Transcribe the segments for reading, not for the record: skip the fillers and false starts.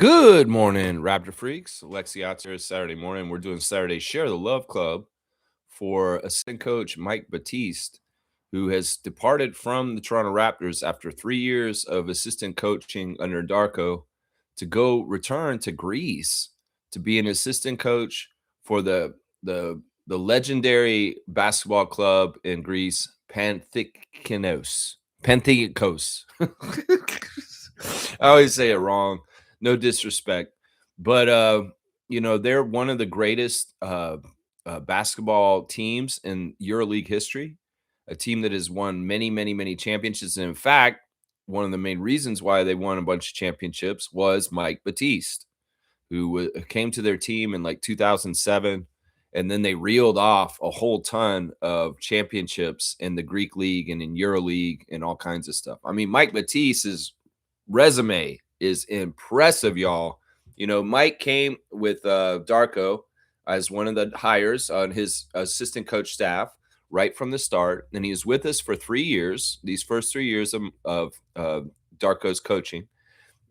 Good morning, Raptor Freaks. Alexi out here Saturday morning. We're doing Saturday Share the Love Club for assistant coach Mike Batiste, who has departed from the Toronto Raptors after 3 years of assistant coaching under Darko to go return to Greece to be an assistant coach for the legendary basketball club in Greece, Panthikos. Panthikos. I always say it wrong. No disrespect, but they're one of the greatest basketball teams in EuroLeague history. A team that has won many, many, many championships. And in fact, one of the main reasons why they won a bunch of championships was Mike Batiste, who came to their team in like 2007. And then they reeled off a whole ton of championships in the Greek league and in EuroLeague and all kinds of stuff. I mean, Mike Batiste's resume is impressive, y'all. You know, Mike came with Darko as one of the hires on his assistant coach staff right from the start. And he was with us for 3 years, these first 3 years of Darko's coaching.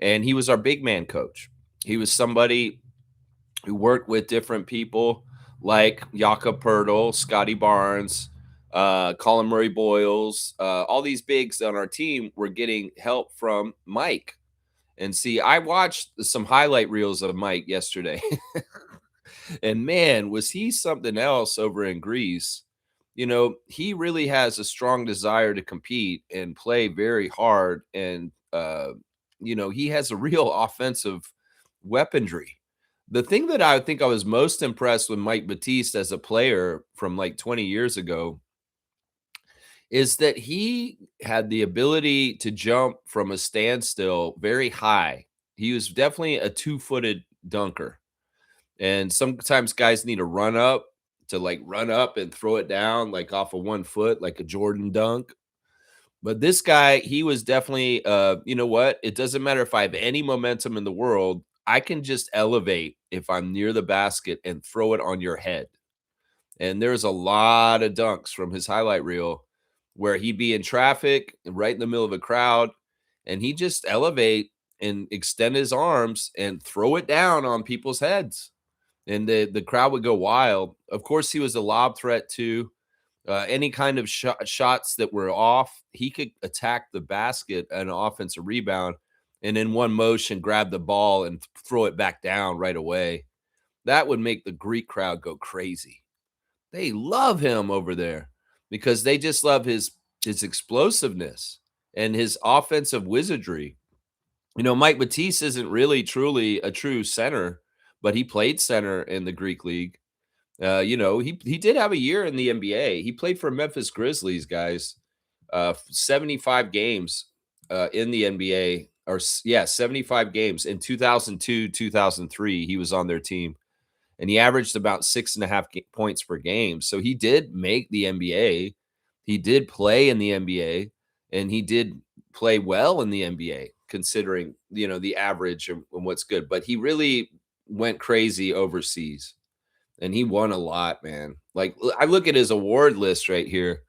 And he was our big man coach. He was somebody who worked with different people like Jakob Pertl, Scotty Barnes, Colin Murray-Boyles, all these bigs on our team were getting help from Mike. And see, I watched some highlight reels of Mike yesterday. And man, was he something else over in Greece. You know, he really has a strong desire to compete and play very hard. And, he has a real offensive weaponry. The thing that I think I was most impressed with Mike Batiste as a player from like 20 years ago is that he had the ability to jump from a standstill very high. He was definitely a 2-footed dunker. And sometimes guys need to run up and throw it down like off of 1 foot, like a Jordan dunk. But this guy, he was definitely, you know what? It doesn't matter if I have any momentum in the world. I can just elevate if I'm near the basket and throw it on your head. And there's a lot of dunks from his highlight reel where he'd be in traffic right in the middle of a crowd, and he just elevate and extend his arms and throw it down on people's heads. And the crowd would go wild. Of course, he was a lob threat too. Any kind of shots that were off, he could attack the basket and an offensive rebound, and in one motion grab the ball and throw it back down right away. That would make the Greek crowd go crazy. They love him over there because they just love his explosiveness and his offensive wizardry. You know, Mike Batiste isn't really truly a true center, but he played center in the Greek league. He did have a year in the NBA. He played for Memphis Grizzlies, guys. 75 games in the NBA, 75 games in 2002, 2003. He was on their team, and he averaged about 6.5 points per game. So he did make the NBA. He did play in the NBA, and he did play well in the NBA, considering, the average and what's good. But he really went crazy overseas, and he won a lot, man. Like, I look at his award list right here,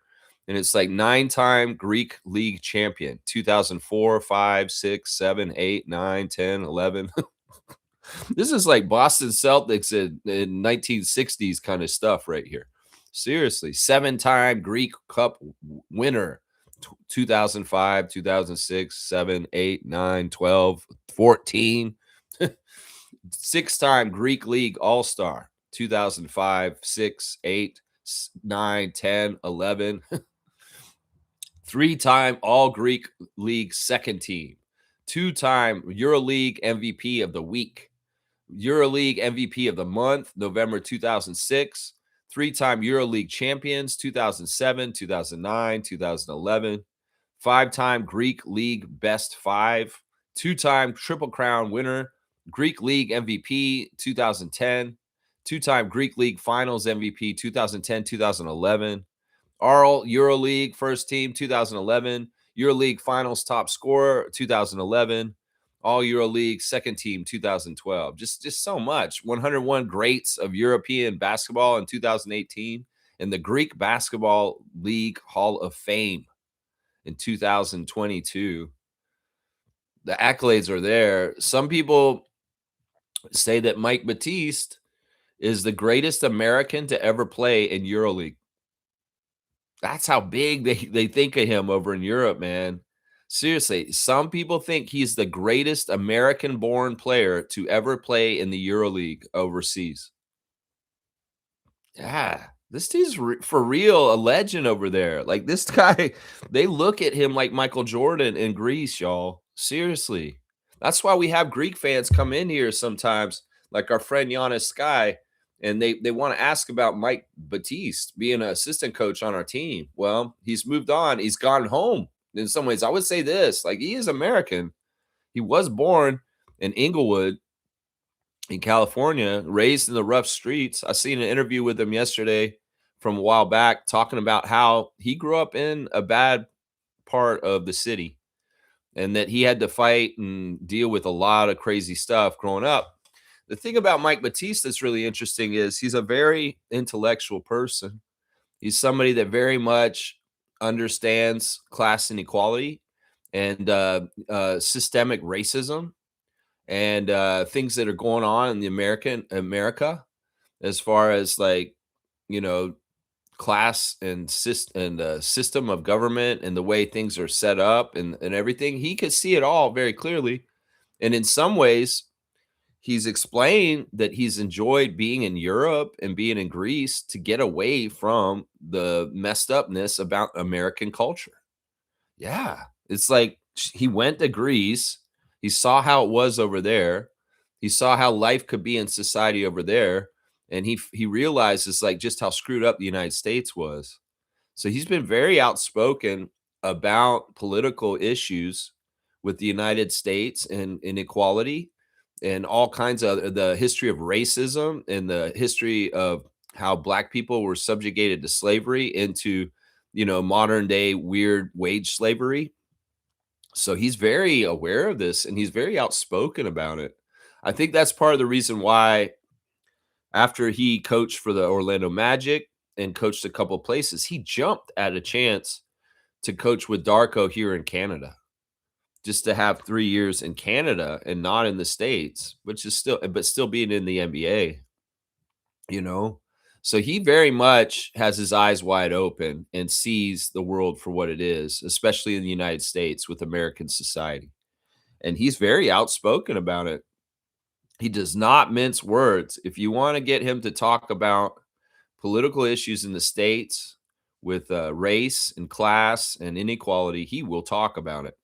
and it's like 9-time Greek League champion, 2004, 5, 6, 7, 8, 9, 10, 11. This is like Boston Celtics in 1960s kind of stuff right here. Seriously, 7-time Greek Cup winner, 2005, 2006, 7, 8, 9, 12, 14. 6-time Greek League All-Star, 2005, 6, 8, 9, 10, 11. 3-time All-Greek League second team. 2-time EuroLeague MVP of the week. EuroLeague MVP of the month, November 2006. 3-time EuroLeague champions, 2007, 2009, 2011. 5-time Greek League best 5. 2-time Triple Crown winner, Greek League MVP, 2010. 2-time Greek League Finals MVP, 2010, 2011. All EuroLeague first team, 2011. EuroLeague Finals top scorer, 2011. All EuroLeague second team, 2012. Just so much. 101 greats of European basketball in 2018, and the Greek Basketball League Hall of Fame in 2022. The accolades are there. Some people say that Mike Batiste is the greatest American to ever play in EuroLeague. That's how big they think of him over in Europe, man. Seriously, some people think he's the greatest American-born player to ever play in the EuroLeague overseas. Yeah, this dude's for real a legend over there. Like this guy, they look at him like Michael Jordan in Greece, y'all. Seriously. That's why we have Greek fans come in here sometimes, like our friend Giannis Sky, and they want to ask about Mike Batiste being an assistant coach on our team. Well, he's moved on. He's gone home. In some ways, I would say this, like he is American. He was born in Inglewood, in California, raised in the rough streets. I seen an interview with him yesterday from a while back talking about how he grew up in a bad part of the city and that he had to fight and deal with a lot of crazy stuff growing up. The thing about Mike Batiste that's really interesting is he's a very intellectual person. He's somebody that very much understands class inequality and systemic racism and things that are going on in the America as far as like you know class and system of government and the way things are set up and everything. He could see it all very clearly, and in some ways, he's explained that he's enjoyed being in Europe and being in Greece to get away from the messed upness about American culture. Yeah, it's like he went to Greece, he saw how it was over there, he saw how life could be in society over there, and he realizes, like, just how screwed up the United States was. So he's been very outspoken about political issues with the United States and inequality and all kinds of the history of racism and the history of how black people were subjugated to slavery into, modern day weird wage slavery. So he's very aware of this and he's very outspoken about it. I think that's part of the reason why after he coached for the Orlando Magic and coached a couple of places, he jumped at a chance to coach with Darko here in Canada, just to have 3 years in Canada and not in the States, which is still being in the NBA, you know? So he very much has his eyes wide open and sees the world for what it is, especially in the United States with American society. And he's very outspoken about it. He does not mince words. If you want to get him to talk about political issues in the States with race and class and inequality, he will talk about it.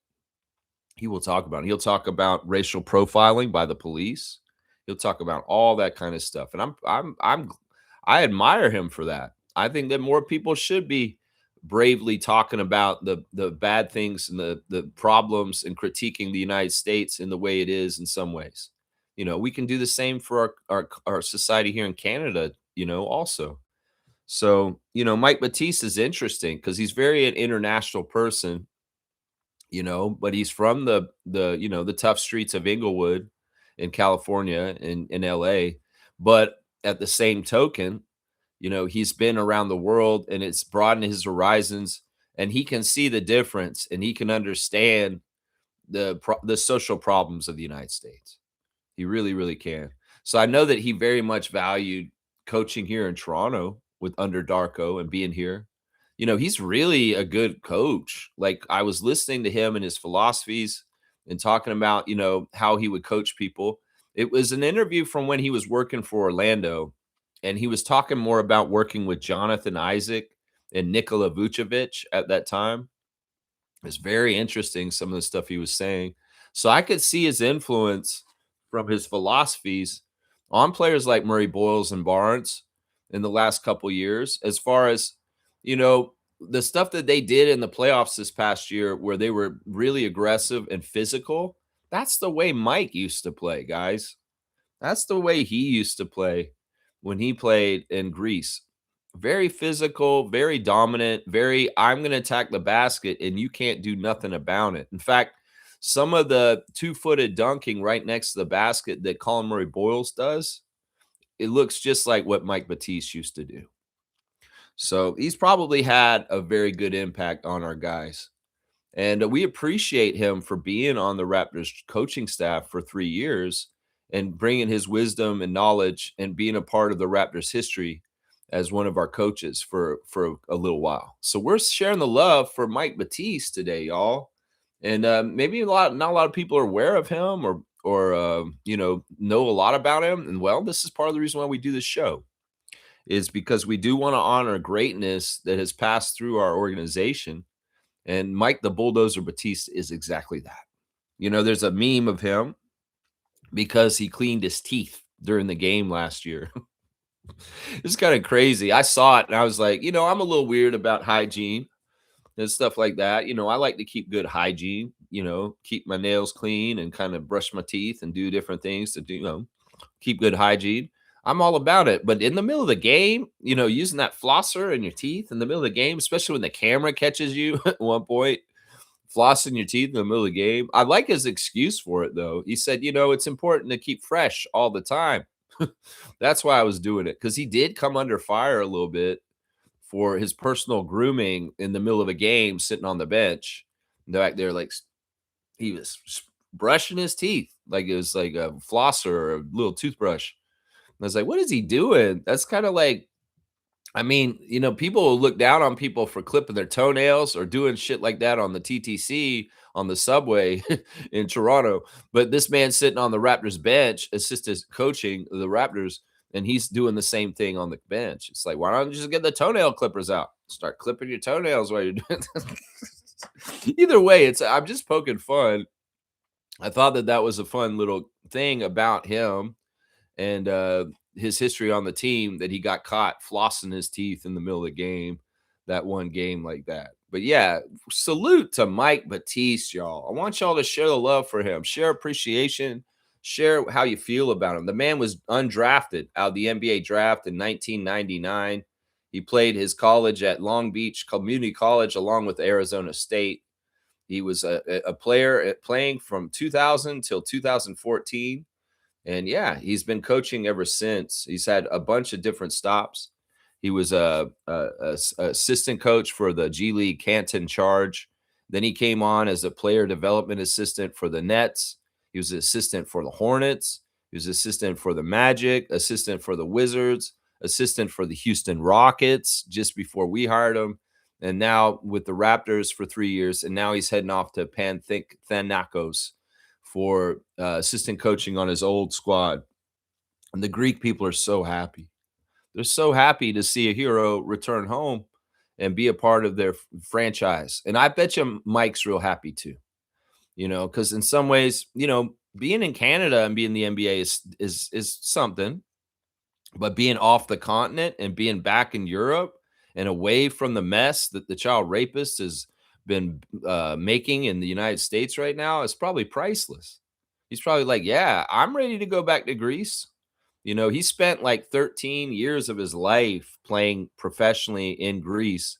He will talk about it. He'll talk about racial profiling by the police. He'll talk about all that kind of stuff. And I admire him for that. I think that more people should be bravely talking about the bad things and the problems and critiquing the United States in the way it is in some ways. We can do the same for our society here in Canada, also. So, Mike Batiste is interesting because he's very an international person, but he's from the tough streets of Inglewood in California in LA. But at the same token, he's been around the world and it's broadened his horizons and he can see the difference and he can understand the social problems of the United States. He really, really can. So I know that he very much valued coaching here in Toronto with under Darko and being here. He's really a good coach. Like I was listening to him and his philosophies and talking about, how he would coach people. It was an interview from when he was working for Orlando, and he was talking more about working with Jonathan Isaac and Nikola Vucevic at that time. It's very interesting, some of the stuff he was saying. So I could see his influence from his philosophies on players like Murray-Boyles and Barnes in the last couple years, as far as, the stuff that they did in the playoffs this past year where they were really aggressive and physical. That's the way Mike used to play, guys. That's the way he used to play when he played in Greece. Very physical, very dominant, I'm going to attack the basket and you can't do nothing about it. In fact, some of the two-footed dunking right next to the basket that Colin Murray-Boyles does, it looks just like what Mike Batiste used to do. So he's probably had a very good impact on our guys. And we appreciate him for being on the Raptors coaching staff for 3 years and bringing his wisdom and knowledge and being a part of the Raptors history as one of our coaches for a little while. So we're sharing the love for Mike Batiste today, y'all. And maybe not a lot of people are aware of him or know a lot about him. And well, this is part of the reason why we do this show, is because we do want to honor greatness that has passed through our organization. And Mike the Bulldozer Batiste is exactly that. There's a meme of him because he cleaned his teeth during the game last year. It's kind of crazy. I saw it and I was like, I'm a little weird about hygiene and stuff like that. I like to keep good hygiene, keep my nails clean and kind of brush my teeth and do different things to do, keep good hygiene. I'm all about it. But in the middle of the game, using that flosser in your teeth in the middle of the game, especially when the camera catches you at one point, flossing your teeth in the middle of the game. I like his excuse for it, though. He said, it's important to keep fresh all the time. That's why I was doing it, because he did come under fire a little bit for his personal grooming in the middle of a game, sitting on the bench. Back there, like he was brushing his teeth like it was like a flosser or a little toothbrush. And I was like, what is he doing? That's kind of like, people will look down on people for clipping their toenails or doing shit like that on the TTC on the subway in Toronto. But this man's sitting on the Raptors bench, assistant coaching the Raptors, and he's doing the same thing on the bench. It's like, why don't you just get the toenail clippers out? Start clipping your toenails while you're doing it. Either way, I'm just poking fun. I thought that was a fun little thing about him and his history on the team, that he got caught flossing his teeth in the middle of the game, that one game like that. But yeah, salute to Mike Batiste, y'all. I want y'all to share the love for him, share appreciation, share how you feel about him. The man was undrafted out of the NBA draft in 1999. He played his college at Long Beach Community College along with Arizona State. He was a player playing from 2000 till 2014. And yeah, he's been coaching ever since. He's had a bunch of different stops. He was a assistant coach for the G League Canton Charge. Then he came on as a player development assistant for the Nets. He was an assistant for the Hornets. He was assistant for the Magic, assistant for the Wizards, assistant for the Houston Rockets just before we hired him. And now with the Raptors for 3 years. And now he's heading off to Panathinaikos for assistant coaching on his old squad. And the Greek people are so happy. They're so happy to see a hero return home and be a part of their franchise. And I bet you Mike's real happy too, because in some ways, being in Canada and being in the NBA is something, but being off the continent and being back in Europe and away from the mess that the child rapist has been making in the United States right now is probably priceless. He's probably like, yeah, I'm ready to go back to Greece. He spent like 13 years of his life playing professionally in Greece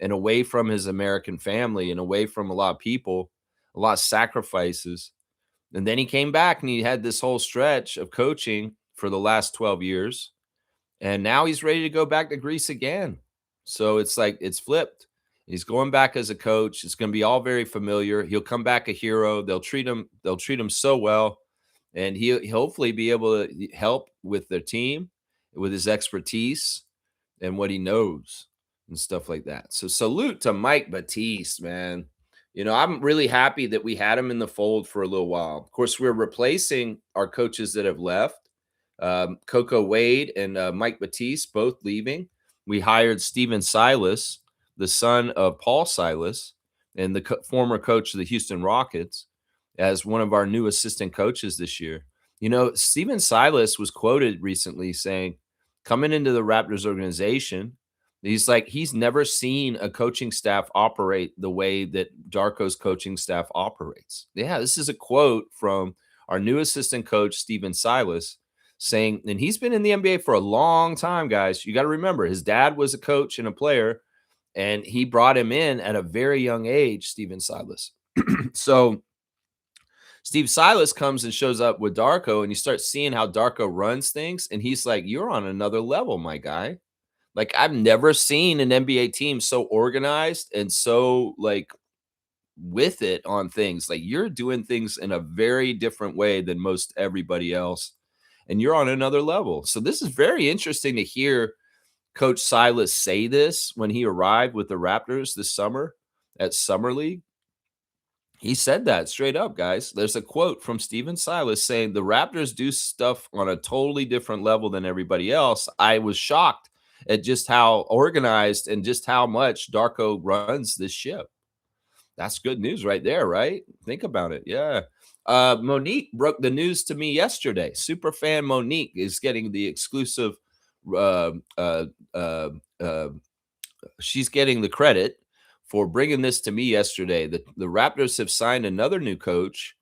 and away from his American family and away from a lot of people, a lot of sacrifices. And then he came back and he had this whole stretch of coaching for the last 12 years. And now he's ready to go back to Greece again. So it's like it's flipped. He's going back as a coach. It's going to be all very familiar. He'll come back a hero. They'll treat him so well. And he'll hopefully be able to help with their team, with his expertise and what he knows and stuff like that. So salute to Mike Batiste, man. I'm really happy that we had him in the fold for a little while. Of course, we're replacing our coaches that have left. Coco Wade and Mike Batiste both leaving. We hired Steven Silas, the son of Paul Silas and the former coach of the Houston Rockets, as one of our new assistant coaches this year. Steven Silas was quoted recently saying, coming into the Raptors organization, he's like, he's never seen a coaching staff operate the way that Darko's coaching staff operates. Yeah, this is a quote from our new assistant coach, Steven Silas, saying, and he's been in the NBA for a long time, guys. You got to remember, his dad was a coach and a player, and he brought him in at a very young age, Steven Silas. So Steve Silas comes and shows up with Darko, and you start seeing how Darko runs things, and he's like, you're on another level, my guy. Like, I've never seen an NBA team so organized and so, like, with it on things. Like, you're doing things in a very different way than most everybody else, and you're on another level. So this is very interesting to hear Coach Silas say this when he arrived with the Raptors this summer at Summer League. He said that straight up, guys. There's a quote from Steven Silas saying the Raptors do stuff on a totally different level than everybody else. I was shocked at just how organized and just how much Darko runs this ship. That's good news right there, right? Think about it. Yeah. Monique broke the news to me yesterday. Superfan Monique is getting the exclusive. Uh, uh, uh, uh, she's getting the credit for bringing this to me yesterday. The Raptors have signed another new coach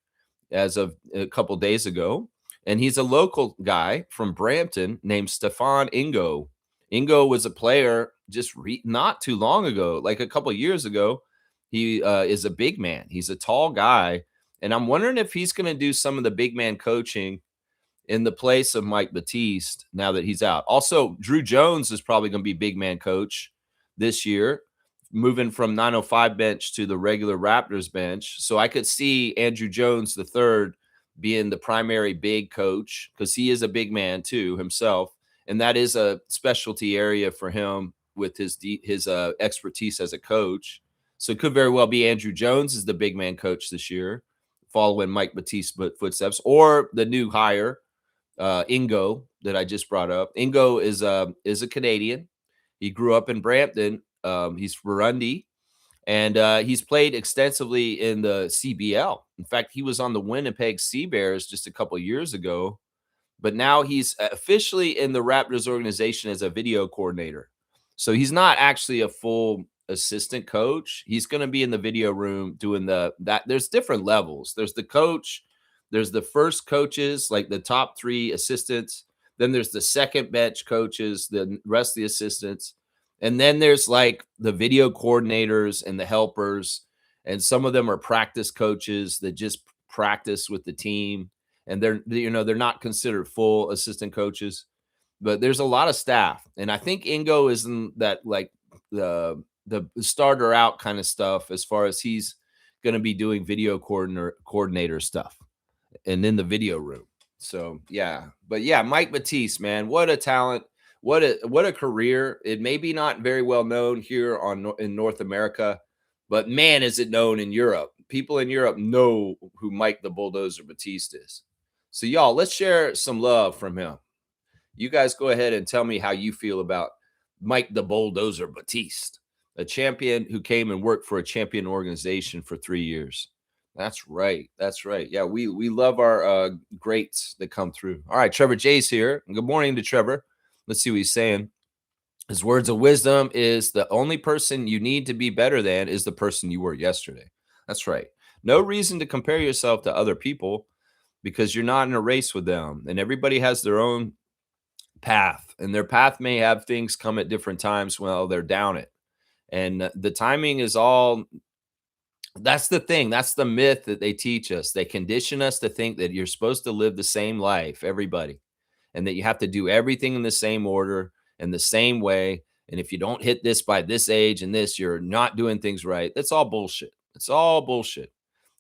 as of a couple days ago, and he's a local guy from Brampton named Stefan Ingo. Ingo was a player just not too long ago, like a couple years ago. He is a big man. He's a tall guy, and I'm wondering if he's going to do some of the big man coaching in the place of Mike Batiste now that he's out. Also, Drew Jones is probably going to be big man coach this year, moving from 905 bench to the regular Raptors bench. So I could see Andrew Jones the third being the primary big coach, because he is a big man too himself, and that is a specialty area for him with his expertise as a coach. So it could very well be Andrew Jones is the big man coach this year, following Mike Batiste's footsteps, or the new hire Ingo that I just brought up. Ingo is a Canadian. He grew up in Brampton. He's Burundi, and he's played extensively in the CBL. In fact, he was on the Winnipeg Sea Bears just a couple years ago, but now he's officially in the Raptors organization as a video coordinator. So he's not actually a full assistant coach. He's going to be in the video room doing that. There's different levels. There's the coach, there's the first coaches, like the top 3 assistants. Then there's the second bench coaches, the rest of the assistants. And then there's like the video coordinators and the helpers. And some of them are practice coaches that just practice with the team. And they're not considered full assistant coaches, but there's a lot of staff. And I think Ingo is in that, like, the starter out kind of stuff, as far as he's going to be doing video coordinator stuff and in the video room. So yeah, but yeah, Mike Batiste, man, what a talent. What a career. It may be not very well known here in North America, but man, is it known in Europe. People in Europe know who Mike the Bulldozer Batiste is. So y'all, let's share some love from him. You guys go ahead and tell me how you feel about Mike the Bulldozer Batiste, a champion who came and worked for a champion organization for 3 years. That's right. That's right. Yeah, we love our greats that come through. All right, Trevor J's here. Good morning to Trevor. Let's see what he's saying. His words of wisdom is the only person you need to be better than is the person you were yesterday. That's right. No reason to compare yourself to other people, because you're not in a race with them, and everybody has their own path, and their path may have things come at different times while they're down it. And the timing is all. That's the thing. That's the myth that they teach us. They condition us to think that you're supposed to live the same life, everybody, and that you have to do everything in the same order and the same way. And if you don't hit this by this age and this, you're not doing things right. That's all bullshit. It's all bullshit.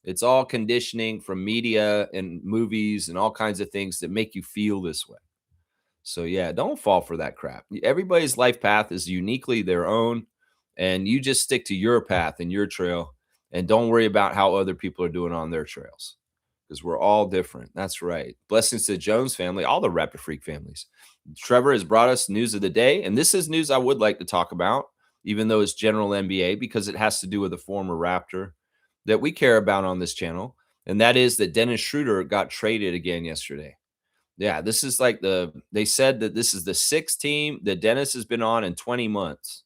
It's all conditioning from media and movies and all kinds of things that make you feel this way. So yeah, don't fall for that crap. Everybody's life path is uniquely their own, and you just stick to your path and your trail, and don't worry about how other people are doing on their trails, because we're all different. That's right. Blessings to the Jones family, all the Raptor Freak families. Trevor has brought us news of the day, and this is news I would like to talk about, even though it's general NBA, because it has to do with a former Raptor that we care about on this channel, and that is that Dennis Schroeder got traded again yesterday. Yeah, this is like they said that this is the 6th team that Dennis has been on in 20 months.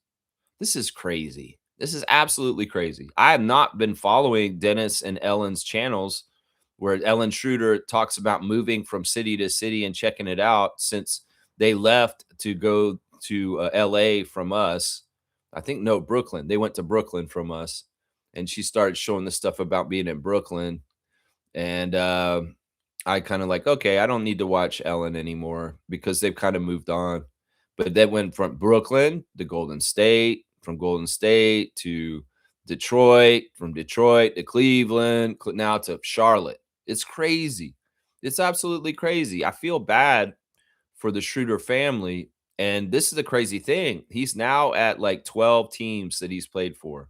This is crazy. This is absolutely crazy. I have not been following Dennis and Ellen's channels where Ellen Schroeder talks about moving from city to city and checking it out since they left to go to LA from us. I think, no, Brooklyn. They went to Brooklyn from us, and she started showing the stuff about being in Brooklyn. And I kind of like, okay, I don't need to watch Ellen anymore because they've kind of moved on. But that went from Brooklyn to Golden State, from Golden State to Detroit, from Detroit to Cleveland, now to Charlotte. It's crazy. It's absolutely crazy. I feel bad for the Schroeder family. And this is the crazy thing. He's now at like 12 teams that he's played for.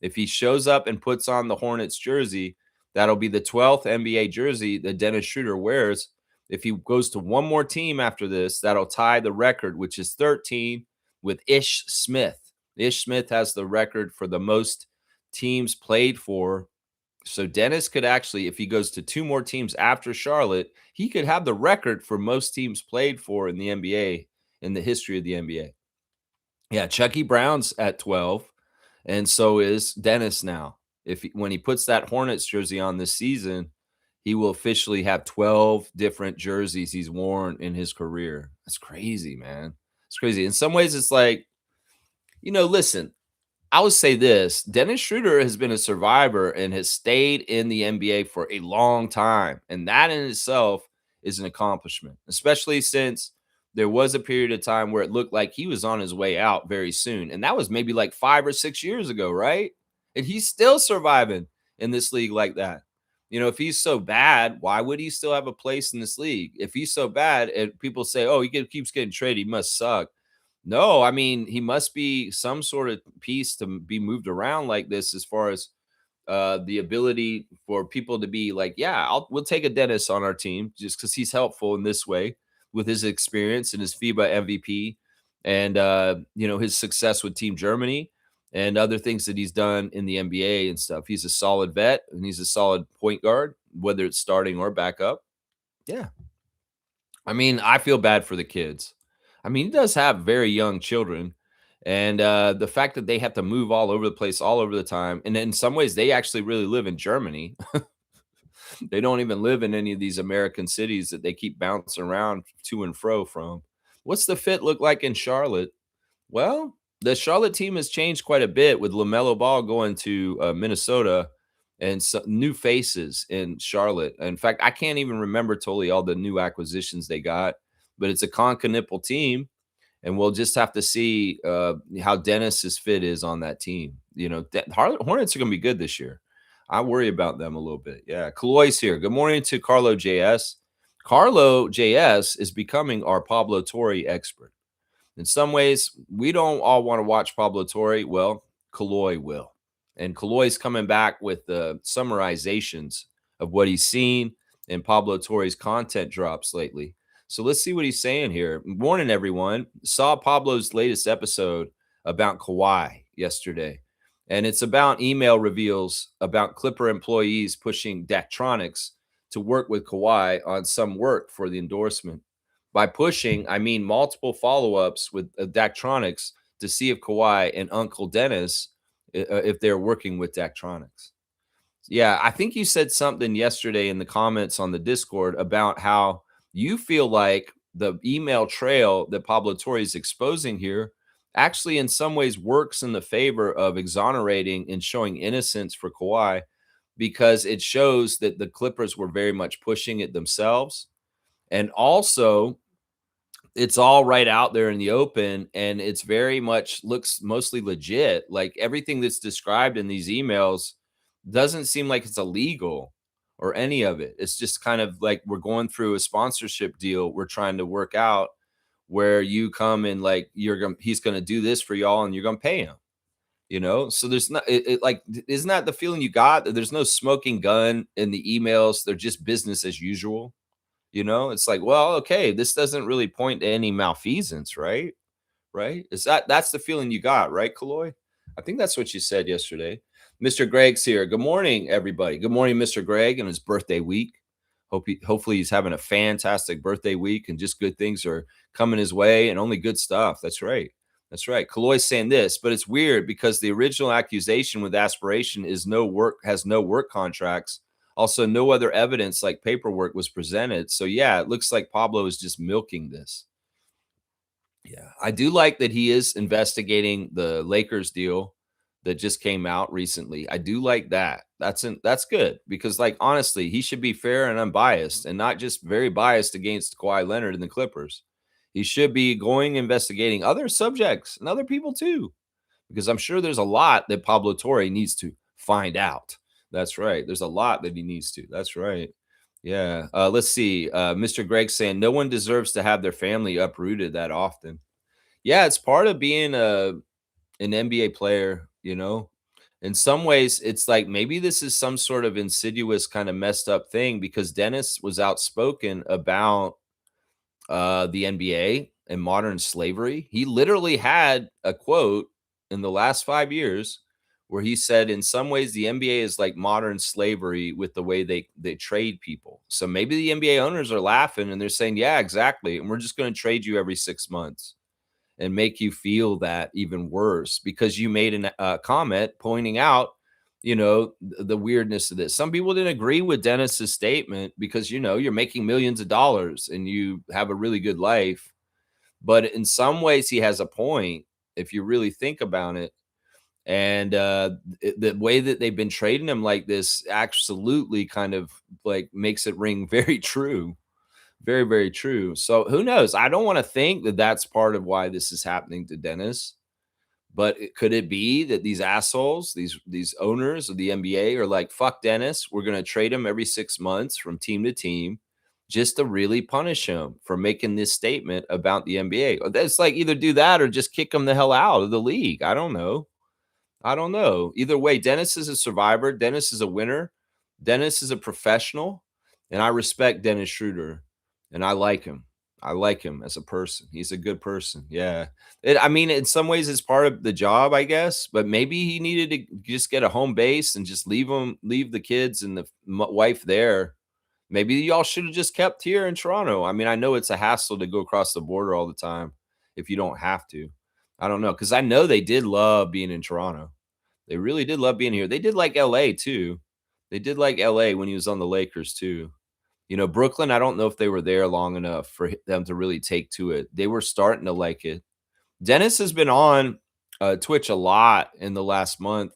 If he shows up and puts on the Hornets jersey, that'll be the 12th NBA jersey that Dennis Schroeder wears. If he goes to one more team after this, that'll tie the record, which is 13, with Ish Smith. Ish Smith has the record for the most teams played for. So Dennis could actually, if he goes to two more teams after Charlotte, he could have the record for most teams played for in the NBA in the history of the NBA. Yeah, Chucky Brown's at 12, and so is Dennis now. When he puts that Hornets jersey on this season, he will officially have 12 different jerseys he's worn in his career. That's crazy, man. It's crazy. In some ways, it's like, listen, I would say this: Dennis Schroeder has been a survivor and has stayed in the NBA for a long time. And that in itself is an accomplishment, especially since there was a period of time where it looked like he was on his way out very soon. And that was maybe like 5 or 6 years ago, right? And he's still surviving in this league like that. If he's so bad, why would he still have a place in this league? If he's so bad and people say, oh, keeps getting traded, he must suck. No, I mean, he must be some sort of piece to be moved around like this as far as the ability for people to be like, yeah, we'll take a Dennis on our team just because he's helpful in this way with his experience and his FIBA MVP and, his success with Team Germany and other things that he's done in the NBA and stuff. He's a solid vet and he's a solid point guard, whether it's starting or backup. Yeah. I mean, I feel bad for the kids. I mean, he does have very young children, and the fact that they have to move all over the place, all over the time, and in some ways, they actually really live in Germany. They don't even live in any of these American cities that they keep bouncing around to and fro from. What's the fit look like in Charlotte? Well, the Charlotte team has changed quite a bit with LaMelo Ball going to Minnesota and some new faces in Charlotte. In fact, I can't even remember totally all the new acquisitions they got, but it's a Conca team, and we'll just have to see how Dennis's fit is on that team. Hornets are going to be good this year. I worry about them a little bit. Yeah, Kaloy's here. Good morning to Carlo JS. Carlo JS is becoming our Pablo Torre expert. In some ways, we don't all want to watch Pablo Torre. Well, Kaloy will. And Kaloy's coming back with the summarizations of what he's seen in Pablo Torre's content drops lately. So let's see what he's saying here. Morning, everyone. Saw Pablo's latest episode about Kawhi yesterday. And it's about email reveals about Clipper employees pushing Daktronics to work with Kawhi on some work for the endorsement. By pushing, I mean multiple follow-ups with Daktronics to see if Kawhi and Uncle Dennis, if they're working with Daktronics. Yeah, I think you said something yesterday in the comments on the Discord about how you feel like the email trail that Pablo Torre is exposing here actually in some ways works in the favor of exonerating and showing innocence for Kawhi because it shows that the Clippers were very much pushing it themselves. And also, it's all right out there in the open, and it's very much looks mostly legit. Like everything that's described in these emails doesn't seem like it's illegal or any of it. It's just kind of like we're going through a sponsorship deal we're trying to work out where you come and like he's going to do this for y'all and you're going to pay him. So there's not like isn't that the feeling you got that there's no smoking gun in the emails? They're just business as usual. It's like, well, okay, this doesn't really point to any malfeasance, right? Right? That's the feeling you got, right, Kaloy? I think that's what you said yesterday. Mr. Greg's here. Good morning, everybody. Good morning, Mr. Greg, and his birthday week. Hopefully he's having a fantastic birthday week and just good things are coming his way and only good stuff. That's right. That's right. Kaloy's saying this, but it's weird because the original accusation with aspiration has no work contracts. Also, no other evidence like paperwork was presented. So, yeah, it looks like Pablo is just milking this. Yeah, I do like that he is investigating the Lakers deal that just came out recently. I do like that. That's good because, like, honestly, he should be fair and unbiased and not just very biased against Kawhi Leonard and the Clippers. He should be investigating other subjects and other people too. because I'm sure there's a lot that Pablo Torre needs to find out. That's right. There's a lot that he needs to. That's right. Yeah. Let's see. Mr. Greg saying no one deserves to have their family uprooted that often. Yeah, it's part of being an NBA player, you know. In some ways, it's like maybe this is some sort of insidious kind of messed up thing because Dennis was outspoken about the NBA and modern slavery. He literally had a quote in the last 5 years where he said, "In some ways, the NBA is like modern slavery with the way they trade people." So maybe the NBA owners are laughing and they're saying, "Yeah, exactly, and we're just going to trade you every 6 months." And make you feel that even worse because you made a comment pointing out, the weirdness of this. Some people didn't agree with Dennis's statement because you're making millions of dollars and you have a really good life. But in some ways, he has a point if you really think about it. And the way that they've been trading him like this absolutely kind of like makes it ring very true. Very, very true. So who knows? I don't want to think that that's part of why this is happening to Dennis. But could it be that these assholes, these owners of the NBA, are like, "Fuck Dennis, we're going to trade him every 6 months from team to team, just to really punish him for making this statement about the NBA." It's like either do that or just kick him the hell out of the league. I don't know. I don't know. Either way, Dennis is a survivor. Dennis is a winner. Dennis is a professional, and I respect Dennis Schroeder, and I like him. I like him as a person. He's a good person. Yeah. I mean, in some ways, it's part of the job, I guess. But maybe he needed to just get a home base and just leave the kids and the wife there. Maybe y'all should have just kept here in Toronto. I mean, I know it's a hassle to go across the border all the time if you don't have to. I don't know because I know they did love being in Toronto. They really did love being here. They did like LA too. They did like LA when he was on the Lakers too. Brooklyn, I don't know if they were there long enough for them to really take to it. They were starting to like it. Dennis has been on Twitch a lot in the last month,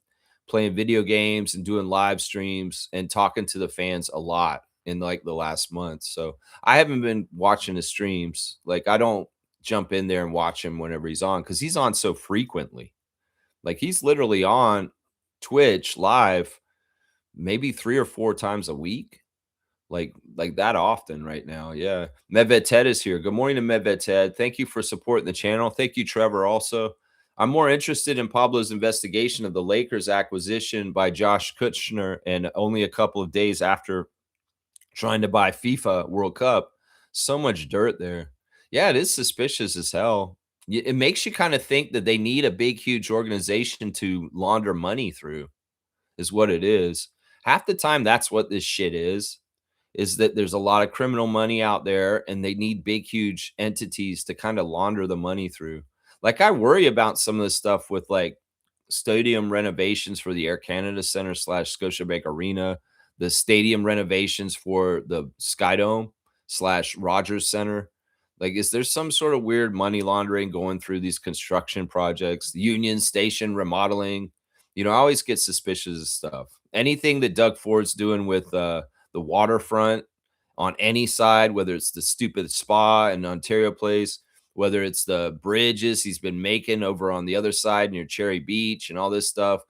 playing video games and doing live streams and talking to the fans a lot in like the last month. So I haven't been watching his streams. Like I don't jump in there and watch him whenever he's on because he's on so frequently. Like he's literally on Twitch live maybe 3 or 4 times a week. Like that often right now. Yeah. Medved Ted is here. Good morning to Medved Ted. Thank you for supporting the channel. Thank you, Trevor, also. I'm more interested in Pablo's investigation of the Lakers acquisition by Josh Kushner and only a couple of days after trying to buy FIFA World Cup. So much dirt there. Yeah, it is suspicious as hell. It makes you kind of think that they need a big, huge organization to launder money through, is what it is. Half the time, that's what this shit is that there's a lot of criminal money out there and they need big, huge entities to kind of launder the money through. Like, I worry about some of the stuff with like stadium renovations for the Air Canada Center / Scotiabank Arena, the stadium renovations for the Skydome / Rogers Center. Like, is there some sort of weird money laundering going through these construction projects? The Union Station remodeling. I always get suspicious of stuff. Anything that Doug Ford's doing with the waterfront on any side, whether it's the stupid spa in Ontario Place, whether it's the bridges he's been making over on the other side near Cherry Beach and all this stuff.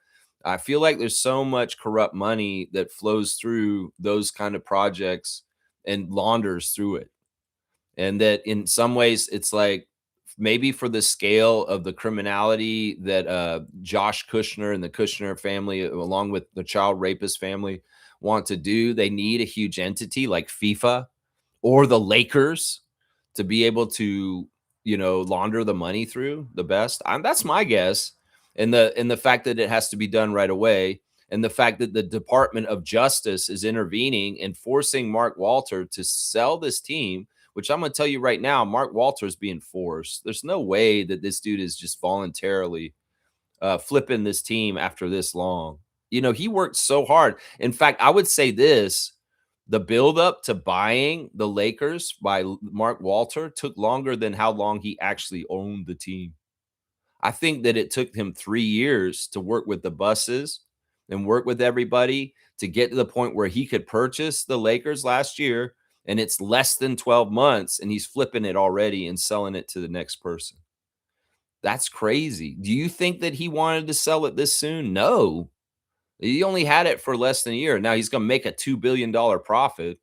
I feel like there's so much corrupt money that flows through those kind of projects and launders through it. And that in some ways it's like maybe for the scale of the criminality that Josh Kushner and the Kushner family, along with the child rapist family, want to do, they need a huge entity like FIFA or the Lakers to be able to, launder the money through the best. That's my guess. And the fact that it has to be done right away, and the fact that the Department of Justice is intervening and forcing Mark Walter to sell this team, which I'm going to tell you right now, Mark Walter is being forced. There's no way that this dude is just voluntarily flipping this team after this long. He worked so hard. In fact, I would say this: the buildup to buying the Lakers by Mark Walter took longer than how long he actually owned the team. I think that it took him 3 years to work with the buses and work with everybody to get to the point where he could purchase the Lakers last year, and it's less than 12 months, and he's flipping it already and selling it to the next person. That's crazy. Do you think that he wanted to sell it this soon? No. He only had it for less than a year. Now he's going to make a $2 billion profit,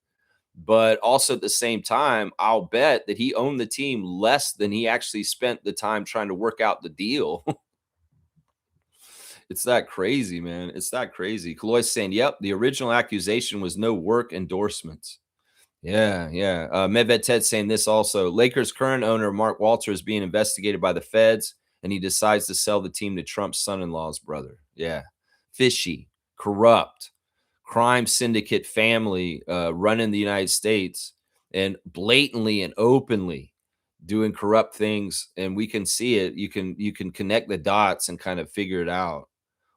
but also at the same time, I'll bet that he owned the team less than he actually spent the time trying to work out the deal. It's that crazy, man. It's that crazy. Kaloy's saying, yep, the original accusation was no work endorsements. Yeah, yeah. Medved Ted saying this also. Lakers' current owner, Mark Walter, is being investigated by the feds, and he decides to sell the team to Trump's son-in-law's brother. Yeah. Fishy, corrupt, crime syndicate family running the United States and blatantly and openly doing corrupt things. And we can see it. You can connect the dots and kind of figure it out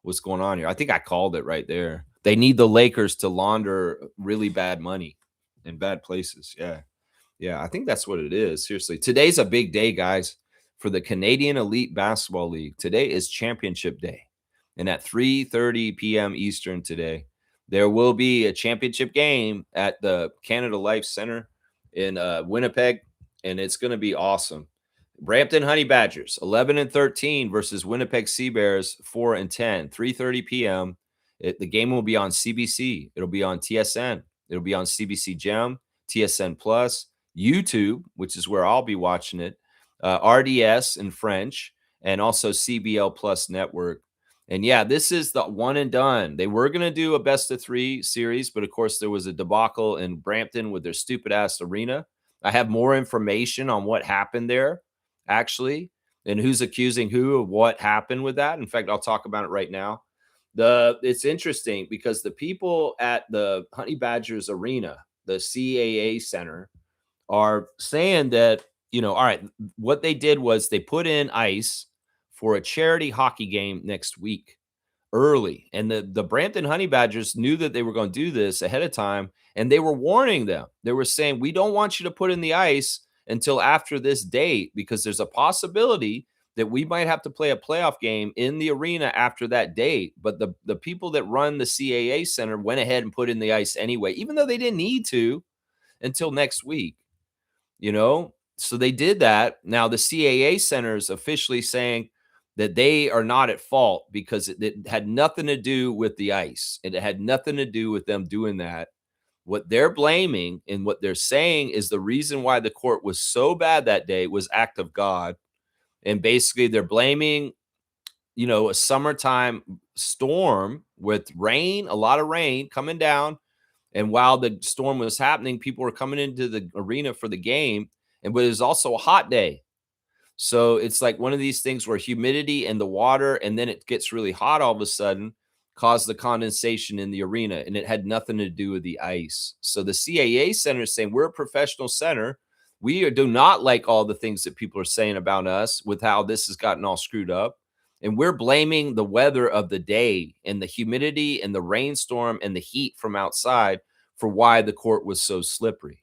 what's going on here. I think I called it right there. They need the Lakers to launder really bad money in bad places. Yeah. Yeah. I think that's what it is. Seriously. Today's a big day, guys, for the Canadian Elite Basketball League. Today is championship day. And at 3:30 p.m. Eastern today, there will be a championship game at the Canada Life Center in Winnipeg. And it's going to be awesome. Brampton Honey Badgers 11-13 versus Winnipeg Sea Bears 4-10, 3:30 p.m. The game will be on CBC. It'll be on TSN. It'll be on CBC Gem, TSN Plus, YouTube, which is where I'll be watching it, RDS in French, and also CBL Plus Network. And yeah, this is the one and done. They were going to do a best of 3 series, but of course there was a debacle in Brampton with their stupid ass arena. I have more information on what happened there, actually, and who's accusing who of what happened with that. In fact, I'll talk about it right now. It's interesting because the people at the Honey Badgers Arena, the CAA Center, are saying that, all right, what they did was they put in ice for a charity hockey game next week early. And the Brampton Honey Badgers knew that they were going to do this ahead of time, and they were warning them. They were saying, we don't want you to put in the ice until after this date because there's a possibility that we might have to play a playoff game in the arena after that date. But the people that run the CAA Center went ahead and put in the ice anyway, even though they didn't need to until next week, So they did that. Now the CAA Center is officially saying that they are not at fault because it had nothing to do with the ice. It had nothing to do with them doing that. What they're blaming and what they're saying is the reason why the court was so bad that day was act of God. And basically they're blaming, a summertime storm with rain, a lot of rain coming down. And while the storm was happening, people were coming into the arena for the game. But it was also a hot day. So it's like one of these things where humidity and the water, and then it gets really hot all of a sudden, caused the condensation in the arena, and it had nothing to do with the ice. So the CAA Center is saying we're a professional center. We do not like all the things that people are saying about us with how this has gotten all screwed up. And we're blaming the weather of the day and the humidity and the rainstorm and the heat from outside for why the court was so slippery.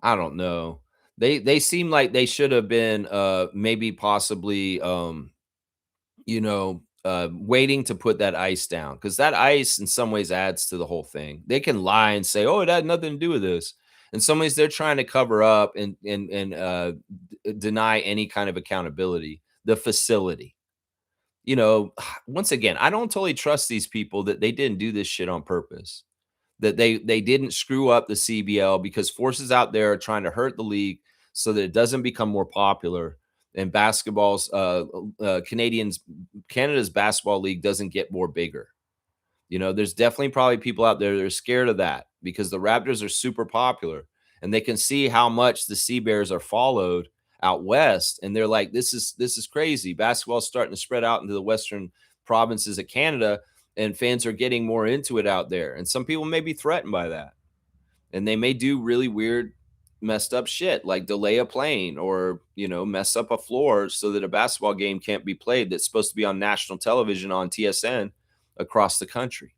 I don't know. They seem like they should have been maybe possibly waiting to put that ice down because that ice in some ways adds to the whole thing. They can lie and say, "Oh, it had nothing to do with this." In some ways, they're trying to cover up and deny any kind of accountability. The facility, once again, I don't totally trust these people that they didn't do this shit on purpose. That they didn't screw up the CBL because forces out there are trying to hurt the league so that it doesn't become more popular and basketball's Canada's basketball league doesn't get more bigger. There's definitely probably people out there that are scared of that because the Raptors are super popular and they can see how much the Sea Bears are followed out west, and they're like, this is crazy. Basketball's starting to spread out into the western provinces of Canada, and fans are getting more into it out there. And some people may be threatened by that, and they may do really weird, messed up shit like delay a plane or mess up a floor so that a basketball game can't be played that's supposed to be on national television on TSN across the country.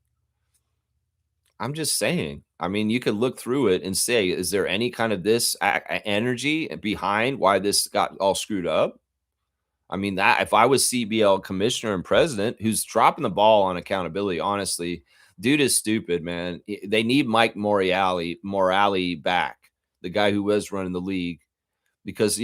I'm just saying. I mean, you could look through it and say, is there any kind of this energy behind why this got all screwed up? I mean, that if I was CBL commissioner and president who's dropping the ball on accountability, honestly, dude is stupid, man. They need Mike Morale back, the guy who was running the league, because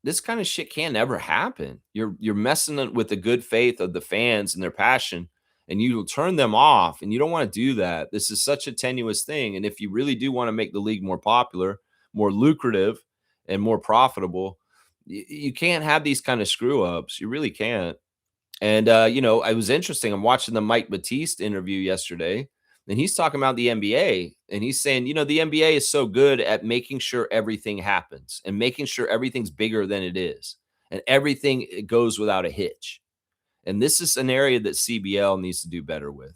this kind of shit can't ever happen. You're messing it with the good faith of the fans and their passion, and you will turn them off, and you don't want to do that. This is such a tenuous thing, and if you really do want to make the league more popular, more lucrative, and more profitable, you can't have these kind of screw ups. You really can't. And it was interesting. I'm watching the Mike Batiste interview yesterday, and he's talking about the NBA, and he's saying, the NBA is so good at making sure everything happens and making sure everything's bigger than it is, and everything goes without a hitch. And this is an area that CBL needs to do better with.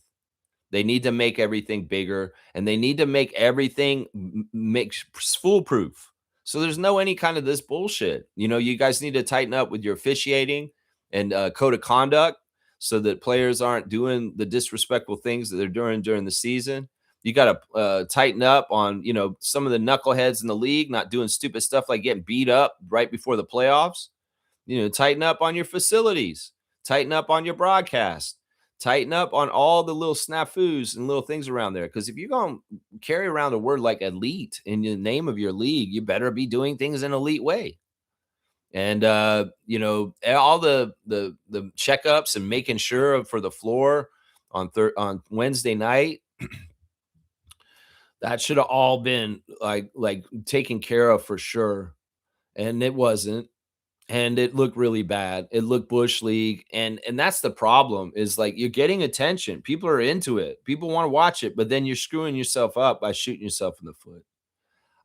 They need to make everything bigger, and they need to make everything make foolproof. So there's no any kind of this bullshit. You guys need to tighten up with your officiating and code of conduct so that players aren't doing the disrespectful things that they're doing during the season. You got to tighten up on, some of the knuckleheads in the league not doing stupid stuff like getting beat up right before the playoffs. Tighten up on your facilities, tighten up on your broadcast, tighten up on all the little snafus and little things around there. Because if you're going to carry around a word like elite in the name of your league, you better be doing things in an elite way. And all the checkups and making sure for the floor on Wednesday night, that should have all been like taken care of for sure, and it wasn't. And it looked really bad. It looked bush league, and that's the problem. Is like you're getting attention. People are into it. People want to watch it, but then you're screwing yourself up by shooting yourself in the foot.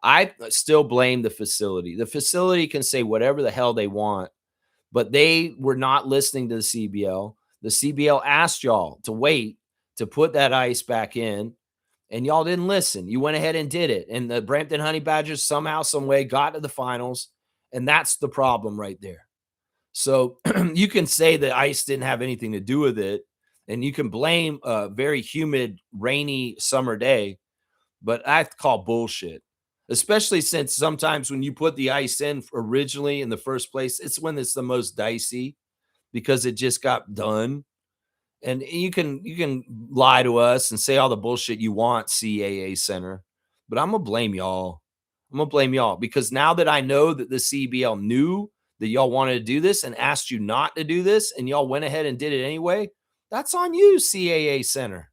I still blame the facility. The facility can say whatever the hell they want, but they were not listening to the CBL. The CBL asked y'all to wait to put that ice back in, and y'all didn't listen. You went ahead and did it, and the Brampton Honey Badgers somehow, some way got to the finals, and that's the problem right there. So you can say that ice didn't have anything to do with it, and you can blame a very humid, rainy summer day, but I call bullshit, especially since sometimes when you put the ice in originally in the first place, it's when it's the most dicey because it just got done. And you can lie to us and say all the bullshit you want, CAA Center, but I'm gonna blame y'all. I'm gonna blame y'all because now that I know that the CBL knew that y'all wanted to do this and asked you not to do this, and y'all went ahead and did it anyway, that's on you, CAA Center.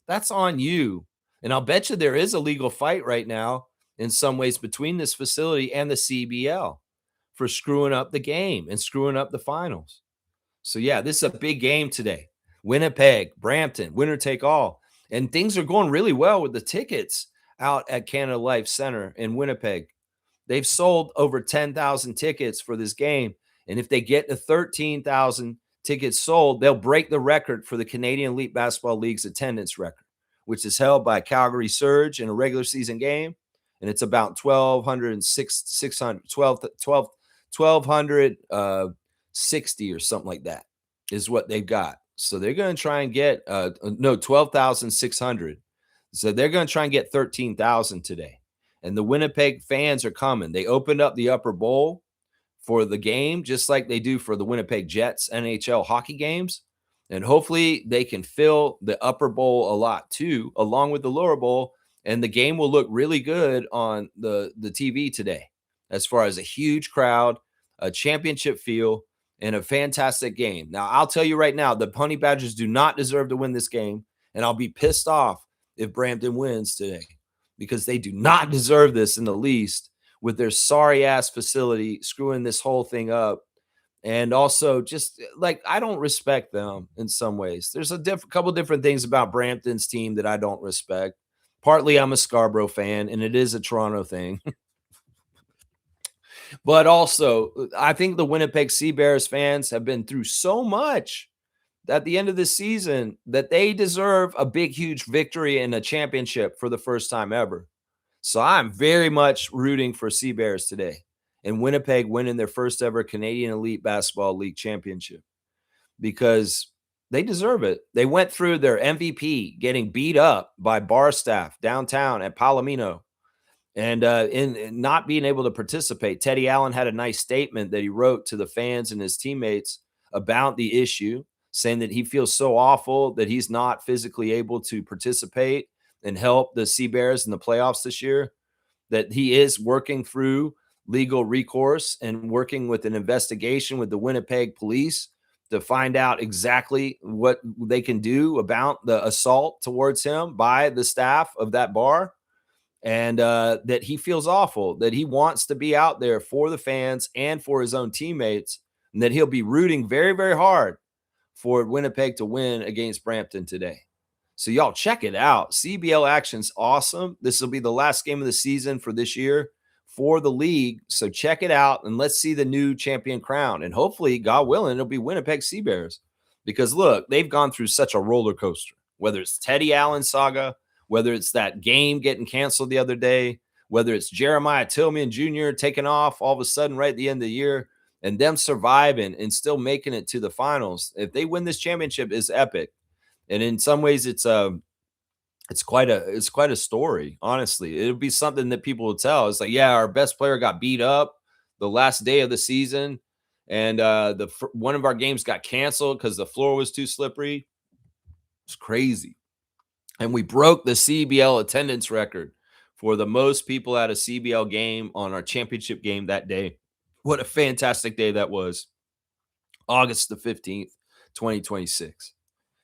That's on you. And I'll bet you there is a legal fight right now in some ways between this facility and the CBL for screwing up the game and screwing up the finals. So yeah, this is a big game today. Winnipeg, Brampton, winner take all. And things are going really well with the tickets out at Canada Life Center in Winnipeg. They've sold over 10,000 tickets for this game. And if they get to 13,000 tickets sold, they'll break the record for the Canadian Elite Basketball League's attendance record, which is held by Calgary Surge in a regular season game. And it's about 1,260 or something like that is what they've got. So they're going to try and get 12,600. So they're going to try and get 13,000 today. And the Winnipeg fans are coming. They opened up the upper bowl for the game, just like they do for the Winnipeg Jets NHL hockey games. And hopefully they can fill the upper bowl a lot too, along with the lower bowl. And the game will look really good on the TV today, as far as a huge crowd, a championship feel, and a fantastic game. Now, I'll tell you right now, the Honey Badgers do not deserve to win this game, and I'll be pissed off if Brampton wins today because they do not deserve this in the least with their sorry-ass facility screwing this whole thing up. And also just like I don't respect them in some ways. There's a couple different things about Brampton's team that I don't respect. Partly I'm a Scarborough fan, and it is a Toronto thing. But also, I think the Winnipeg Sea Bears fans have been through so much at the end of the season that they deserve a big, huge victory and a championship for the first time ever. So I'm very much rooting for Sea Bears today and Winnipeg winning their first ever Canadian Elite Basketball League championship because they deserve it. They went through their MVP getting beat up by bar staff downtown at Palomino. And in not being able to participate, Teddy Allen had a nice statement that he wrote to the fans and his teammates about the issue, saying that he feels so awful that he's not physically able to participate and help the Sea Bears in the playoffs this year, that he is working through legal recourse and working with an investigation with the Winnipeg police to find out exactly what they can do about the assault towards him by the staff of that bar. And that he feels awful, that he wants to be out there for the fans and for his own teammates, and that he'll be rooting very, very hard for Winnipeg to win against Brampton today. So y'all check it out. CBL action's awesome. This will be the last game of the season for this year for the league. So check it out and let's see the new champion crown. And hopefully, God willing, it'll be Winnipeg Sea Bears. Because look, they've gone through such a roller coaster, whether it's Teddy Allen saga, whether it's that game getting canceled the other day, whether it's Jeremiah Tillman Jr. taking off all of a sudden right at the end of the year, and them surviving and still making it to the finals. If they win this championship, is epic. And in some ways, it's quite a story. Honestly, it'll be something that people will tell. It's like, yeah, our best player got beat up the last day of the season, and one of our games got canceled because the floor was too slippery. It's crazy, and we broke the CBL attendance record for the most people at a CBL game on our championship game that day. What a fantastic day that was. August the 15th, 2026.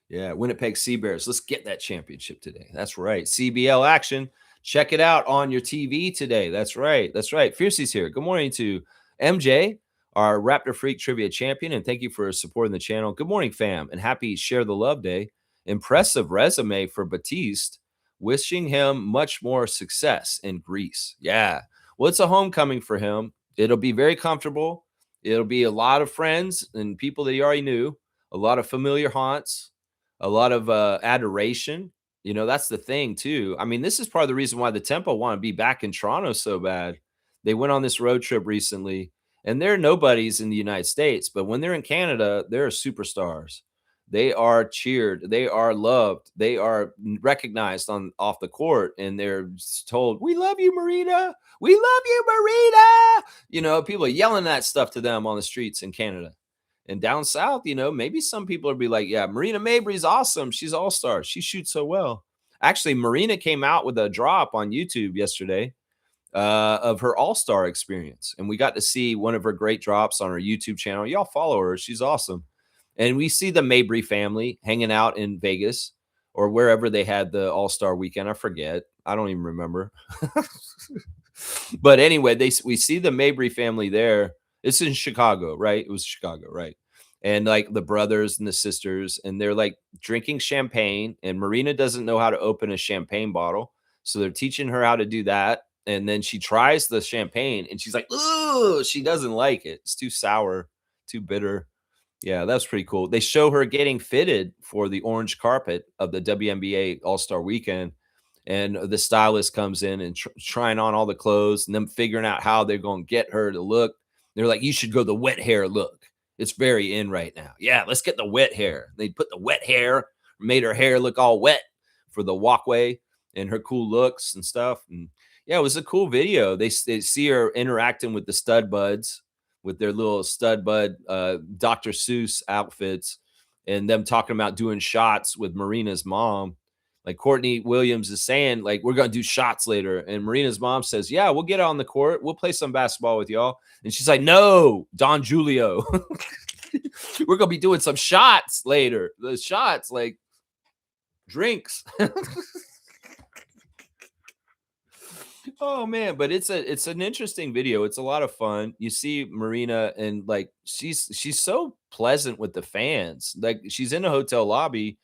Yeah, Winnipeg Sea Bears. Let's get that championship today. That's right. CBL action. Check it out on your TV today. That's right. That's right. Fiercey's here. Good morning to MJ, our Raptor Freak Trivia champion, and thank you for supporting the channel. Good morning, fam, and happy Share the Love Day. Impressive resume for Batiste. Wishing him much more success in Greece. Yeah. Well, it's a homecoming for him. It'll be very comfortable. It'll be a lot of friends and people that he already knew, a lot of familiar haunts, a lot of adoration. You know, that's the thing, too. I mean, this is part of the reason why the Tempo want to be back in Toronto so bad. They went on this road trip recently, and they're nobodies in the United States. But when they're in Canada, they're superstars. They are cheered. They are loved. They are recognized off the court, and they're told, "We love you, Marina. We love you, Marina." You know, people are yelling that stuff to them on the streets in Canada. And down south, you know, maybe some people will be like, "Yeah, Marina Mabry's awesome. She's all-star. She shoots so well." Actually, Marina came out with a drop on YouTube yesterday of her all-star experience, and we got to see one of her great drops on her YouTube channel. Y'all follow her. She's awesome. And we see the Mabry family hanging out in Vegas or wherever they had the All-Star weekend. I forget. I don't even remember. But anyway, we see the Mabry family there. It's in Chicago, right? It was Chicago, right? And like the brothers and the sisters, and they're like drinking champagne. And Marina doesn't know how to open a champagne bottle. So they're teaching her how to do that. And then she tries the champagne and she's like, "Ooh," she doesn't like it. It's too sour, too bitter. Yeah, that's pretty cool. They show her getting fitted for the orange carpet of the WNBA All-Star Weekend, and the stylist comes in and trying on all the clothes and them figuring out how they're going to get her to look. They're like, "You should go the wet hair look. It's very in right now." Yeah, let's get the wet hair. They put the wet hair, made her hair look all wet for the walkway and her cool looks and stuff. And yeah, it was a cool video. They see her interacting with the stud buds, with their little stud bud Dr. Seuss outfits, and them talking about doing shots with Marina's mom. Like Courtney Williams is saying, like, "We're going to do shots later." And Marina's mom says, "Yeah, we'll get on the court. We'll play some basketball with y'all." And she's like, "No, Don Julio. We're going to be doing some shots later." The shots, like drinks. Oh man, but it's an interesting video. It's a lot of fun. You see Marina, and like she's so pleasant with the fans. Like she's in a hotel lobby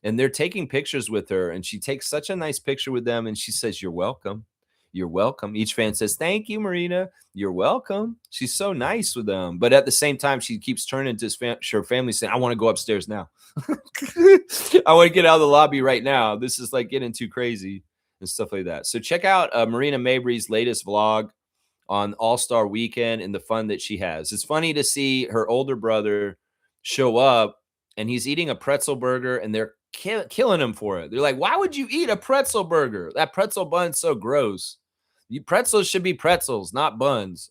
and they're taking pictures with her, and she takes such a nice picture with them and she says, "You're welcome. You're welcome." Each fan says, "Thank you, Marina. You're welcome." She's so nice with them. But at the same time, she keeps turning to her family saying, "I want to go upstairs now. I want to get out of the lobby right now. This is like getting too crazy." And stuff like that. So check out Marina Mabry's latest vlog on All-Star Weekend and the fun that she has. It's funny to see her older brother show up, and he's eating a pretzel burger, and they're killing him for it. They're like, "Why would you eat a pretzel burger? That pretzel bun's so gross. Pretzels should be pretzels, not buns."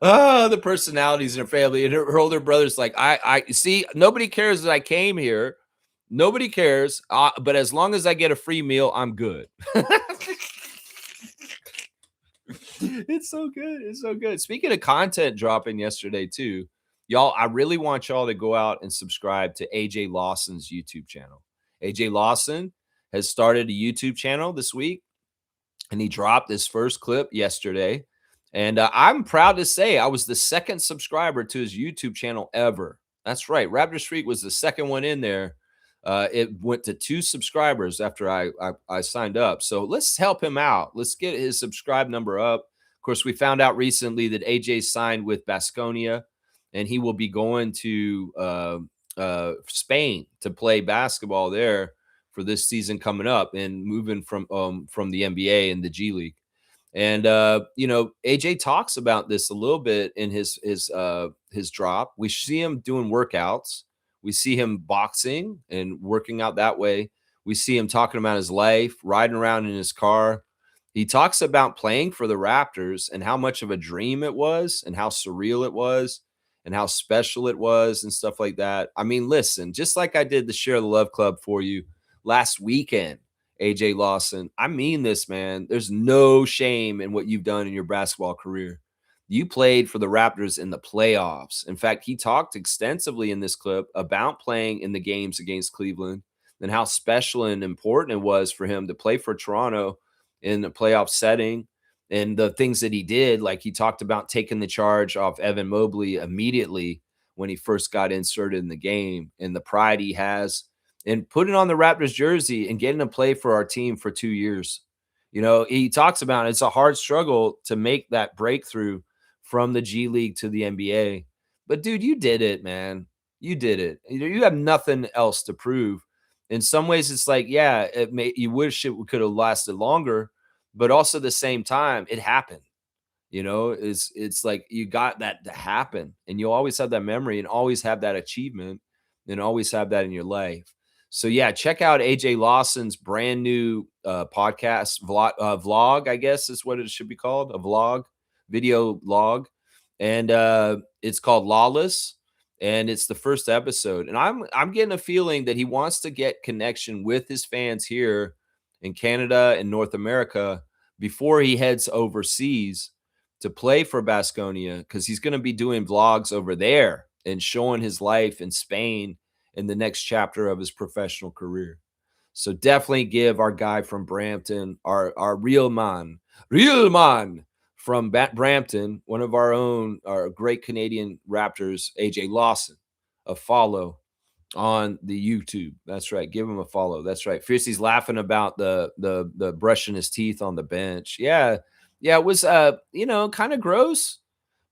The personalities in her family. And her older brother's like, I see, nobody cares that I came here. Nobody cares, but as long as I get a free meal, I'm good. It's so good. It's so good. Speaking of content dropping yesterday too, y'all, I really want y'all to go out and subscribe to AJ Lawson's YouTube channel. AJ Lawson has started a YouTube channel this week, and he dropped his first clip yesterday. And I'm proud to say I was the second subscriber to his YouTube channel ever. That's right. Raptor Street was the second one in there. It went to 2 subscribers after I signed up. So let's help him out. Let's get his subscribe number up. Of course, we found out recently that AJ signed with Baskonia, and he will be going to Spain to play basketball there for this season coming up, and moving from the NBA and the G League. And AJ talks about this a little bit in his drop. We see him doing workouts. We see him boxing and working out that way. We see him talking about his life, riding around in his car. He talks about playing for the Raptors and how much of a dream it was, and how surreal it was, and how special it was, and stuff like that. I mean, listen, just like I did the Share the Love Club for you last weekend, AJ Lawson, I mean this, man. There's no shame in what you've done in your basketball career. You played for the Raptors in the playoffs. In fact, he talked extensively in this clip about playing in the games against Cleveland and how special and important it was for him to play for Toronto in a playoff setting, and the things that he did. Like, he talked about taking the charge off Evan Mobley immediately when he first got inserted in the game, and the pride he has, and putting on the Raptors jersey and getting to play for our team for 2 years. He talks about it's a hard struggle to make that breakthrough from the G League to the NBA. But dude, you did it, man. You did it. You have nothing else to prove. In some ways, it's like, yeah, you wish it could have lasted longer, but also at the same time, it happened. It's like you got that to happen, and you always have that memory, and always have that achievement, and always have that in your life. So yeah, check out AJ Lawson's brand new podcast vlog, I guess is what it should be called, a vlog, video log, and it's called Lawless, and it's the first episode. And I'm getting a feeling that he wants to get connection with his fans here in Canada and North America before he heads overseas to play for Baskonia, because he's going to be doing vlogs over there and showing his life in Spain in the next chapter of his professional career. So definitely give our guy from Brampton, our real man from Brampton, one of our great Canadian Raptors, AJ Lawson, a follow on the YouTube. That's right. Give him a follow. That's right. Fiercey's laughing about the brushing his teeth on the bench. Yeah. Yeah, it was kind of gross,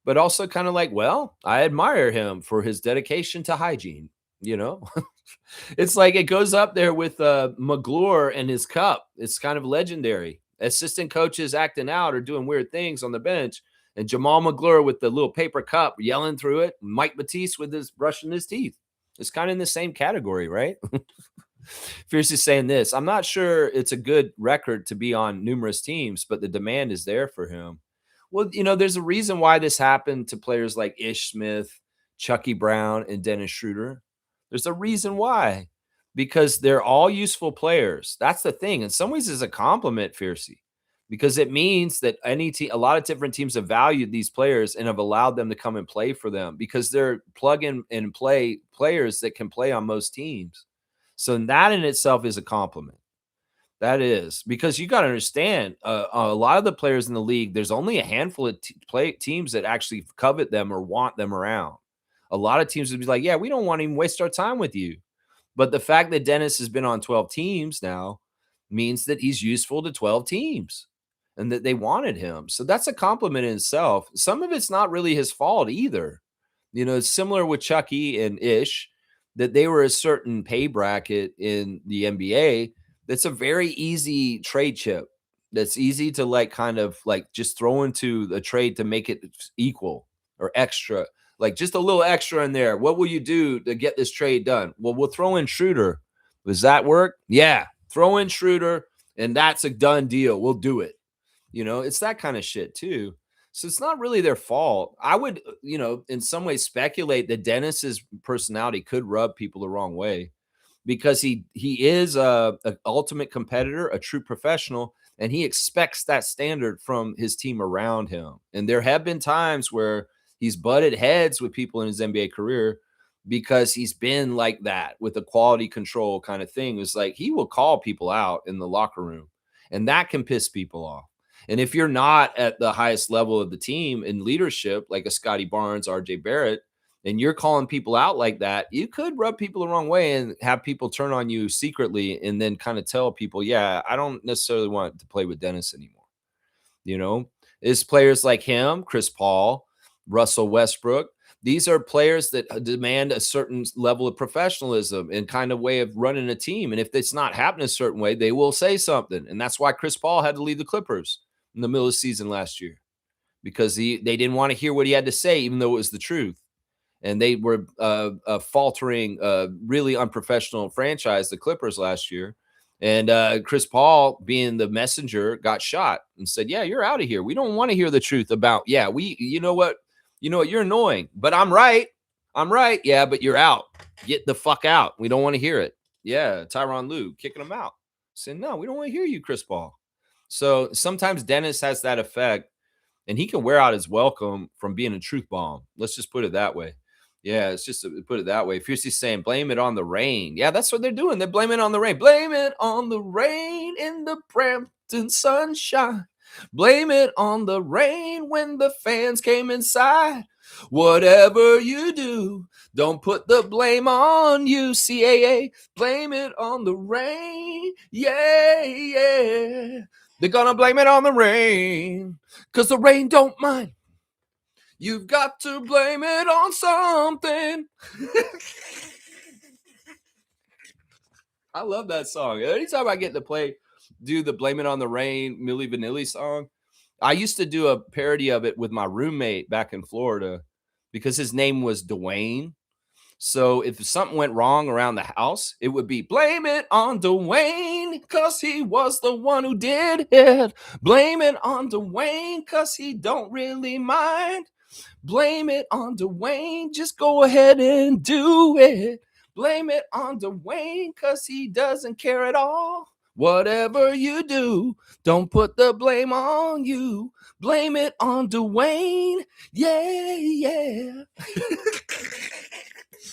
but also kind of like, well, I admire him for his dedication to hygiene. It's like it goes up there with McGlure and his cup. It's kind of legendary. Assistant coaches acting out or doing weird things on the bench, and Jamal McGlure with the little paper cup yelling through it. Mike Batiste with his brushing his teeth. It's kind of in the same category, right? Fierce is saying this. I'm not sure it's a good record to be on numerous teams, but the demand is there for him. Well, there's a reason why this happened to players like Ish Smith, Chucky Brown, and Dennis Schroeder. There's a reason why, because they're all useful players. That's the thing. In some ways, it's a compliment, Fiercey, because it means that a lot of different teams have valued these players and have allowed them to come and play for them, because they're plug in and play players that can play on most teams. So that in itself is a compliment. That is, because you got to understand, a lot of the players in the league, there's only a handful of teams that actually covet them or want them around. A lot of teams would be like, yeah, we don't want to even waste our time with you. But the fact that Dennis has been on 12 teams now means that he's useful to 12 teams and that they wanted him. So that's a compliment in itself. Some of it's not really his fault either. It's similar with Chucky and Ish, that they were a certain pay bracket in the NBA. That's a very easy trade chip. That's easy to kind of just throw into the trade to make it equal or extra. Like just a little extra in there. What will you do to get this trade done? Well, we'll throw in Schroeder. Does that work? Yeah. Throw in Schroeder, and that's a done deal. We'll do it. It's that kind of shit too. So it's not really their fault. I would, in some ways speculate that Dennis's personality could rub people the wrong way, because he is a ultimate competitor, a true professional, and he expects that standard from his team around him. And there have been times where he's butted heads with people in his NBA career because he's been like that with a quality control kind of thing. It's like he will call people out in the locker room, and that can piss people off. And if you're not at the highest level of the team in leadership, like a Scotty Barnes, RJ Barrett, and you're calling people out like that, you could rub people the wrong way and have people turn on you secretly and then kind of tell people, yeah, I don't necessarily want to play with Dennis anymore. You know, it's players like him, Chris Paul, Russell Westbrook. These are players that demand a certain level of professionalism and kind of way of running a team. And if it's not happening a certain way, they will say something. And that's why Chris Paul had to leave the Clippers in the middle of the season last year, because they didn't want to hear what he had to say, even though it was the truth. And they were faltering, really unprofessional franchise, the Clippers, last year. And Chris Paul, being the messenger, got shot and said, yeah, you're out of here. We don't want to hear the truth about, you know what, you're annoying, but I'm right. Yeah, but you're out. Get the fuck out. We don't want to hear it. Yeah, Tyronn Lue kicking him out. Saying, no, we don't want to hear you, Chris Paul. So sometimes Dennis has that effect, and he can wear out his welcome from being a truth bomb. Let's just put it that way. Yeah, it's just put it that way. Fiercely saying, blame it on the rain. Yeah, that's what they're doing. They're blaming it on the rain. Blame it on the rain in the Brampton sunshine. Blame it on the rain when the fans came inside. Whatever you do, don't put the blame on you, CAA. Blame it on the rain. Yeah, yeah. They're gonna blame it on the rain, because the rain don't mind. You've got to blame it on something. I love that song. Anytime I get to do the Blame It on the Rain, Milli Vanilli song, I used to do a parody of it with my roommate back in Florida because his name was Dwayne. So if something went wrong around the house, it would be blame it on Dwayne because he was the one who did it. Blame it on Dwayne because he don't really mind. Blame it on Dwayne. Just go ahead and do it. Blame it on Dwayne because he doesn't care at all. Whatever you do, don't put the blame on you. Blame it on Dwayne. Yeah, yeah.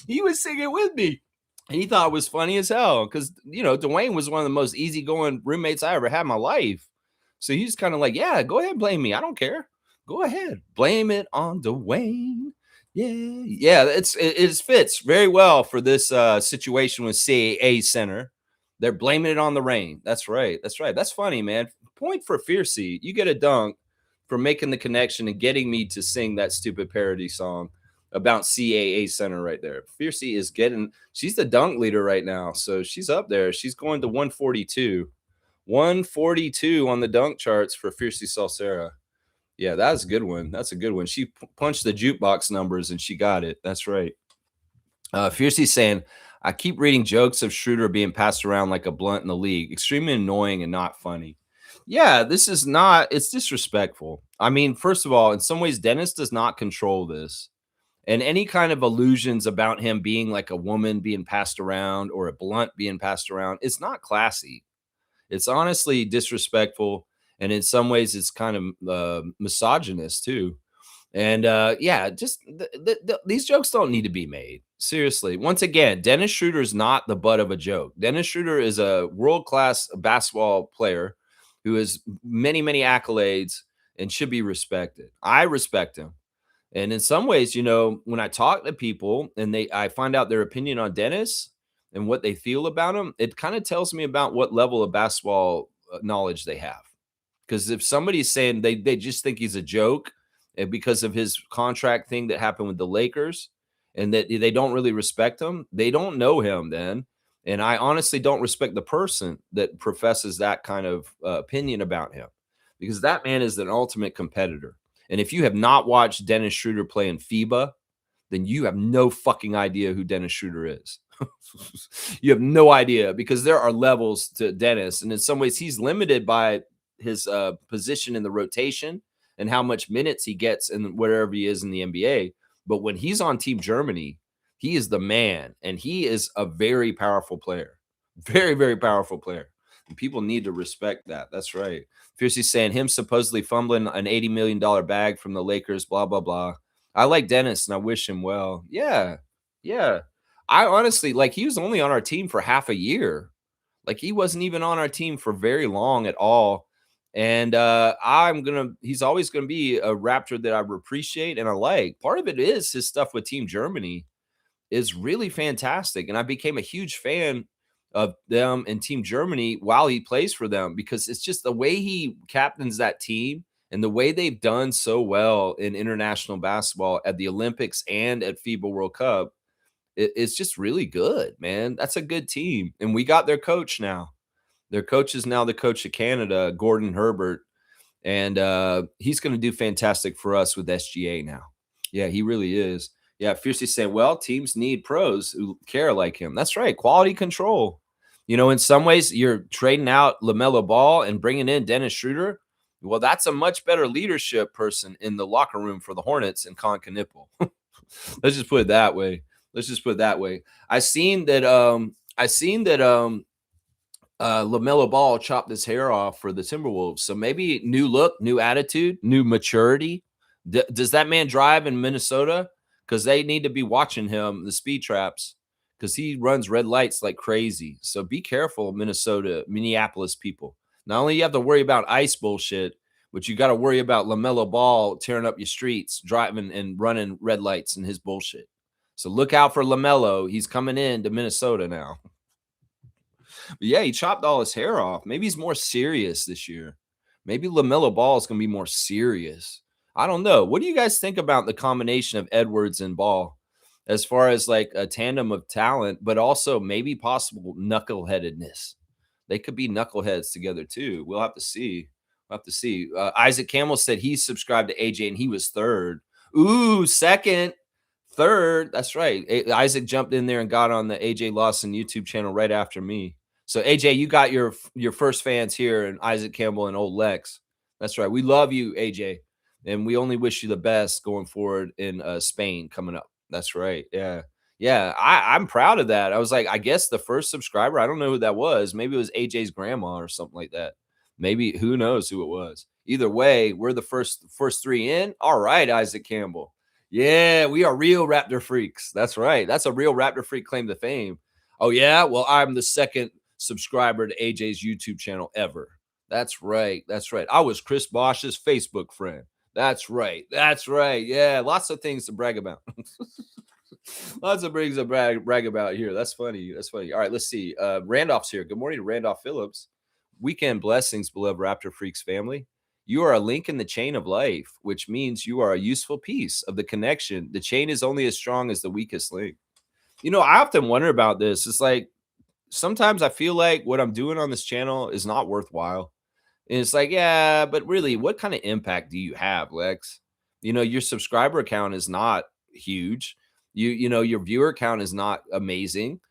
He was singing with me. And he thought it was funny as hell because, Dwayne was one of the most easygoing roommates I ever had in my life. So he's kind of like, yeah, go ahead, blame me. I don't care. Go ahead. Blame it on Dwayne. Yeah. It fits very well for this situation with CAA Center. They're blaming it on the rain. That's right. That's funny, man. Point for Fiercey. You get a dunk for making the connection and getting me to sing that stupid parody song about CAA Center right there. Fiercey she's the dunk leader right now. So she's up there. She's going to 142. 142 on the dunk charts for Fiercey Salsera. Yeah, that's a good one. That's a good one. She punched the jukebox numbers and she got it. That's right. Fiercey saying, I keep reading jokes of Schroeder being passed around like a blunt in the league. Extremely annoying and not funny. Yeah, it's disrespectful. I mean, first of all, in some ways, Dennis does not control this. And any kind of illusions about him being like a woman being passed around or a blunt being passed around, it's not classy. It's honestly disrespectful. And in some ways, it's kind of misogynist too. And these jokes don't need to be made. Seriously. Once again, Dennis Schroeder is not the butt of a joke. Dennis Schroeder is a world-class basketball player who has many, many accolades and should be respected. I respect him. And in some ways, when I talk to people and I find out their opinion on Dennis and what they feel about him, it kind of tells me about what level of basketball knowledge they have. Because if somebody's saying they just think he's a joke and because of his contract thing that happened with the Lakers and that they don't really respect him, they don't know him then. And I honestly don't respect the person that professes that kind of opinion about him, because that man is an ultimate competitor. And if you have not watched Dennis Schroeder play in FIBA, then you have no fucking idea who Dennis Schroeder is. You have no idea, because there are levels to Dennis. And in some ways, he's limited by his position in the rotation and how much minutes he gets in wherever he is in the NBA. But when he's on Team Germany, he is the man. And he is a very powerful player. Very, very powerful player. And people need to respect that. That's right. Fiercey's saying him supposedly fumbling an $80 million bag from the Lakers, blah, blah, blah. I like Dennis and I wish him well. Yeah. Yeah. I honestly, like, he was only on our team for half a year. Like, he wasn't even on our team for very long at all. And he's always gonna be a Raptor that I appreciate and I like. Part of it is his stuff with Team Germany is really fantastic. And I became a huge fan of them and Team Germany while he plays for them, because it's just the way he captains that team and the way they've done so well in international basketball at the Olympics and at FIBA World Cup. It's just really good, man. That's a good team. And we got their coach now. Their coach is now the coach of Canada, Gordon Herbert. And he's going to do fantastic for us with SGA now. Yeah, he really is. Yeah, Fiercely saying, well, teams need pros who care like him. That's right. Quality control. You know, in some ways, you're trading out LaMelo Ball and bringing in Dennis Schroeder. Well, that's a much better leadership person in the locker room for the Hornets and Con Knipple. Let's just put it that way. Let's just put it that way. I seen that LaMelo Ball chopped his hair off for the Timberwolves. So maybe new look, new attitude, new maturity. Does that man drive in Minnesota? Because they need to be watching him, the speed traps, because he runs red lights like crazy. So be careful, Minneapolis people. Not only you have to worry about ice bullshit, but you got to worry about LaMelo Ball tearing up your streets, driving and running red lights and his bullshit. So look out for LaMelo. He's coming in to Minnesota now. But yeah, he chopped all his hair off. Maybe he's more serious this year. Maybe LaMelo Ball is going to be more serious. I don't know. What do you guys think about the combination of Edwards and Ball as far as like a tandem of talent, but also maybe possible knuckleheadedness? They could be knuckleheads together too. We'll have to see. We'll have to see. Isaac Campbell said he subscribed to AJ and he was third. Ooh, second. Third. That's right. Isaac jumped in there and got on the AJ Lawson YouTube channel right after me. So AJ, you got your first fans here, and Isaac Campbell and old Lex. That's right. We love you, AJ, and we only wish you the best going forward in Spain coming up. That's right. Yeah, yeah. I'm proud of that. I was like, I guess the first subscriber. I don't know who that was. Maybe it was AJ's grandma or something like that. Maybe who knows who it was. Either way, we're the first three in. All right, Isaac Campbell. Yeah, we are real Raptor freaks. That's right. That's a real Raptor freak claim to fame. Oh yeah. Well, I'm the second subscriber to AJ's YouTube channel ever. That's right. That's right. I was Chris Bosch's Facebook friend. That's right. That's right. Yeah, lots of things to brag about. Lots of things to brag about here. That's funny. That's funny. All right, let's see. Randolph's here. Good morning to Randolph Phillips. Weekend blessings, beloved Raptor Freaks family. You are a link in the chain of life, which means you are a useful piece of the connection. The chain is only as strong as the weakest link. You know, I often wonder about this. It's like, sometimes I feel like what I'm doing on this channel is not worthwhile. And it's like, yeah, but really, what kind of impact do you have, Lex? You know, your subscriber count is not huge. You know, your viewer count is not amazing,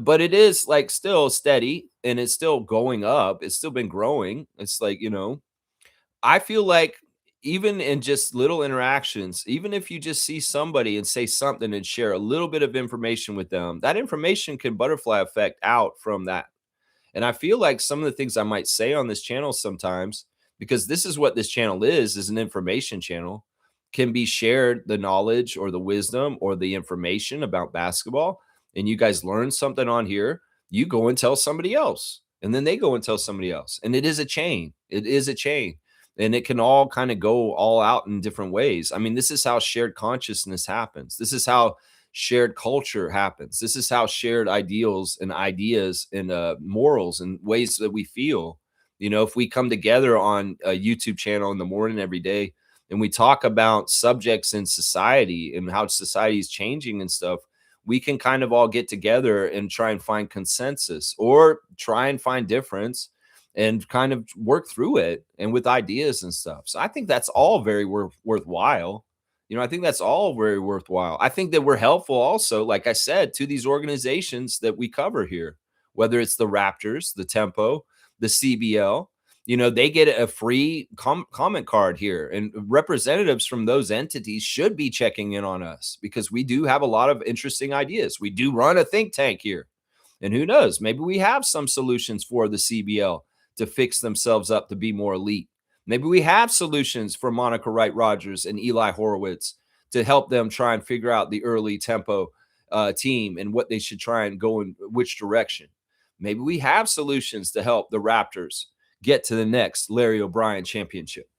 but it is like still steady and it's still going up. It's still been growing. It's like, you know, I feel like even in just little interactions, even if you just see somebody and say something and share a little bit of information with them, that information can butterfly effect out from that. And I feel like some of the things I might say on this channel sometimes, because this is what this channel is an information channel, can be shared, the knowledge or the wisdom or the information about basketball. And you guys learn something on here, you go and tell somebody else. And then they go and tell somebody else. And it is a chain. It is a chain. And it can all kind of go all out in different ways. I mean, this is how shared consciousness happens. This is how shared culture happens. This is how shared ideals and ideas and morals and ways that we feel. You know, if we come together on a YouTube channel in the morning every day and we talk about subjects in society and how society is changing and stuff, we can kind of all get together and try and find consensus or try and find difference and kind of work through it and with ideas and stuff. So I think that's all very worthwhile. You know, I think that's all very worthwhile. I think that we're helpful also, like I said, to these organizations that we cover here, whether it's the Raptors, the Tempo, the CBL. You know, they get a free comment card here, and representatives from those entities should be checking in on us because we do have a lot of interesting ideas. We do run a think tank here. And who knows? Maybe we have some solutions for the CBL to fix themselves up to be more elite. Maybe we have solutions for Monica Wright Rogers and Eli Horowitz to help them try and figure out the early tempo team and what they should try and go in which direction. Maybe we have solutions to help the Raptors get to the next Larry O'Brien championship.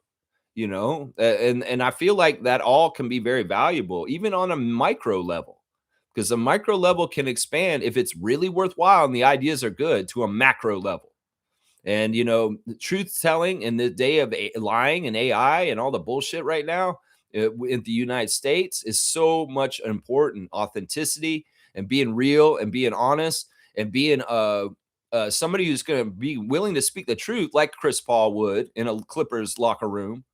And I feel like that all can be very valuable, even on a micro level, because a micro level can expand if it's really worthwhile and the ideas are good to a macro level. And truth telling in the day of lying and AI and all the bullshit right now in the United States is so much important. Authenticity and being real and being honest and being somebody who's going to be willing to speak the truth, like Chris Paul would in a Clippers locker room,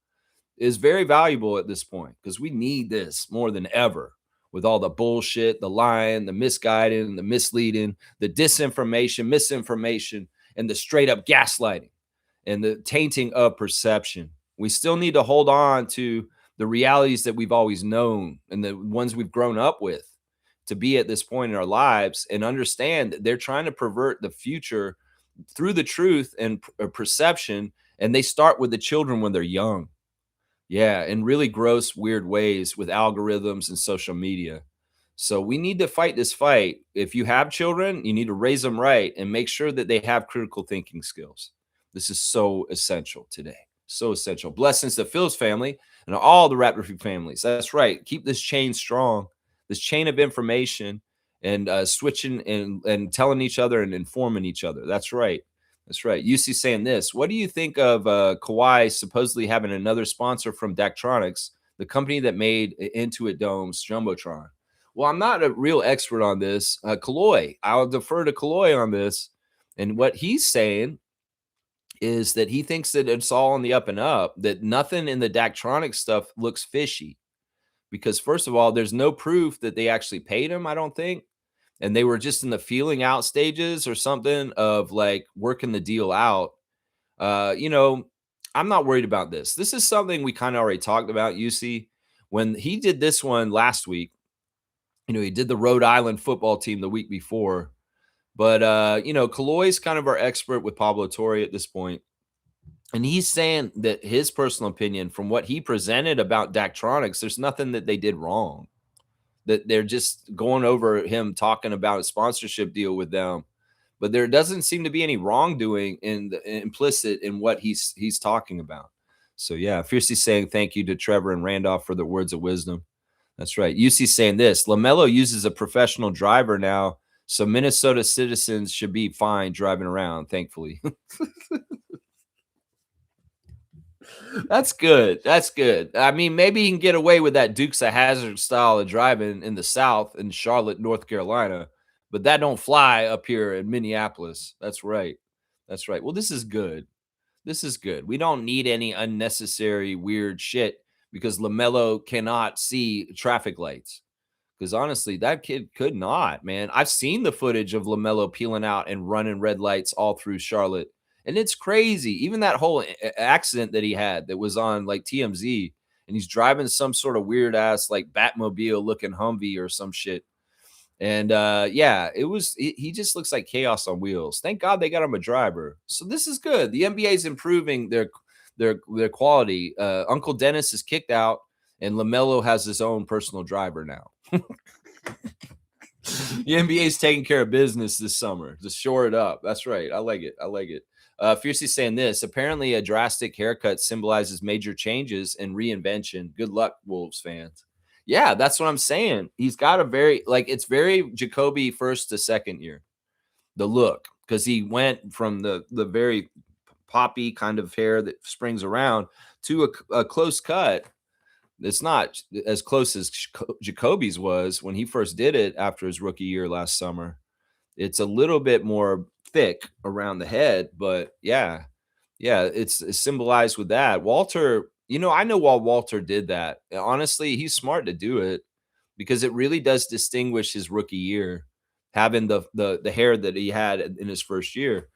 is very valuable at this point, because we need this more than ever with all the bullshit, the lying, the misguiding, the misleading, the disinformation, misinformation, and the straight up gaslighting and the tainting of perception. We still need to hold on to the realities that we've always known and the ones we've grown up with to be at this point in our lives, and understand that they're trying to pervert the future through the truth and perception. And they start with the children when they're young. Yeah, in really gross, weird ways with algorithms and social media. So we need to fight this fight. If you have children, you need to raise them right and make sure that they have critical thinking skills. This is so essential today. So essential. Blessings to Phil's family and all the Raptor families. That's right. Keep this chain strong, this chain of information, and switching and telling each other and informing each other. That's right. That's right. UC saying this. What do you think of Kawhi supposedly having another sponsor from Daktronics, the company that made Intuit Dome's Jumbotron? Well, I'm not a real expert on this. Kaloy, I'll defer to Kaloy on this. And what he's saying is that he thinks that it's all on the up and up, that nothing in the Daktronics stuff looks fishy. Because first of all, there's no proof that they actually paid him, I don't think. And they were just in the feeling out stages or something of like working the deal out. I'm not worried about this. This is something we kind of already talked about, UC. When he did this one last week, he did the Rhode Island football team the week before. But, Kaloy's kind of our expert with Pablo Torre at this point. And he's saying that his personal opinion from what he presented about Daktronics, there's nothing that they did wrong. That they're just going over him talking about a sponsorship deal with them. But there doesn't seem to be any wrongdoing implicit in what he's talking about. So, yeah, Fiercely saying thank you to Trevor and Randolph for the words of wisdom. That's right. UC saying this. LaMelo uses a professional driver now, so Minnesota citizens should be fine driving around, thankfully. That's good. That's good. I mean, maybe he can get away with that Dukes of Hazzard style of driving in the South in Charlotte, North Carolina, but that don't fly up here in Minneapolis. That's right. That's right. Well, this is good. This is good. We don't need any unnecessary weird shit because LaMelo cannot see traffic lights. Because honestly, that kid could not, man. I've seen the footage of LaMelo peeling out and running red lights all through Charlotte. And it's crazy. Even that whole accident that he had that was on like TMZ, and he's driving some sort of weird ass like Batmobile looking Humvee or some shit. And yeah, he just looks like chaos on wheels. Thank God they got him a driver. So this is good. The NBA is improving their quality. Uncle Dennis is kicked out, and LaMelo has his own personal driver now. The NBA is taking care of business this summer to shore it up. That's right. I like it. I like it. Fiercely saying this. Apparently, a drastic haircut symbolizes major changes and reinvention. Good luck, Wolves fans. Yeah, that's what I'm saying. He's got a it's very Jacoby first to second year, the look, because he went from the very poppy kind of hair that springs around to a close cut. It's not as close as Jacoby's was when he first did it after his rookie year last summer. It's a little bit more thick around the head, but yeah, it's symbolized with that. Walter, I know why Walter did that. Honestly, he's smart to do it because it really does distinguish his rookie year, having the hair that he had in his first year.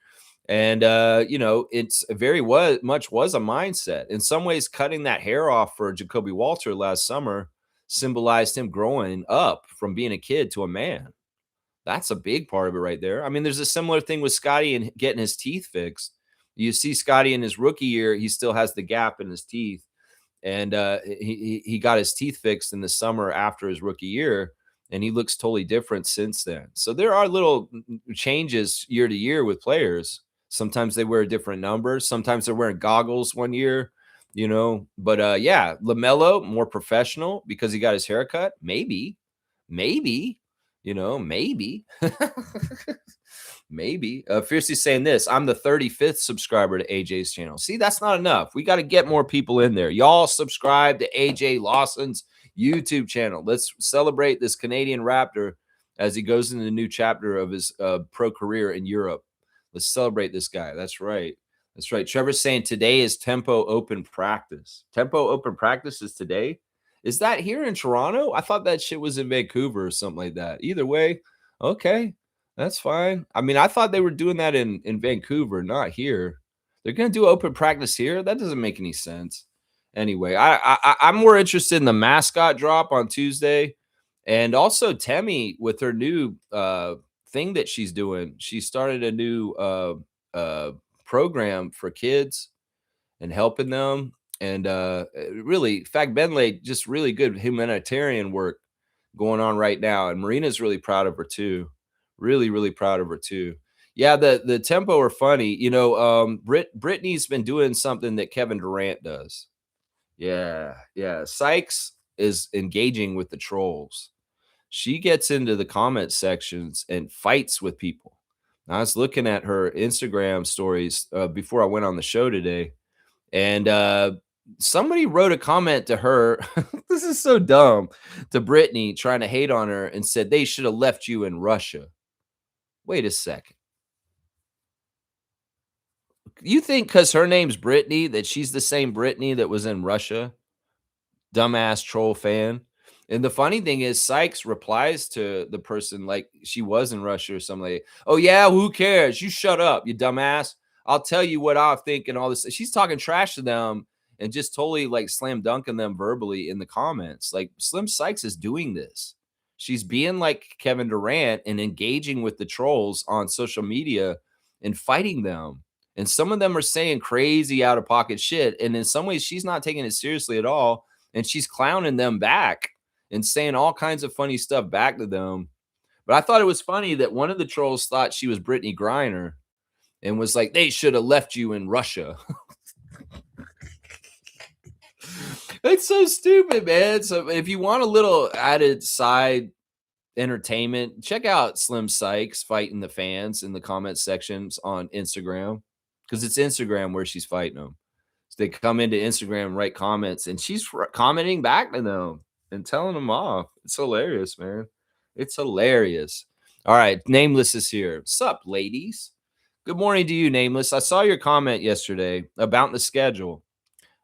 And it's very much was a mindset. In some ways, cutting that hair off for Jacoby Walter last summer symbolized him growing up from being a kid to a man. That's a big part of it right there. I mean, there's a similar thing with Scotty and getting his teeth fixed. You see Scotty in his rookie year, he still has the gap in his teeth, and he got his teeth fixed in the summer after his rookie year, and he looks totally different since then. So there are little changes year to year with players. Sometimes they wear a different number. Sometimes they're wearing goggles one year, But yeah, LaMelo more professional because he got his haircut. Maybe, maybe. Maybe. Fiercely saying this, I'm the 35th subscriber to AJ's channel. See, that's not enough. We got to get more people in there. Y'all subscribe to AJ Lawson's YouTube channel. Let's celebrate this Canadian Raptor as he goes into the new chapter of his pro career in Europe. Let's celebrate this guy. That's right. That's right. Trevor's saying today is Tempo Open practice. Tempo Open practice is today. Is that here in Toronto? I thought that shit was in Vancouver or something like that. Either way, okay. That's fine. I mean, I thought they were doing that in Vancouver, not here. They're going to do open practice here? That doesn't make any sense. Anyway, I'm more interested in the mascot drop on Tuesday, and also Temmie with her new thing that she's doing. She started a new program for kids and helping them. And really, Fag Benley, just really good humanitarian work going on right now. And Marina's really proud of her too. Really, really proud of her too. Yeah, the tempo are funny. Brittany's been doing something that Kevin Durant does. Yeah, yeah. Sykes is engaging with the trolls. She gets into the comment sections and fights with people. I was looking at her Instagram stories before I went on the show today, and somebody wrote a comment to her. This is so dumb, to Brittany, trying to hate on her, and said they should have left you in Russia. Wait a second. You think because her name's Brittany that she's the same Brittany that was in Russia? Dumbass troll fan. And the funny thing is, Sykes replies to the person like she was in Russia or something like, oh, yeah, who cares? You shut up, you dumbass. I'll tell you what I think and all this. She's talking trash to them and just totally like slam dunking them verbally in the comments. Like Slim Sykes is doing this. She's being like Kevin Durant and engaging with the trolls on social media and fighting them. And some of them are saying crazy out of pocket shit. And in some ways, she's not taking it seriously at all. And she's clowning them back and saying all kinds of funny stuff back to them. But I thought it was funny that one of the trolls thought she was Brittany Griner and was like, they should have left you in Russia. It's so stupid, man. So if you want a little added side entertainment, check out Slim Sykes fighting the fans in the comment sections on Instagram, because it's Instagram where she's fighting them. So they come into Instagram and write comments, and she's commenting back to them and telling them off. It's hilarious, man. It's hilarious. All right, Nameless is here. Sup, ladies? Good morning to you, Nameless. I saw your comment yesterday about the schedule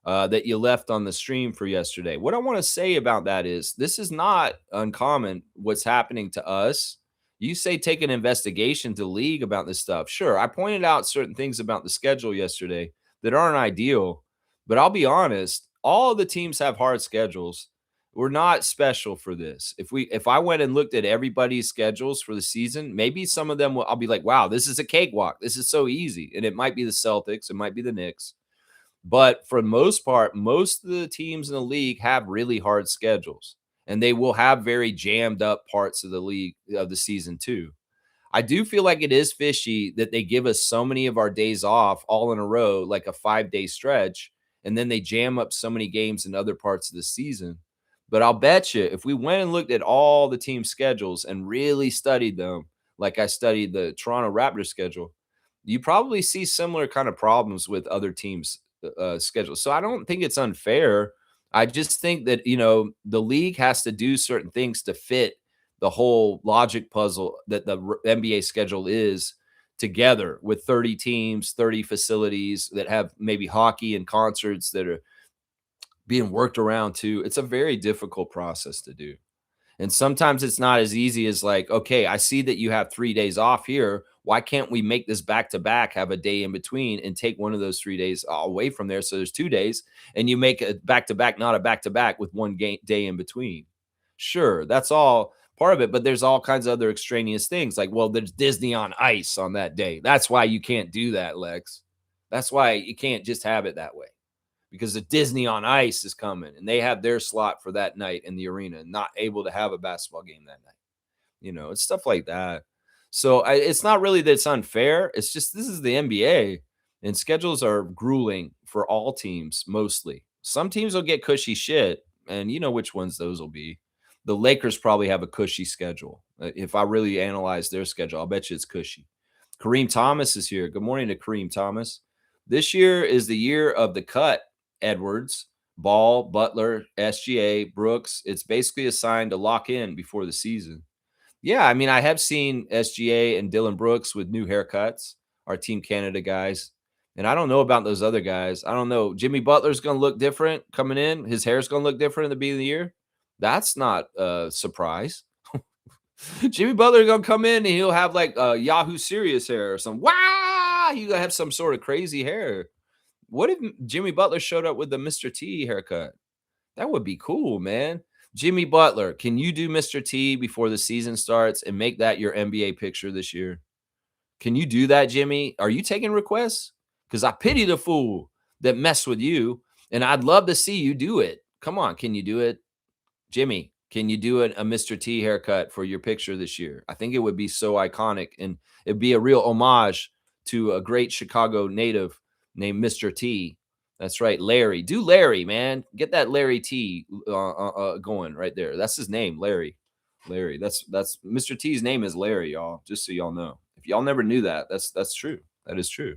that you left on the stream for yesterday. What I want to say about that is this is not uncommon what's happening to us. You say take an investigation to the league about this stuff. Sure, I pointed out certain things about the schedule yesterday that aren't ideal, but I'll be honest, all the teams have hard schedules. We're not special for this. If I went and looked at everybody's schedules for the season, maybe some of them I'll be like, wow, this is a cakewalk. This is so easy. And it might be the Celtics, it might be the Knicks. But for the most part, most of the teams in the league have really hard schedules, and they will have very jammed up parts of the league of the season too. I do feel like it is fishy that they give us so many of our days off all in a row, like a 5-day stretch, and then they jam up so many games in other parts of the season. But I'll bet you if we went and looked at all the team schedules and really studied them, like I studied the Toronto Raptors schedule, you probably see similar kind of problems with other teams' schedules. So I don't think it's unfair. I just think that, the league has to do certain things to fit the whole logic puzzle that the NBA schedule is together with 30 teams, 30 facilities that have maybe hockey and concerts that are being worked around too. It's a very difficult process to do. And sometimes it's not as easy as like, okay, I see that you have 3 days off here. Why can't we make this back to back, have a day in between and take one of those 3 days away from there? So there's 2 days and you make a back to back, not a back to back with one day in between. Sure, that's all. part of it. But there's all kinds of other extraneous things like, well, there's Disney on Ice on that day. That's why you can't do that, Lex. That's why you can't just have it that way because the Disney on Ice is coming and they have their slot for that night in the arena and not able to have a basketball game that night. It's stuff like that. So it's not really that it's unfair. It's just this is the NBA and schedules are grueling for all teams mostly. Some teams will get cushy shit, and you know which ones those will be. The Lakers probably have a cushy schedule. If I really analyze their schedule, I'll bet you it's cushy. Kareem Thomas is here. Good morning to Kareem Thomas. This year is the year of the cut, Edwards, Ball, Butler, SGA, Brooks. It's basically a sign to lock in before the season. Yeah, I mean, I have seen SGA and Dylan Brooks with new haircuts, our Team Canada guys. And I don't know about those other guys. I don't know. Jimmy Butler's going to look different coming in. His hair's going to look different at the beginning of the year. That's not a surprise. Jimmy Butler going to come in and he'll have like Yahoo Serious hair or something. Wow! He's going to have some sort of crazy hair. What if Jimmy Butler showed up with the Mr. T haircut? That would be cool, man. Jimmy Butler, can you do Mr. T before the season starts and make that your NBA picture this year? Can you do that, Jimmy? Are you taking requests? Because I pity the fool that mess with you, and I'd love to see you do it. Come on, can you do it? Jimmy, can you do a Mr. T haircut for your picture this year? I think it would be so iconic, and it'd be a real homage to a great Chicago native named Mr. T. That's right, Larry. Do Larry, man. Get that Larry T going right there. That's his name, Larry. Larry. That's Mr. T's name is Larry, y'all. Just so y'all know. If y'all never knew that, that's true. That is true.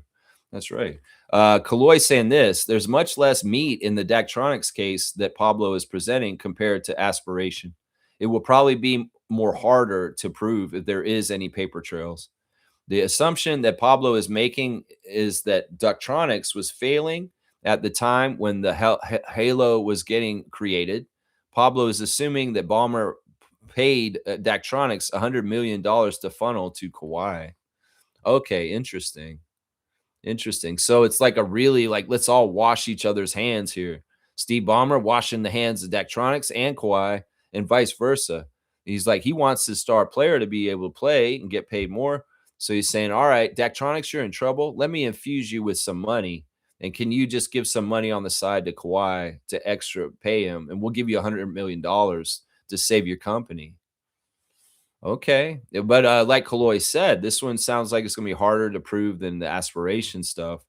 That's right. Kaloy saying this: there's much less meat in the Daktronics case that Pablo is presenting compared to aspiration. It will probably be more harder to prove if there is any paper trails. The assumption that Pablo is making is that Daktronics was failing at the time when the Halo was getting created. Pablo is assuming that Ballmer paid Daktronics $100 million to funnel to Kawhi. Okay, interesting. Interesting. So it's like a really like let's all wash each other's hands here. Steve Ballmer washing the hands of Daktronics and Kawhi, and vice versa. He's like he wants his star player to be able to play and get paid more. So he's saying, all right, Daktronics, you're in trouble. Let me infuse you with some money. And can you just give some money on the side to Kawhi to extra pay him? And we'll give you $100 million to save your company. Okay. But like Kaloy said, this one sounds like it's going to be harder to prove than the aspiration stuff.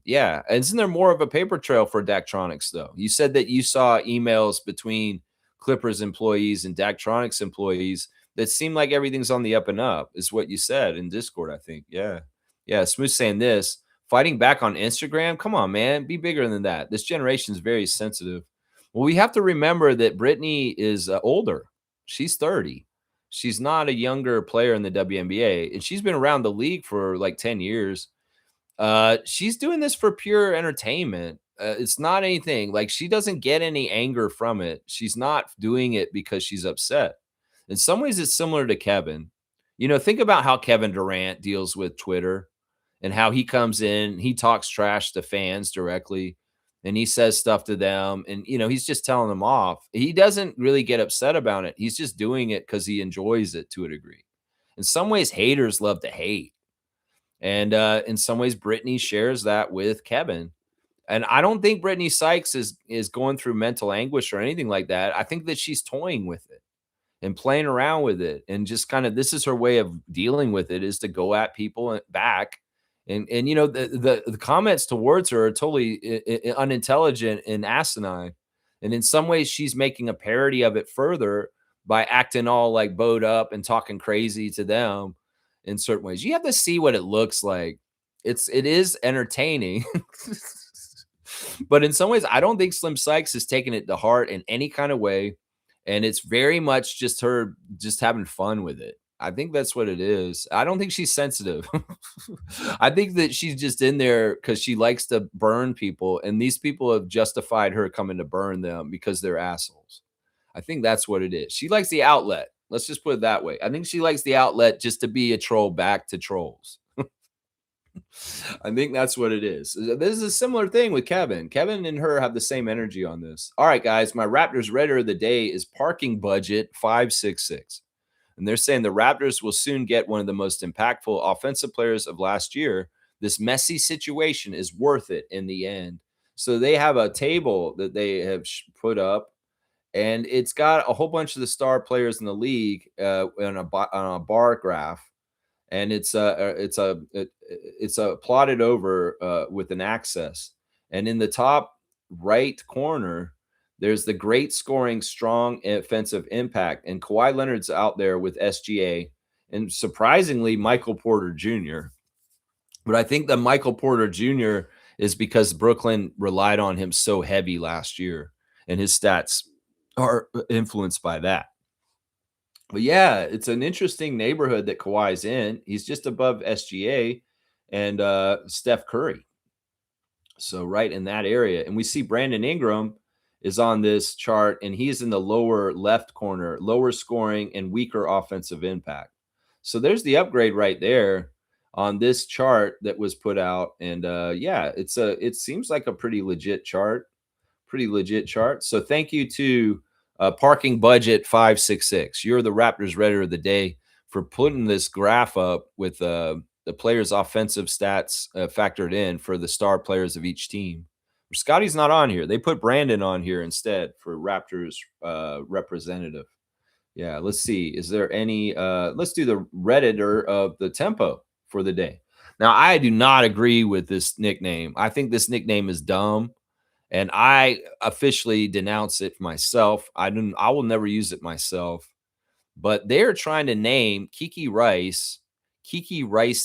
Yeah. Isn't there more of a paper trail for Daktronics, though? You said that you saw emails between Clippers employees and Daktronics employees that seem like everything's on the up and up, is what you said in Discord, I think. Yeah. Yeah. Smooth saying this. Fighting back on Instagram? Come on, man. Be bigger than that. This generation is very sensitive. Well, we have to remember that Brittany is older. She's 30. She's not a younger player in the WNBA, and she's been around the league for like 10 years. She's doing this for pure entertainment. It's not anything like she doesn't get any anger from it. She's not doing it because she's upset. In some ways, it's similar to Kevin. Think about how Kevin Durant deals with Twitter and how he comes in, he talks trash to fans directly, and he says stuff to them, and he's just telling them off. He doesn't really get upset about it. He's just doing it because he enjoys it to a degree. In some ways, haters love to hate. And in some ways, Brittany shares that with Kevin. And I don't think Brittany Sykes is going through mental anguish or anything like that. I think that she's toying with it and playing around with it. And just kind of this is her way of dealing with it, is to go at people back. And the comments towards her are totally unintelligent and asinine. And in some ways, she's making a parody of it further by acting all like bowed up and talking crazy to them in certain ways. You have to see what it looks like. It is entertaining. But in some ways, I don't think Slim Sykes is taking it to heart in any kind of way. And it's very much just her just having fun with it. I think that's what it is. I don't think she's sensitive. I think that she's just in there because she likes to burn people. And these people have justified her coming to burn them because they're assholes. I think that's what it is. She likes the outlet. Let's just put it that way. I think she likes the outlet just to be a troll back to trolls. I think that's what it is. This is a similar thing with Kevin. Kevin and her have the same energy on this. All right, guys, my Raptors Redder of the day is parking budget 566. And they're saying the Raptors will soon get one of the most impactful offensive players of last year. This messy situation is worth it in the end. So they have a table that they have put up, and it's got a whole bunch of the star players in the league on a bar graph, and it's plotted over with an axis, and in the top right corner there's the great scoring, strong offensive impact, and Kawhi Leonard's out there with SGA, and surprisingly Michael Porter Jr. But I think that Michael Porter Jr. is because Brooklyn relied on him so heavy last year, and his stats are influenced by that. But yeah, it's an interesting neighborhood that Kawhi's in. He's just above SGA and Steph Curry. So right in that area. And we see Brandon Ingram is on this chart, and he's in the lower left corner, lower scoring and weaker offensive impact. So there's the upgrade right there on this chart that was put out. And yeah, it seems like a pretty legit chart. Pretty legit chart. So thank you to Parking Budget 566. You're the Raptors Redder of the day for putting this graph up with the players' offensive stats factored in for the star players of each team. Scotty's not on here. They put Brandon on here instead for Raptors representative. Yeah, let's see. Is there any? Let's do the Redditor of the tempo for the day. Now, I do not agree with this nickname. I think this nickname is dumb, and I officially denounce it myself. I will never use it myself. But they're trying to name Kiki Rice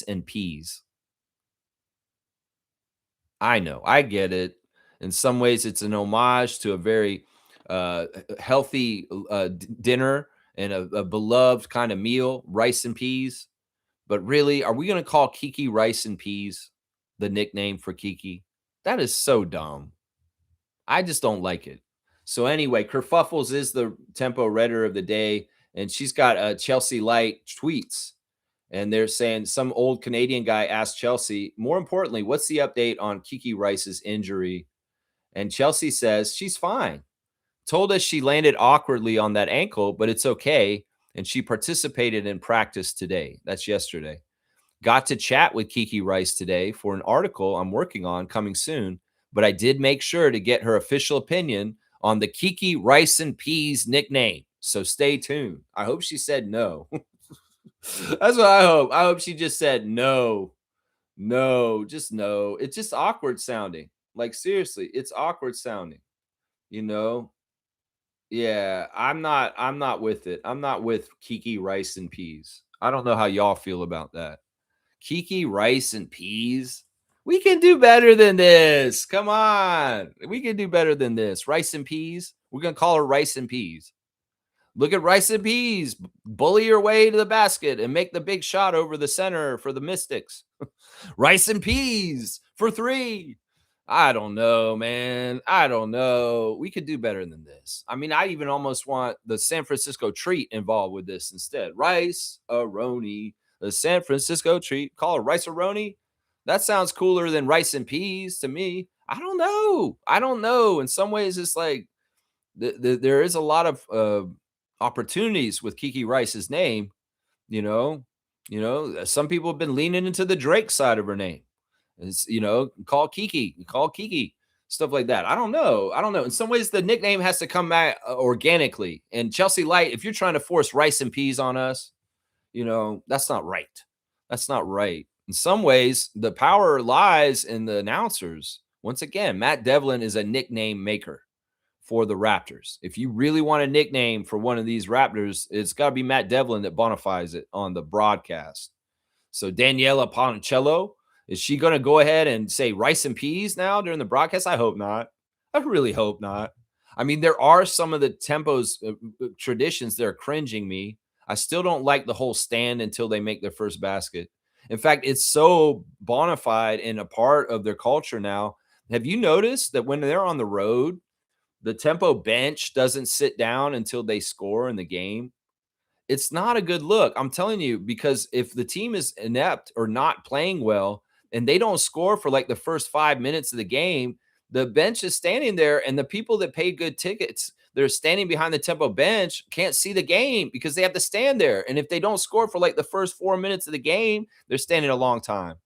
and Peas. I know, I get it. In some ways, it's an homage to a very healthy dinner and a beloved kind of meal, rice and peas. But really, are we going to call Kiki Rice and Peas the nickname for Kiki? That is so dumb. I just don't like it. So anyway, Kerfuffles is the tempo redder of the day, and she's got Chelsea Light tweets, and they're saying some old Canadian guy asked Chelsea, more importantly, what's the update on Kiki Rice's injury? And Chelsea says she's fine. Told us she landed awkwardly on that ankle, but it's okay. And she participated in practice today. That's yesterday. Got to chat with Kiki Rice today for an article I'm working on coming soon, but I did make sure to get her official opinion on the Kiki Rice and Peas nickname. So stay tuned. I hope she said no. That's what I hope. I hope she just said no. No, just no. It's just awkward sounding. Like seriously, it's awkward sounding. You know? Yeah, I'm not with it. I'm not with Kiki Rice and Peas. I don't know how y'all feel about that. Kiki Rice and Peas. We can do better than this. Come on. We can do better than this. Rice and Peas. We're going to call her Rice and Peas. Look at Rice and Peas. Bully your way to the basket and make the big shot over the center for the Mystics. Rice and Peas for 3. I don't know, man. I don't know. We could do better than this. I mean, I even almost want the San Francisco treat involved with this instead. Rice Aroni, the San Francisco treat. Call it Rice Aroni. That sounds cooler than Rice and Peas to me. I don't know. I don't know. In some ways, it's like there is a lot of opportunities with Kiki Rice's name. You know, some people have been leaning into the Drake side of her name. It's, call Kiki, stuff like that. I don't know. In some ways, the nickname has to come back organically. And Chelsea Light, if you're trying to force Rice and Peas on us, that's not right. That's not right. In some ways, the power lies in the announcers. Once again, Matt Devlin is a nickname maker for the Raptors. If you really want a nickname for one of these Raptors, it's got to be Matt Devlin that bonafies it on the broadcast. So Daniela Poncello, is she going to go ahead and say Rice and Peas now during the broadcast? I hope not. I really hope not. I mean, there are some of the tempos traditions that are cringing me. I still don't like the whole stand until they make their first basket. In fact, it's so bona fide and a part of their culture now. Have you noticed that when they're on the road, the tempo bench doesn't sit down until they score in the game? It's not a good look. I'm telling you, because if the team is inept or not playing well, and they don't score for like the first 5 minutes of the game, the bench is standing there, and the people that paid good tickets, they're standing behind the tempo bench, can't see the game because they have to stand there. And if they don't score for like the first 4 minutes of the game, they're standing a long time.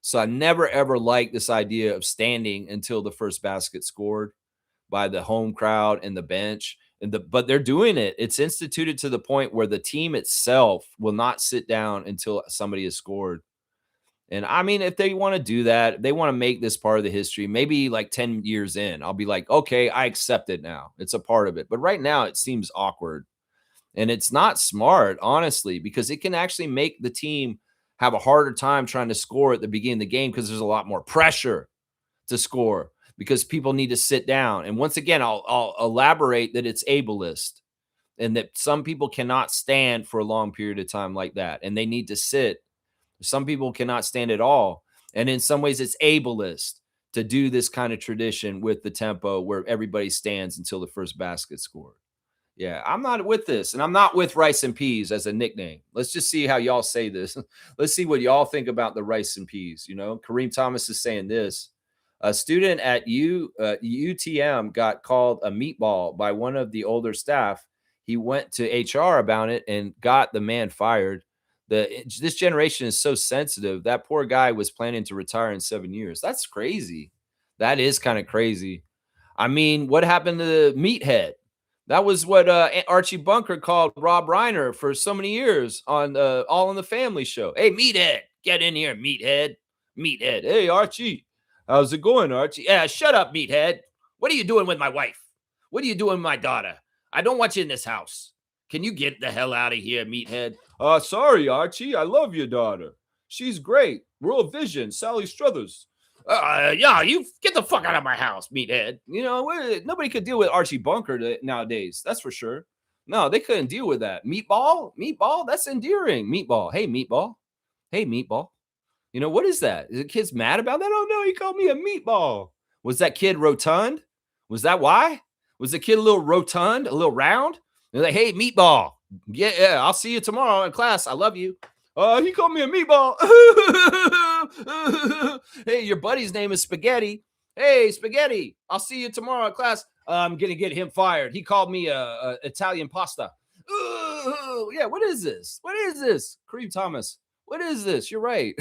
So I never ever liked this idea of standing until the first basket scored by the home crowd and the bench. But they're doing it. It's instituted to the point where the team itself will not sit down until somebody has scored. And I mean, if they want to do that, they want to make this part of the history, maybe like 10 years in, I'll be like, okay, I accept it now. It's a part of it. But right now, it seems awkward. And it's not smart, honestly, because it can actually make the team have a harder time trying to score at the beginning of the game because there's a lot more pressure to score because people need to sit down. And once again, I'll elaborate that it's ableist and that some people cannot stand for a long period of time like that. And they need to sit. Some people cannot stand at all. And in some ways, it's ableist to do this kind of tradition with the tempo where everybody stands until the first basket scored. Yeah, I'm not with this, and I'm not with rice and peas as a nickname. Let's just see how y'all say this. Let's see what y'all think about the rice and peas. Kareem Thomas is saying this. A student at UTM got called a meatball by one of the older staff. He went to HR about it and got the man fired. This generation is so sensitive. That poor guy was planning to retire in 7 years. That's crazy. That is kind of crazy. I mean, what happened to the meathead? That was what Archie Bunker called Rob Reiner for so many years on All in the Family show. Hey, meathead, get in here, meathead. Meathead. Hey, Archie. How's it going, Archie? Yeah, shut up, meathead. What are you doing with my wife? What are you doing with my daughter? I don't want you in this house. Can you get the hell out of here, meathead? Sorry, Archie. I love your daughter. She's great. World Vision, Sally Struthers. Yeah, you get the fuck out of my house, meathead. Nobody could deal with Archie Bunker nowadays. That's for sure. No, they couldn't deal with that. Meatball, that's endearing. Meatball, hey, meatball. Hey, meatball. What is that? Is the kid's mad about that? Oh, no, he called me a meatball. Was that kid rotund? Was that why? Was the kid a little rotund, a little round? They're like, hey, meatball. Yeah, I'll see you tomorrow in class. I love you. He called me a meatball. Hey, your buddy's name is Spaghetti. Hey, Spaghetti, I'll see you tomorrow in class. I'm going to get him fired. He called me a Italian pasta. Yeah, what is this? What is this? Kareem Thomas, what is this? You're right.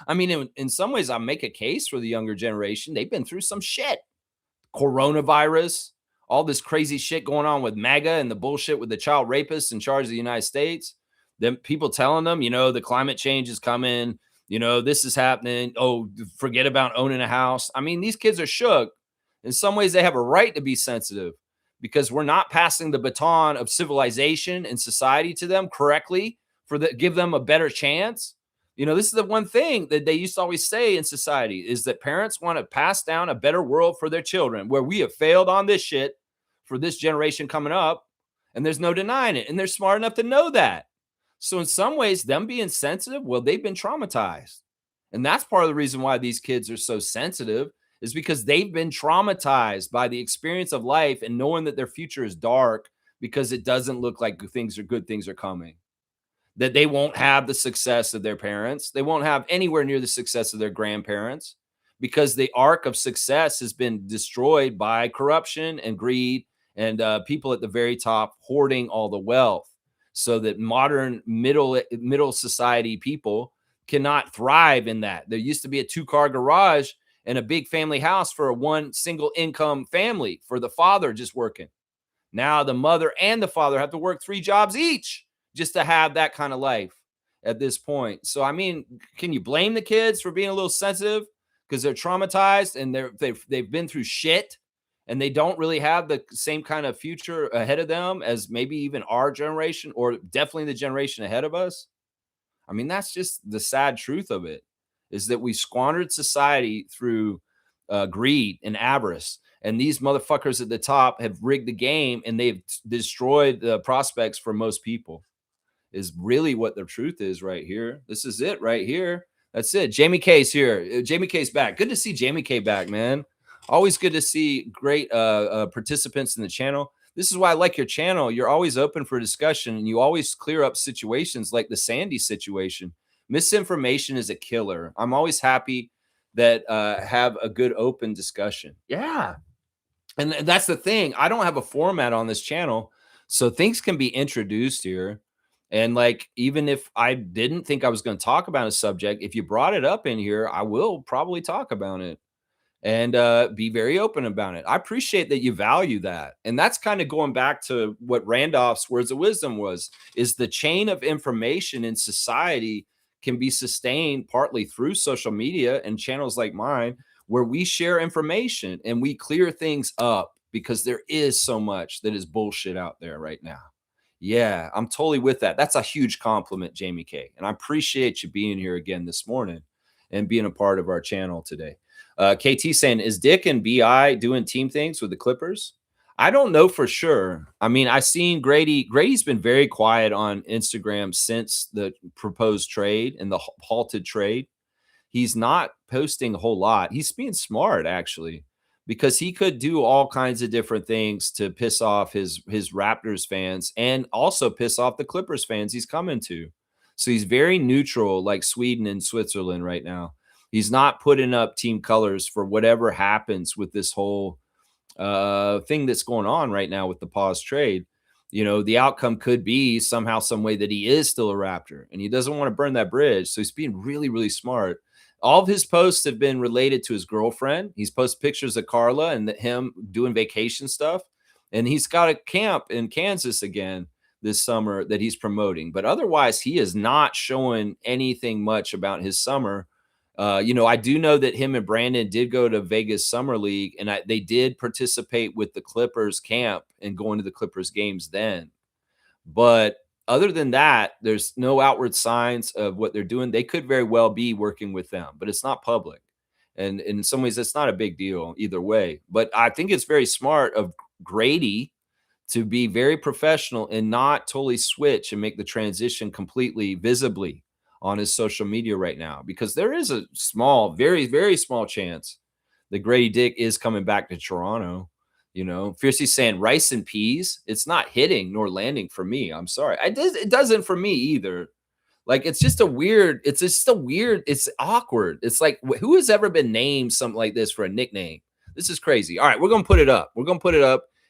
I mean, in some ways, I make a case for the younger generation. They've been through some shit. Coronavirus, all this crazy shit going on with MAGA and the bullshit with the child rapists in charge of the United States. Then people telling them, the climate change is coming. This is happening. Oh, forget about owning a house. I mean, these kids are shook. In some ways, they have a right to be sensitive because we're not passing the baton of civilization and society to them correctly give them a better chance. This is the one thing that they used to always say in society is that parents want to pass down a better world for their children, where we have failed on this shit for this generation coming up, and there's no denying it. And they're smart enough to know that. So in some ways, them being sensitive, well, they've been traumatized. And that's part of the reason why these kids are so sensitive is because they've been traumatized by the experience of life and knowing that their future is dark because it doesn't look like good things are coming. That they won't have the success of their parents. They won't have anywhere near the success of their grandparents because the arc of success has been destroyed by corruption and greed and people at the very top hoarding all the wealth, so that modern middle society people cannot thrive in that. There used to be a 2-car garage and a big family house for a one single income family for the father just working. Now the mother and the father have to work 3 jobs each just to have that kind of life at this point. So, I mean, can you blame the kids for being a little sensitive because they're traumatized and they've been through shit and they don't really have the same kind of future ahead of them as maybe even our generation or definitely the generation ahead of us? I mean, that's just the sad truth of it, is that we squandered society through greed and avarice. And these motherfuckers at the top have rigged the game and they've destroyed the prospects for most people, is really what the truth is right here. This is it right here. That's it. Jamie K's here. Jamie K's back. Good to see Jamie K back, man. Always good to see great participants in the channel. This is why I like your channel. You're always open for discussion and you always clear up situations like the Sandy situation. Misinformation is a killer. I'm always happy that have a good open discussion. Yeah. And that's the thing. I don't have a format on this channel, so things can be introduced here. And like, even if I didn't think I was going to talk about a subject, if you brought it up in here, I will probably talk about it and be very open about it. I appreciate that you value that. And that's kind of going back to what Randolph's words of wisdom was, is the chain of information in society can be sustained partly through social media and channels like mine, where we share information and we clear things up, because there is so much that is bullshit out there right now. Yeah, I'm totally with that. That's a huge compliment, Jamie K. And I appreciate you being here again this morning and being a part of our channel today. KT saying, is Dick and BI doing team things with the Clippers? I don't know for sure. I mean, I've seen Grady. Grady's been very quiet on Instagram since the proposed trade and the halted trade. He's not posting a whole lot. He's being smart, actually, because he could do all kinds of different things to piss off his Raptors fans and also piss off the Clippers fans he's coming to. So he's very neutral, like Sweden and Switzerland right now. He's not putting up team colors for whatever happens with this whole thing that's going on right now with the pause trade. You know, the outcome could be somehow, some way, that he is still a Raptor and he doesn't want to burn that bridge. So he's being really, really smart. All of his posts have been related to his girlfriend. He's posted pictures of Carla and him doing vacation stuff. And he's got a camp in Kansas again this summer that he's promoting. But otherwise, he is not showing anything much about his summer. You know, I do know that him and Brandon did go to Vegas Summer League, and they did participate with the Clippers camp and going to the Clippers games then. But other than that, there's no outward signs of what they're doing. They could very well be working with them, but it's not public. And in some ways, it's not a big deal either way. But I think it's very smart of Grady to be very professional and not totally switch and make the transition completely visibly on his social media right now, because there is a small, very, very small chance that Grady Dick is coming back to Toronto. You know, Fiercey saying rice and peas. It's not hitting nor landing for me. I'm sorry. It doesn't for me either. Like, it's just it's awkward. It's like, who has ever been named something like this for a nickname? This is crazy. All right, we're going to put it up.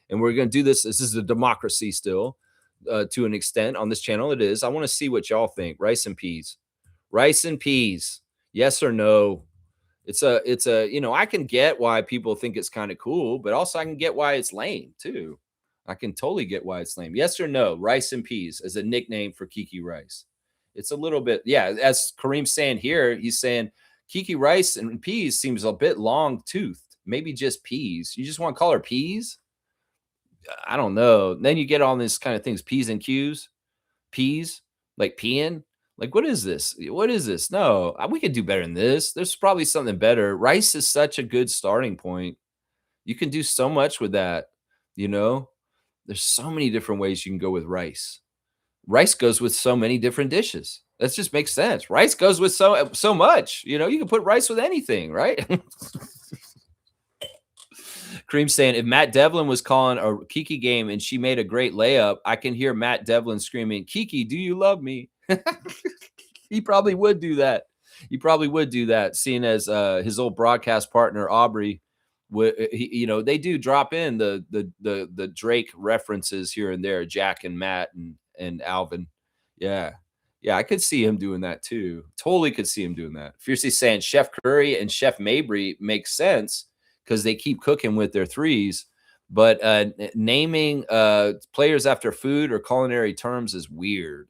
And we're going to do this. This is a democracy still, to an extent on this channel. It is. I want to see what y'all think. Rice and peas. Rice and peas. Yes or no? It's a, you know, I can get why people think it's kind of cool, but also I can get why it's lame too. I can totally get why it's lame. Yes or no? Rice and peas as a nickname for Kiki Rice. It's a little bit, yeah. As Kareem's saying here, he's saying Kiki Rice and peas seems a bit long toothed. Maybe just peas. You just want to call her peas? I don't know. Then you get all these kind of things, P's and Q's, peas, like peeing. Like, what is this? What is this? No, we could do better than this. There's probably something better. Rice is such a good starting point. You can do so much with that. You know, there's so many different ways you can go with rice. Rice goes with so many different dishes. That just makes sense. Rice goes with so much. You know, you can put rice with anything, right? Cream saying, if Matt Devlin was calling a Kiki game and she made a great layup, I can hear Matt Devlin screaming, Kiki, do you love me? He probably would do that. He probably would do that, seeing as his old broadcast partner, Aubrey, you know, they do drop in the Drake references here and there, Jack and Matt and Alvin. Yeah. Yeah, I could see him doing that too. Totally could see him doing that. Fiercely saying Chef Curry and Chef Mabry makes sense because they keep cooking with their threes. But naming players after food or culinary terms is weird.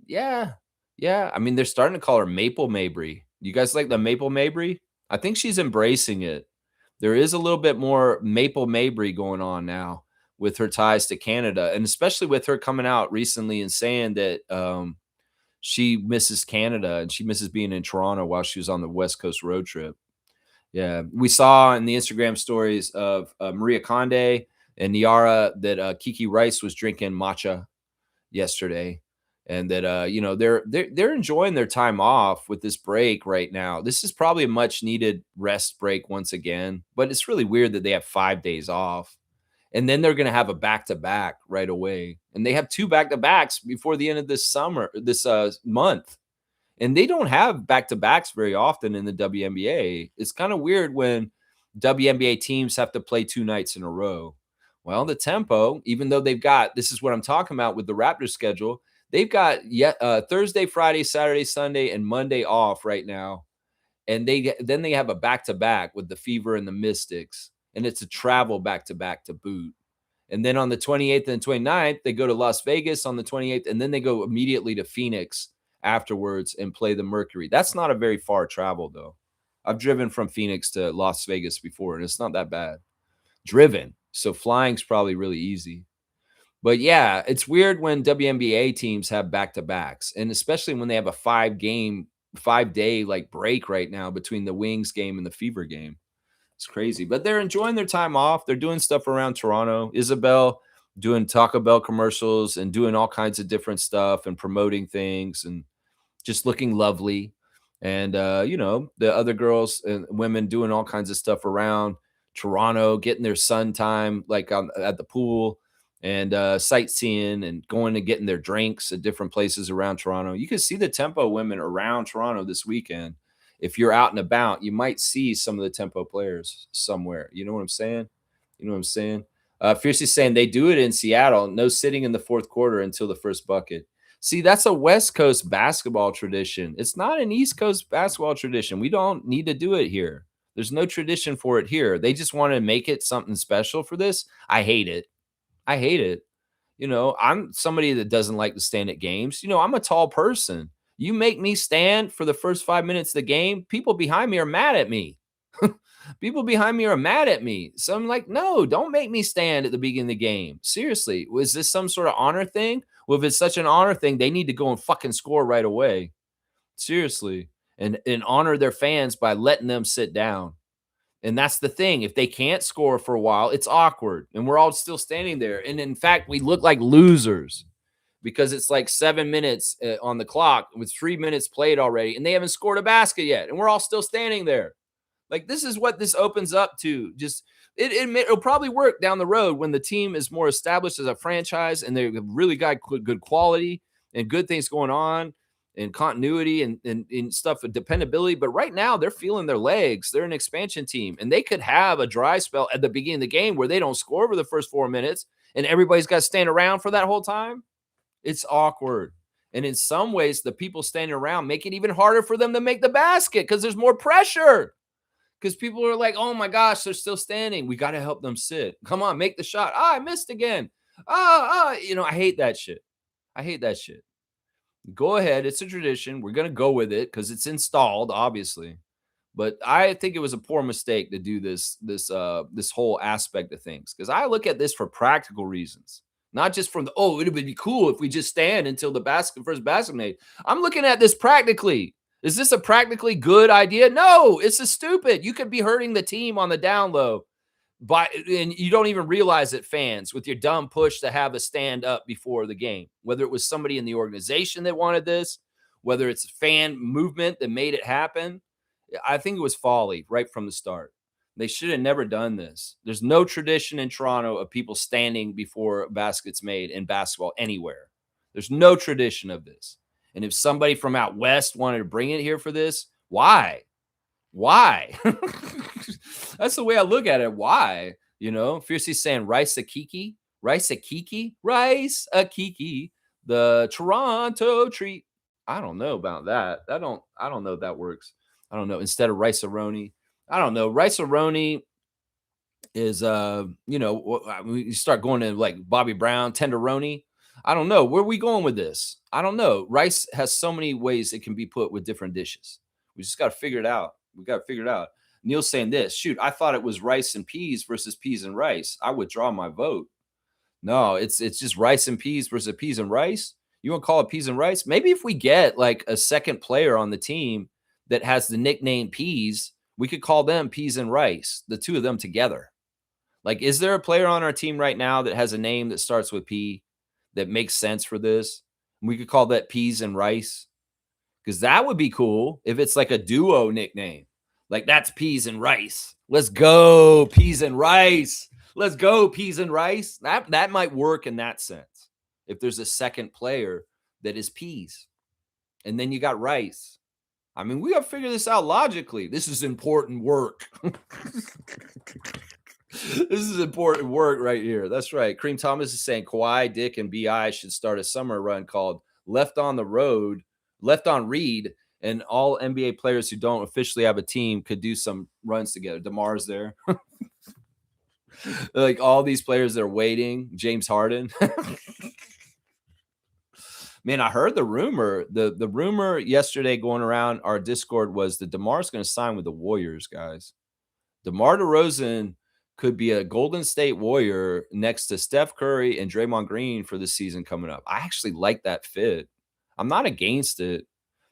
Yeah. Yeah. I mean, they're starting to call her Maple Mabry. You guys like the Maple Mabry? I think she's embracing it. There is a little bit more Maple Mabry going on now with her ties to Canada, and especially with her coming out recently and saying that she misses Canada and she misses being in Toronto while she was on the West Coast road trip. Yeah, we saw in the Instagram stories of Maria Conde and Niara that Kiki Rice was drinking matcha yesterday, and that you know, they're enjoying their time off with this break right now. This is probably a much needed rest break once again, but it's really weird that they have 5 days off, and then they're going to have a back-to-back right away, and they have 2 back-to-backs before the end of this month. And they don't have back-to-backs very often in the WNBA. It's kind of weird when WNBA teams have to play 2 nights in a row. Well, the tempo, even though they've got, this is what I'm talking about with the Raptors schedule, they've got Thursday, Friday, Saturday, Sunday, and Monday off right now. And then they have a back-to-back with the Fever and the Mystics, and it's a travel back-to-back to boot. And then on the 28th and 29th, they go to Las Vegas on the 28th, and then they go immediately to Phoenix afterwards and play the Mercury. That's not a very far travel, though. I've driven from Phoenix to Las Vegas before, and it's not that bad. Driven. So flying's probably really easy. But yeah, it's weird when WNBA teams have back-to-backs, and especially when they have a 5-day like break right now between the Wings game and the Fever game. It's crazy, but they're enjoying their time off. They're doing stuff around Toronto. Isabel doing Taco Bell commercials and doing all kinds of different stuff and promoting things and just looking lovely. And, the other girls and women doing all kinds of stuff around Toronto, getting their sun time, like at the pool and sightseeing and going and getting their drinks at different places around Toronto. You can see the Tempo women around Toronto this weekend. If you're out and about, you might see some of the Tempo players somewhere. You know what I'm saying? Fiercely saying they do it in Seattle. No sitting in the fourth quarter until the first bucket. See, that's a West Coast basketball tradition. It's not an East Coast basketball tradition. We don't need to do it here. There's no tradition for it here. They just want to make it something special for this. I hate it. I'm somebody that doesn't like to stand at games. I'm a tall person. You make me stand for the first 5 minutes of the game, people behind me are mad at me. So I'm like, no, don't make me stand at the beginning of the game. Seriously, was this some sort of honor thing? Well, if it's such an honor thing, they need to go and fucking score right away. Seriously. And honor their fans by letting them sit down. And that's the thing. If they can't score for a while, it's awkward. And we're all still standing there. And in fact, we look like losers because it's like 7 minutes on the clock with 3 minutes played already. And they haven't scored a basket yet. And we're all still standing there. Like, this is what this opens up to. Just it'll probably work down the road when the team is more established as a franchise and they've really got good quality and good things going on and continuity and stuff and dependability. But right now they're feeling their legs. They're an expansion team and they could have a dry spell at the beginning of the game where they don't score for the first 4 minutes and everybody's got to stand around for that whole time. It's awkward. And in some ways, the people standing around make it even harder for them to make the basket because there's more pressure. Because people are like, oh my gosh, they're still standing. We got to help them sit. Come on, make the shot. I missed again. I hate that shit. Go ahead. It's a tradition. We're going to go with it because it's installed, obviously. But I think it was a poor mistake to do this whole aspect of things. Because I look at this for practical reasons. Not just from it would be cool if we just stand until the first basket made. I'm looking at this practically. Is this a practically good idea? No, it's a stupid. You could be hurting the team on the down low, and you don't even realize it, fans, with your dumb push to have a stand up before the game. Whether it was somebody in the organization that wanted this, whether it's a fan movement that made it happen, I think it was folly right from the start. They should have never done this. There's no tradition in Toronto of people standing before baskets made in basketball anywhere. There's no tradition of this. And if somebody from out west wanted to bring it here for this, why? That's the way I look at it. Why? Fiercely saying rice a kiki, the Toronto treat. I don't know about that. I don't know if that works. I don't know. Instead of rice-a-roni, I don't know. Rice-a-roni is you start going to like Bobby Brown, tenderoni. I don't know. Where are we going with this? I don't know. Rice has so many ways it can be put with different dishes. We just got to figure it out. Neil's saying this. Shoot, I thought it was rice and peas versus peas and rice. I withdraw my vote. No, it's just rice and peas versus peas and rice. You want to call it peas and rice? Maybe if we get like a second player on the team that has the nickname Peas, we could call them Peas and Rice, the two of them together. Like, is there a player on our team right now that has a name that starts with P that makes sense for this? We could call that Peas and Rice, because that would be cool if it's like a duo nickname. Like, that's Peas and Rice. Let's go, Peas and Rice. Let's go, Peas and Rice. That might work in that sense if there's a second player that is Peas. And then you got Rice. I mean, we got to figure this out logically. This is important work. This is important work right here. That's right. Kareem Thomas is saying Kawhi, Dick, and BI should start a summer run called Left on the Road, Left on Read, and all NBA players who don't officially have a team could do some runs together. DeMar's there. Like all these players that are waiting. James Harden. Man, I heard the rumor. The rumor yesterday going around our Discord was that DeMar's going to sign with the Warriors, guys. DeMar DeRozan could be a Golden State Warrior next to Steph Curry and Draymond Green for the season coming up. I actually like that fit. I'm not against it.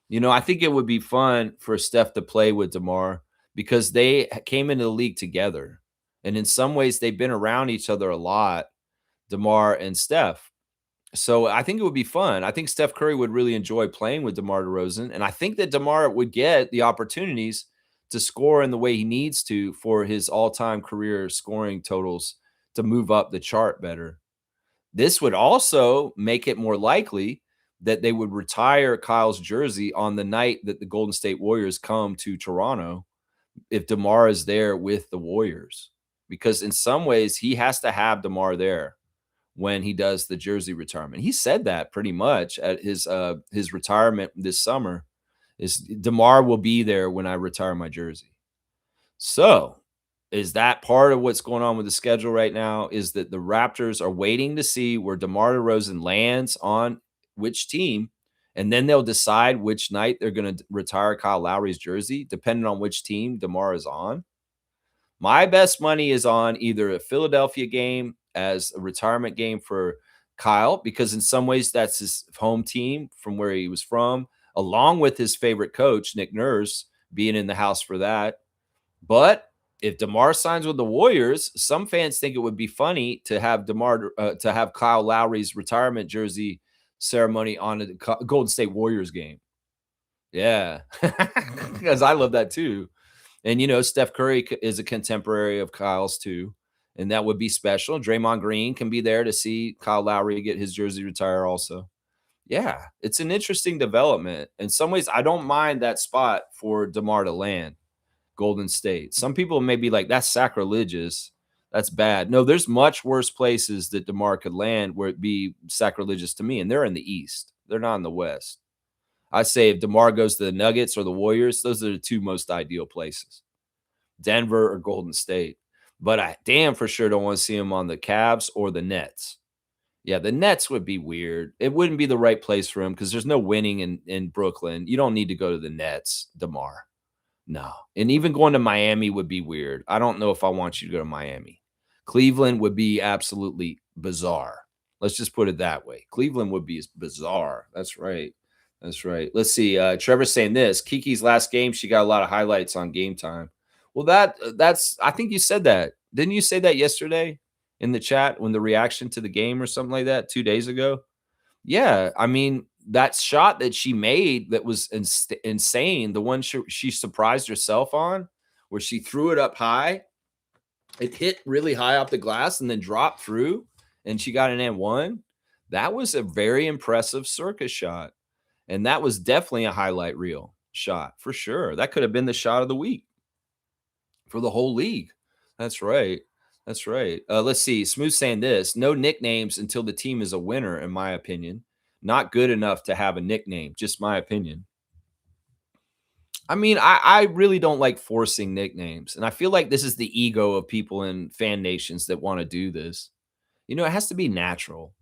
You know, I think it would be fun for Steph to play with DeMar because they came into the league together. And in some ways, they've been around each other a lot, DeMar and Steph. So I think it would be fun. I think Steph Curry would really enjoy playing with DeMar DeRozan. And I think that DeMar would get the opportunities to score in the way he needs to for his all-time career scoring totals to move up the chart better. This would also make it more likely that they would retire Kyle's jersey on the night that the Golden State Warriors come to Toronto if DeMar is there with the Warriors. Because in some ways, he has to have DeMar there when he does the jersey retirement. He said that pretty much at his retirement this summer. Is DeMar will be there when I retire my jersey. So is that part of what's going on with the schedule right now? Is that the Raptors are waiting to see where DeMar DeRozan lands on which team, and then they'll decide which night they're going to retire Kyle Lowry's jersey, depending on which team DeMar is on. My best money is on either a Philadelphia game as a retirement game for Kyle, because in some ways that's his home team from where he was from, along with his favorite coach, Nick Nurse, being in the house for that. But if DeMar signs with the Warriors, some fans think it would be funny to have to have Kyle Lowry's retirement jersey ceremony on a Golden State Warriors game. Yeah, because I love that too. And, you know, Steph Curry is a contemporary of Kyle's too, and that would be special. Draymond Green can be there to see Kyle Lowry get his jersey retire also. Yeah, it's an interesting development. In some ways, I don't mind that spot for DeMar to land, Golden State. Some people may be like, that's sacrilegious. That's bad. No, there's much worse places that DeMar could land where it'd be sacrilegious to me, and they're in the East. They're not in the West. I say if DeMar goes to the Nuggets or the Warriors, those are the two most ideal places, Denver or Golden State. But I damn for sure don't want to see him on the Cavs or the Nets. Yeah, the Nets would be weird. It wouldn't be the right place for him because there's no winning in Brooklyn. You don't need to go to the Nets, DeMar. No. And even going to Miami would be weird. I don't know if I want you to go to Miami. Cleveland would be absolutely bizarre. Let's just put it that way. Cleveland would be bizarre. That's right. That's right. Let's see. Trevor's saying this. Kiki's last game, she got a lot of highlights on Game Time. Well, that's I think you said that. Didn't you say that yesterday in the chat when the reaction to the game or something like that 2 days ago? Yeah, I mean, that shot that she made that was insane, the one she surprised herself on, where she threw it up high. It hit really high off the glass and then dropped through, and she got an and-one. That was a very impressive circus shot. And that was definitely a highlight reel shot for sure. That could have been the shot of the week for the whole league. That's right. That's right. Let's see. Smooth saying this. No nicknames until the team is a winner, in my opinion. Not good enough to have a nickname. Just my opinion. I mean, I really don't like forcing nicknames. And I feel like this is the ego of people in fan nations that want to do this. You know, it has to be natural.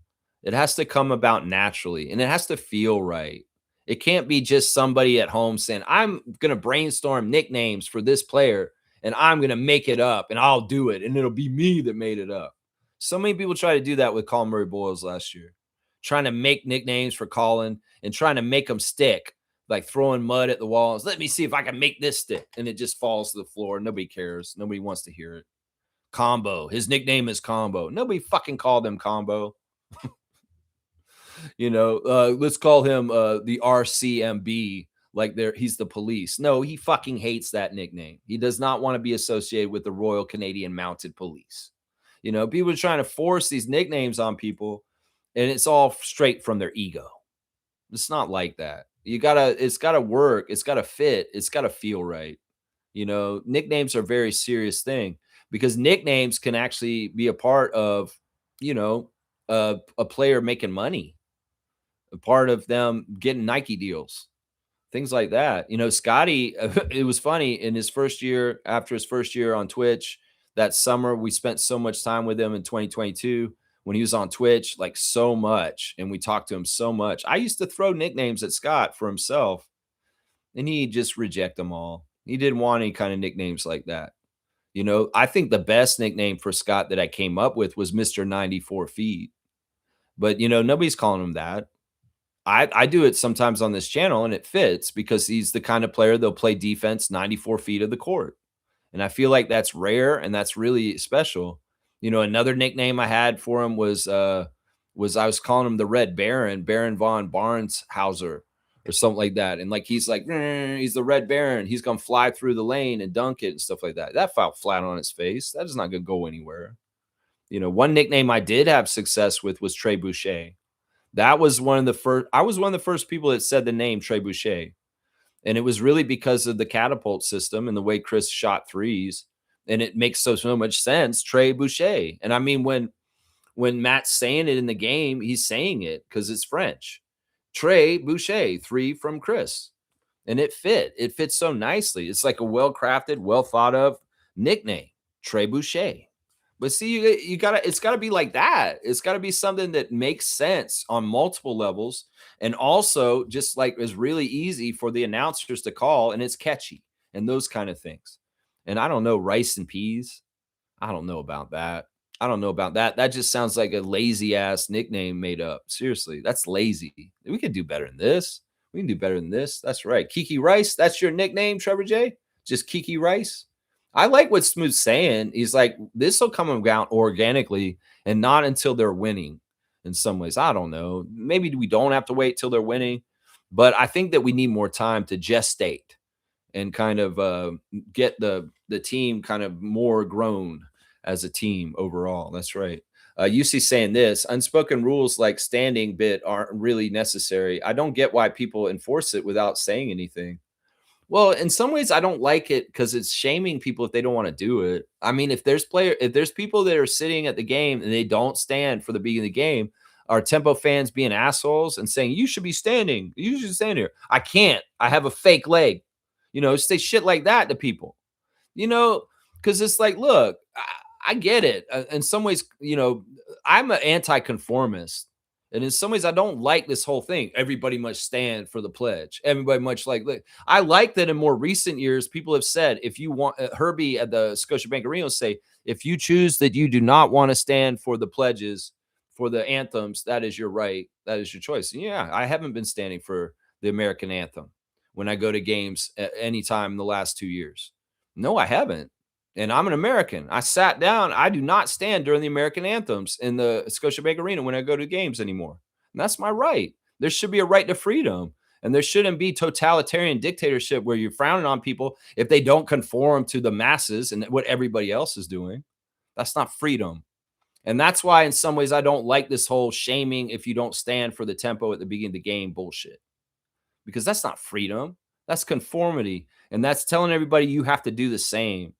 It has to come about naturally, and it has to feel right. It can't be just somebody at home saying, I'm going to brainstorm nicknames for this player, and I'm going to make it up, and I'll do it, and it'll be me that made it up. So many people try to do that with Colin Murray-Boyles last year, trying to make nicknames for Colin and trying to make them stick, like throwing mud at the walls. Let me see if I can make this stick, and it just falls to the floor. Nobody cares. Nobody wants to hear it. Combo. His nickname is Combo. Nobody fucking called him Combo. You know, let's call him the RCMB, like he's the police. No, he fucking hates that nickname. He does not want to be associated with the Royal Canadian Mounted Police. You know, people are trying to force these nicknames on people, and it's all straight from their ego. It's not like that. it's gotta work. It's gotta fit. It's gotta feel right. Nicknames are a very serious thing because nicknames can actually be a part of, you know, a player making money, a part of them getting Nike deals, things like that. Scotty, it was funny in his first year, after his first year on Twitch, that summer, we spent so much time with him in 2022 when he was on Twitch, like so much. And we talked to him so much. I used to throw nicknames at Scott for himself, and he just reject them all. He didn't want any kind of nicknames like that. I think the best nickname for Scott that I came up with was Mr. 94 feet. But nobody's calling him that. I do it sometimes on this channel and it fits because he's the kind of player that'll play defense 94 feet of the court. And I feel like that's rare and that's really special. Another nickname I had for him was I was calling him the Red Baron, Baron von Barnshauser or something like that. And like he's like, he's the Red Baron. He's gonna fly through the lane and dunk it and stuff like that. That fell flat on his face. That is not gonna go anywhere. One nickname I did have success with was Trey Boucher. That was one of the first. I was one of the first people that said the name Trey Boucher, and it was really because of the catapult system and the way Chris shot threes, and it makes so much sense. Trey Boucher, and I mean when Matt's saying it in the game, he's saying it because it's French. Trey Boucher, three from Chris, and it fit. It fits so nicely. It's like a well crafted, well thought of nickname, Trey Boucher. But see, you gotta, it's gotta be like that. It's gotta be something that makes sense on multiple levels, and also just like is really easy for the announcers to call, and it's catchy and those kind of things. And I don't know, rice and peas. I don't know about that. I don't know about that. That just sounds like a lazy ass nickname made up. Seriously, that's lazy. We could do better than this. We can do better than this. That's right. Kiki Rice, that's your nickname, Trevor J? Just Kiki Rice? I like what Smooth's saying. He's like, this will come about organically and not until they're winning in some ways. I don't know. Maybe we don't have to wait till they're winning, but I think that we need more time to gestate and kind of get the team kind of more grown as a team overall. That's right. UC saying this unspoken rules like standing bit aren't really necessary. I don't get why people enforce it without saying anything. Well, in some ways, I don't like it because it's shaming people if they don't want to do it. I mean, if there's people that are sitting at the game and they don't stand for the beginning of the game, are Tempo fans being assholes and saying you should be standing, you should stand here? I can't. I have a fake leg. Say shit like that to people. Because it's like, look, I get it. In some ways, I'm an anti-conformist. And in some ways, I don't like this whole thing. Everybody must stand for the pledge. Everybody much like I like that in more recent years, people have said, if you want, Herbie at the Scotiabank Arena say, if you choose that you do not want to stand for the pledges, for the anthems, that is your right. That is your choice. And yeah, I haven't been standing for the American anthem when I go to games at any time in the last 2 years. No, I haven't. And I'm an American. I sat down. I do not stand during the American anthems in the Scotiabank Arena when I go to games anymore. And that's my right. There should be a right to freedom. And there shouldn't be totalitarian dictatorship where you're frowning on people if they don't conform to the masses and what everybody else is doing. That's not freedom. And that's why, in some ways, I don't like this whole shaming if you don't stand for the tempo at the beginning of the game bullshit. Because that's not freedom. That's conformity. And that's telling everybody you have to do the same.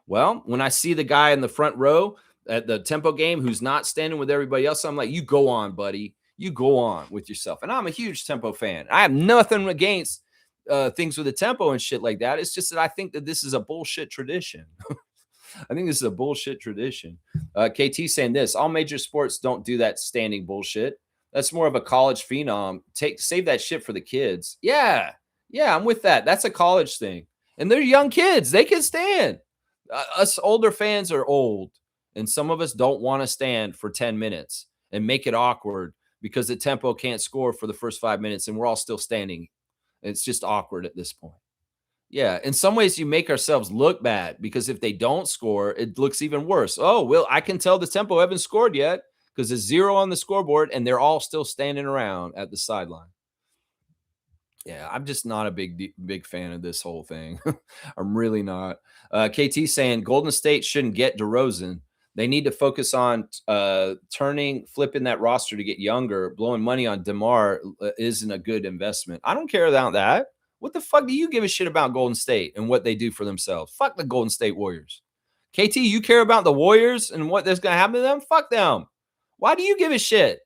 Well, when I see the guy in the front row at the tempo game who's not standing with everybody else, I'm like, you go on, buddy. You go on with yourself. And I'm a huge tempo fan. I have nothing against things with the tempo and shit like that. It's just that I think that this is a bullshit tradition. I think this is a bullshit tradition. KT saying this, all major sports don't do that standing bullshit. That's more of a college phenom. Save that shit for the kids. Yeah, I'm with that. That's a college thing. And they're young kids. They can stand. Us older fans are old, and some of us don't want to stand for 10 minutes and make it awkward because the tempo can't score for the first 5 minutes, and we're all still standing. It's just awkward at this point. Yeah, in some ways, you make ourselves look bad because if they don't score, it looks even worse. Oh, well, I can tell the tempo haven't scored yet because it's 0 on the scoreboard, and they're all still standing around at the sideline. Yeah, I'm just not a big fan of this whole thing. I'm really not. KT saying Golden State shouldn't get DeRozan. They need to focus on flipping that roster to get younger. Blowing money on DeMar isn't a good investment. I don't care about that. What the fuck do you give a shit about Golden State and what they do for themselves? Fuck the Golden State Warriors. KT, you care about the Warriors and what that's going to happen to them? Fuck them. Why do you give a shit?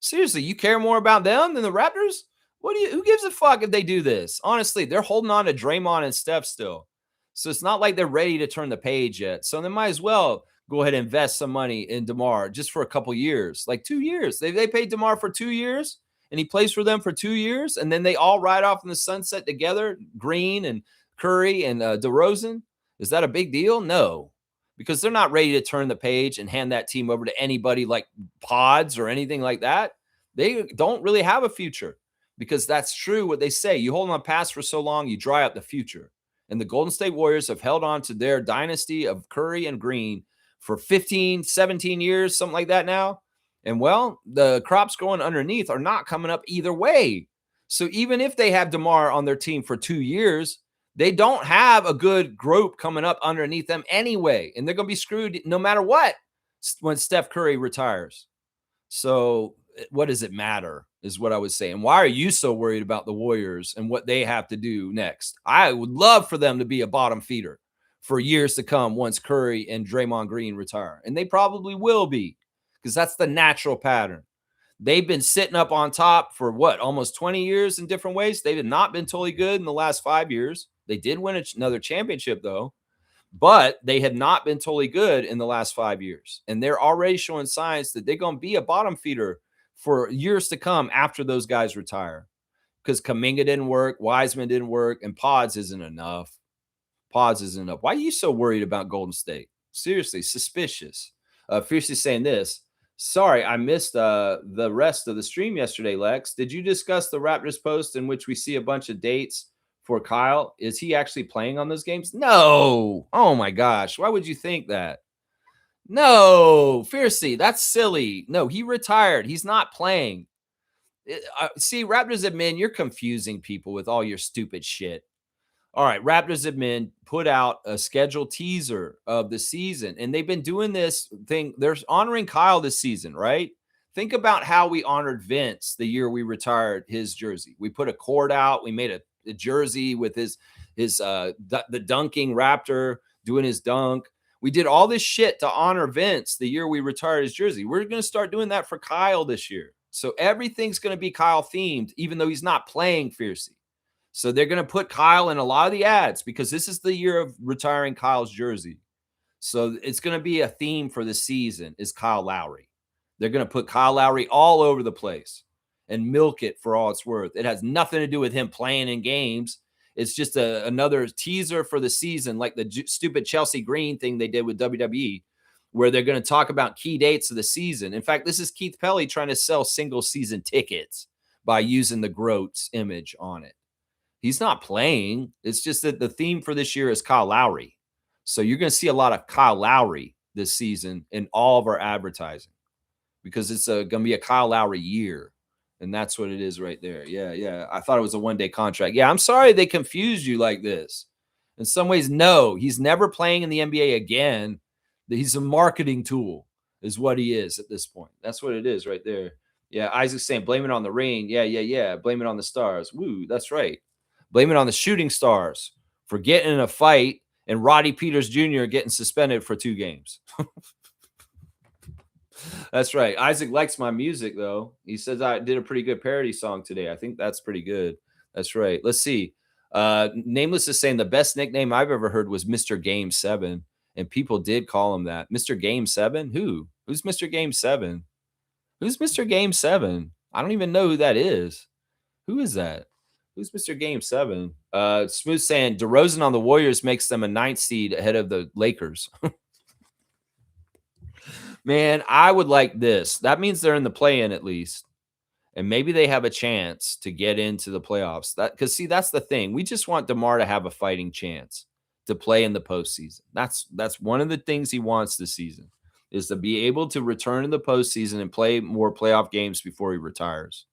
Seriously, you care more about them than the Raptors? Who gives a fuck if they do this? Honestly, they're holding on to Draymond and Steph still. So it's not like they're ready to turn the page yet. So they might as well go ahead and invest some money in DeMar just for a couple years, like 2 years. They paid DeMar for 2 years and he plays for them for 2 years. And then they all ride off in the sunset together, Green and Curry and DeRozan. Is that a big deal? No, because they're not ready to turn the page and hand that team over to anybody like Pods or anything like that. They don't really have a future, because that's true what they say. You hold on past for so long, you dry up the future. And the Golden State Warriors have held on to their dynasty of Curry and Green for 15, 17 years, something like that now. And well, the crops growing underneath are not coming up either way. So even if they have DeMar on their team for 2 years, they don't have a good group coming up underneath them anyway. And they're going to be screwed no matter what when Steph Curry retires. So what does it matter is what I was saying. Why are you so worried about the Warriors and what they have to do next? I would love for them to be a bottom feeder for years to come once Curry and Draymond Green retire. And they probably will be, because that's the natural pattern. They've been sitting up on top for almost 20 years in different ways. They have not been totally good in the last 5 years. They did win another championship though, but they have not been totally good in the last 5 years. And they're already showing signs that they're going to be a bottom feeder for years to come after those guys retire, because Kuminga didn't work, Wiseman didn't work, and Pods isn't enough. Pods isn't enough. Why are you so worried about Golden State? Seriously, suspicious. Fiercely saying this. Sorry, I missed the rest of the stream yesterday, Lex. Did you discuss the Raptors post in which we see a bunch of dates for Kyle? Is he actually playing on those games? No. Oh my gosh. Why would you think that? No, Fiercey, that's silly. No, he retired. He's not playing. See, Raptors admin, you're confusing people with all your stupid shit. All right, Raptors admin put out a scheduled teaser of the season, and they've been doing this thing. They're honoring Kyle this season, right? Think about how we honored Vince the year we retired his jersey. We put a cord out. We made a jersey with the dunking Raptor doing his dunk. We did all this shit to honor Vince the year we retired his jersey. We're going to start doing that for Kyle this year. So everything's going to be Kyle themed, even though he's not playing fiercely. So they're going to put Kyle in a lot of the ads because this is the year of retiring Kyle's jersey. So it's going to be a theme for the season is Kyle Lowry. They're going to put Kyle Lowry all over the place and milk it for all it's worth. It has nothing to do with him playing in games. It's just another teaser for the season, like the stupid Chelsea Green thing they did with WWE, where they're going to talk about key dates of the season. In fact, this is Keith Pelly trying to sell single season tickets by using the Groats image on it. He's not playing. It's just that the theme for this year is Kyle Lowry. So you're going to see a lot of Kyle Lowry this season in all of our advertising because it's going to be a Kyle Lowry year. And that's what it is right there. Yeah. I thought it was a one-day contract. Yeah, I'm sorry they confused you like this. In some ways, no. He's never playing in the NBA again. He's a marketing tool is what he is at this point. That's what it is right there. Yeah, Isaac's saying, blame it on the rain. Yeah. Blame it on the stars. Woo, that's right. Blame it on the shooting stars for getting in a fight and Roddy Peters Jr. getting suspended for 2 games. That's right. Isaac likes my music, though. He says I did a pretty good parody song today. I think that's pretty good. That's right. Let's see. Nameless is saying the best nickname I've ever heard was Mr. Game 7. And people did call him that. Mr. Game 7? Who? Who's Mr. Game 7? Who's Mr. Game 7? I don't even know who that is. Who is that? Who's Mr. Game 7? Smooth saying DeRozan on the Warriors makes them a 9th seed ahead of the Lakers. Man, I would like this. That means they're in the play-in at least. And maybe they have a chance to get into the playoffs. Because, see, that's the thing. We just want DeMar to have a fighting chance to play in the postseason. That's one of the things he wants this season, is to be able to return in the postseason and play more playoff games before he retires.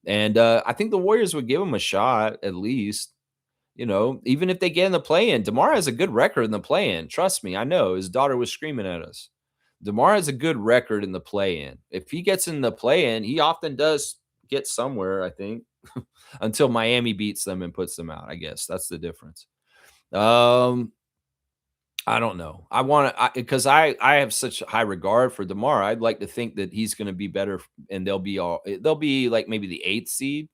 And I think the Warriors would give him a shot at least. You know, even if they get in the play-in. DeMar has a good record in the play-in. Trust me, I know. His daughter was screaming at us. DeMar has a good record in the play-in. If he gets in the play-in, he often does get somewhere, I think, until Miami beats them and puts them out. I guess that's the difference. Um, I don't know. I want to because I have such high regard for DeMar. I'd like to think that he's going to be better, and they'll be like maybe the 8th seed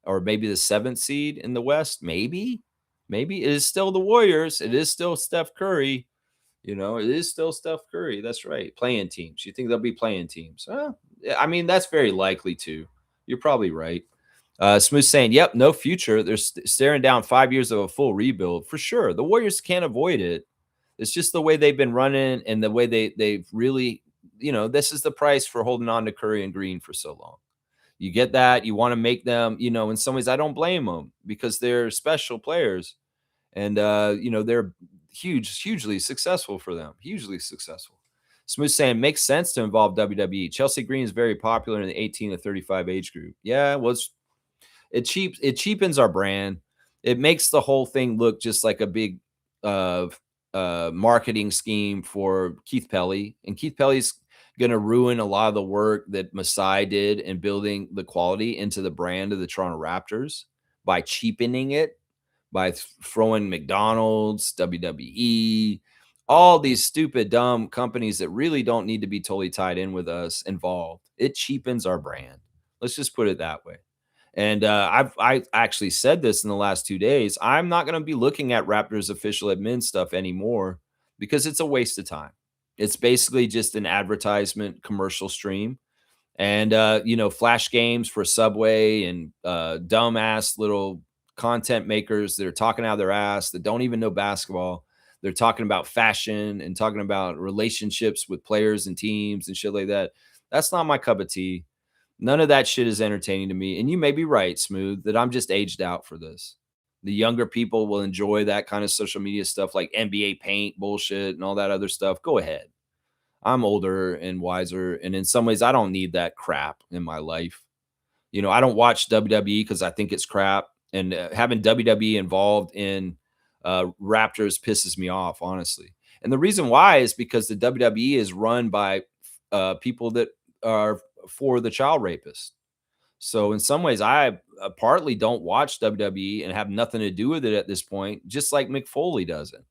or maybe the 7th seed in the West. Maybe it is still the Warriors. It is still Steph Curry. It is still Steph Curry. That's right. Playing teams. You think they'll be playing teams? Yeah, I mean, that's very likely too. You're probably right. Smooth saying, "Yep, no future. They're staring down 5 years of a full rebuild for sure. The Warriors can't avoid it. It's just the way they've been running and the way they've really, this is the price for holding on to Curry and Green for so long. You get that. You want to make them, in some ways, I don't blame them because they're special players, and they're hugely successful for them. Hugely successful." Smooth saying, "Makes sense to involve WWE. Chelsea Green is very popular in the 18 to 35 age group." Yeah, it cheapens our brand. It makes the whole thing look just like a big uh, marketing scheme for Keith Pelly, and Keith Pelly's going to ruin a lot of the work that Masai did in building the quality into the brand of the Toronto Raptors by cheapening it, by throwing McDonald's, WWE, all these stupid, dumb companies that really don't need to be totally tied in with us involved. It cheapens our brand. Let's just put it that way. And I actually said this in the last 2 days. I'm not going to be looking at Raptors official admin stuff anymore because it's a waste of time. It's basically just an advertisement commercial stream and flash games for Subway and dumbass little content makers that are talking out of their ass that don't even know basketball. They're talking about fashion and talking about relationships with players and teams and shit like that. That's not my cup of tea. None of that shit is entertaining to me. And you may be right, Smooth, that I'm just aged out for this. The younger people will enjoy that kind of social media stuff like NBA paint bullshit and all that other stuff. Go ahead. I'm older and wiser. And in some ways, I don't need that crap in my life. I don't watch WWE because I think it's crap. And having WWE involved in Raptors pisses me off, honestly. And the reason why is because the WWE is run by people that are for the child rapist. So in some ways, I partly don't watch WWE and have nothing to do with it at this point, just like Mick Foley doesn't,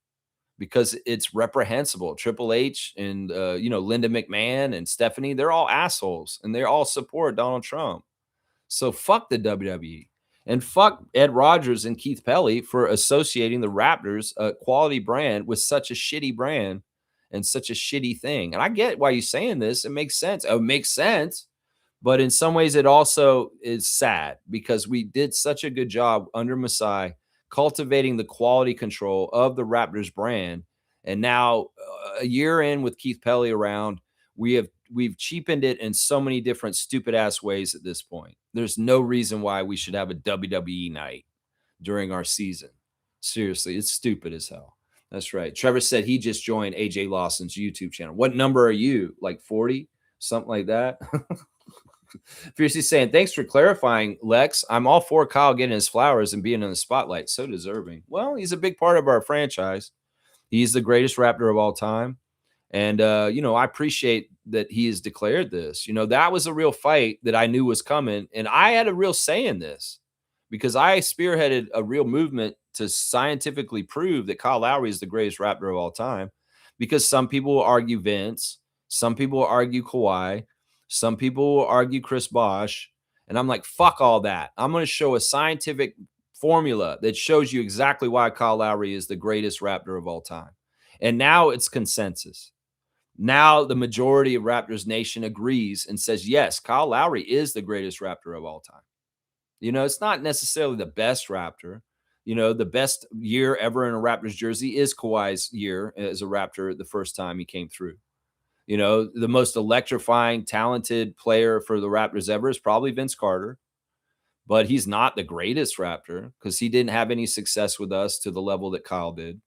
because it's reprehensible. Triple H and Linda McMahon and Stephanie, they're all assholes and they all support Donald Trump. So fuck the WWE and fuck Ed Rogers and Keith Pelly for associating the Raptors, a quality brand, with such a shitty brand and such a shitty thing. And I get why you're saying this. It makes sense. It makes sense. But in some ways, it also is sad because we did such a good job under Masai cultivating the quality control of the Raptors brand. And now, a year in with Keith Pelly around, we've cheapened it in so many different stupid ass ways at this point. There's no reason why we should have a WWE night during our season. Seriously, it's stupid as hell. That's right. Trevor said he just joined AJ Lawson's YouTube channel. What number are you? Like 40? Something like that? Fiercely saying, "Thanks for clarifying, Lex. I'm all for Kyle getting his flowers and being in the spotlight. So deserving." Well, he's a big part of our franchise. He's the greatest Raptor of all time. And, I appreciate that he has declared this. That was a real fight that I knew was coming. And I had a real say in this because I spearheaded a real movement to scientifically prove that Kyle Lowry is the greatest Raptor of all time. Because some people will argue Vince, some people will argue Kawhi, some people will argue Chris Bosh. And I'm like, fuck all that. I'm going to show a scientific formula that shows you exactly why Kyle Lowry is the greatest Raptor of all time. And now it's consensus. Now the majority of Raptors Nation agrees and says, yes, Kyle Lowry is the greatest Raptor of all time. It's not necessarily the best Raptor. The best year ever in a Raptors jersey is Kawhi's year as a Raptor the first time he came through. The most electrifying, talented player for the Raptors ever is probably Vince Carter. But he's not the greatest Raptor because he didn't have any success with us to the level that Kyle did.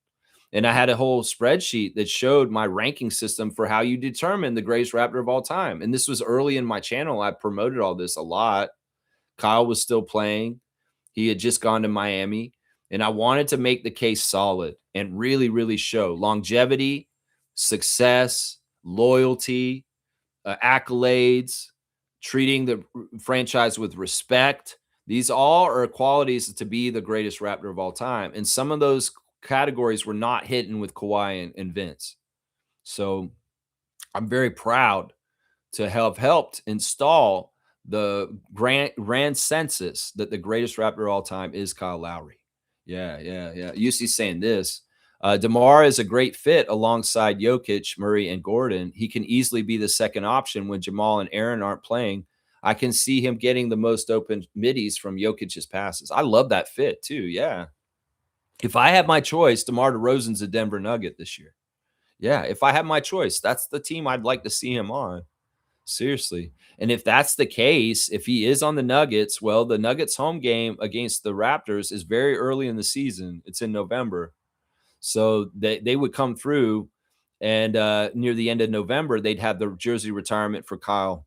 And I had a whole spreadsheet that showed my ranking system for how you determine the greatest Raptor of all time. And this was early in my channel. I promoted all this a lot. Kyle was still playing. He had just gone to Miami. And I wanted to make the case solid and really, really show longevity, success, loyalty, accolades, treating the franchise with respect. These all are qualities to be the greatest Raptor of all time. And some of those categories were not hitting with Kawhi and Vince. So I'm very proud to have helped install the grand census that the greatest Raptor of all time is Kyle Lowry. Yeah. UC saying this. DeMar is a great fit alongside Jokic, Murray, and Gordon. He can easily be the second option when Jamal and Aaron aren't playing. I can see him getting the most open middies from Jokic's passes. I love that fit too. Yeah. If I had my choice, DeMar DeRozan's a Denver Nugget this year. Yeah. If I had my choice, that's the team I'd like to see him on. Seriously. And if that's the case, if he is on the Nuggets, well, the Nuggets home game against the Raptors is very early in the season. It's in November. So they would come through, and near the end of November, they'd have the jersey retirement for Kyle.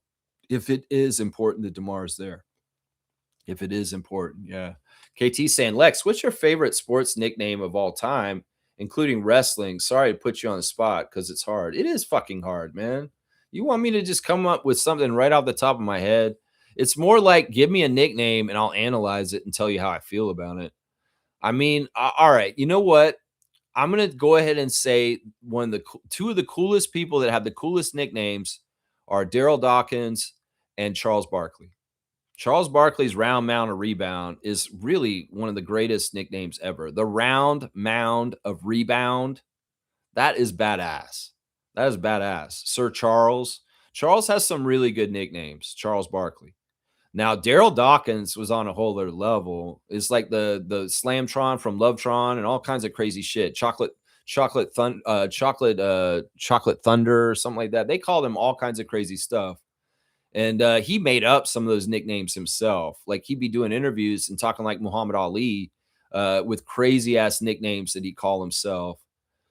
If it is important that DeMar's there. If it is important, yeah. KT saying, Lex, what's your favorite sports nickname of all time, including wrestling? Sorry to put you on the spot because it's hard. It is fucking hard, man. You want me to just come up with something right off the top of my head? It's more like give me a nickname and I'll analyze it and tell you how I feel about it. I mean, all right. You know what? I'm going to go ahead and say two of the coolest people that have the coolest nicknames are Daryl Dawkins and Charles Barkley. Charles Barkley's round mound of rebound is really one of the greatest nicknames ever. The round mound of rebound. That is badass. That is badass. Sir Charles. Charles has some really good nicknames. Charles Barkley. Now, Daryl Dawkins was on a whole other level. It's like the Slamtron from Lovetron and all kinds of crazy shit. Chocolate Thunder or something like that. They called him all kinds of crazy stuff. And he made up some of those nicknames himself. Like he'd be doing interviews and talking like Muhammad Ali with crazy ass nicknames that he'd call himself.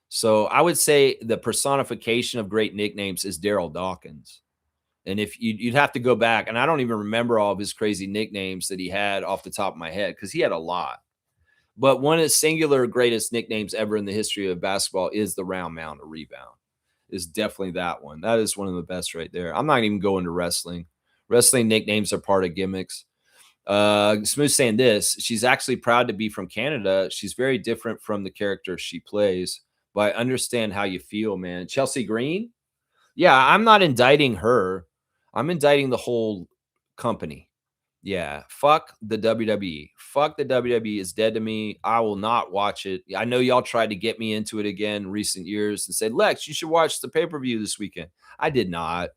So I would say the personification of great nicknames is Daryl Dawkins. And if you'd have to go back, and I don't even remember all of his crazy nicknames that he had off the top of my head because he had a lot. But one of the singular greatest nicknames ever in the history of basketball is the round mound of rebound. Is definitely that one. That is one of the best right there. I'm not even going to wrestling. Wrestling nicknames are part of gimmicks. Smooth saying this. She's actually proud to be from Canada. She's very different from the character she plays. But I understand how you feel, man. Chelsea Green? Yeah, I'm not indicting her. I'm indicting the whole company. Yeah, fuck the WWE. Fuck the WWE is dead to me. I will not watch it. I know y'all tried to get me into it again in recent years and said, Lex, you should watch the pay-per-view this weekend. I did not.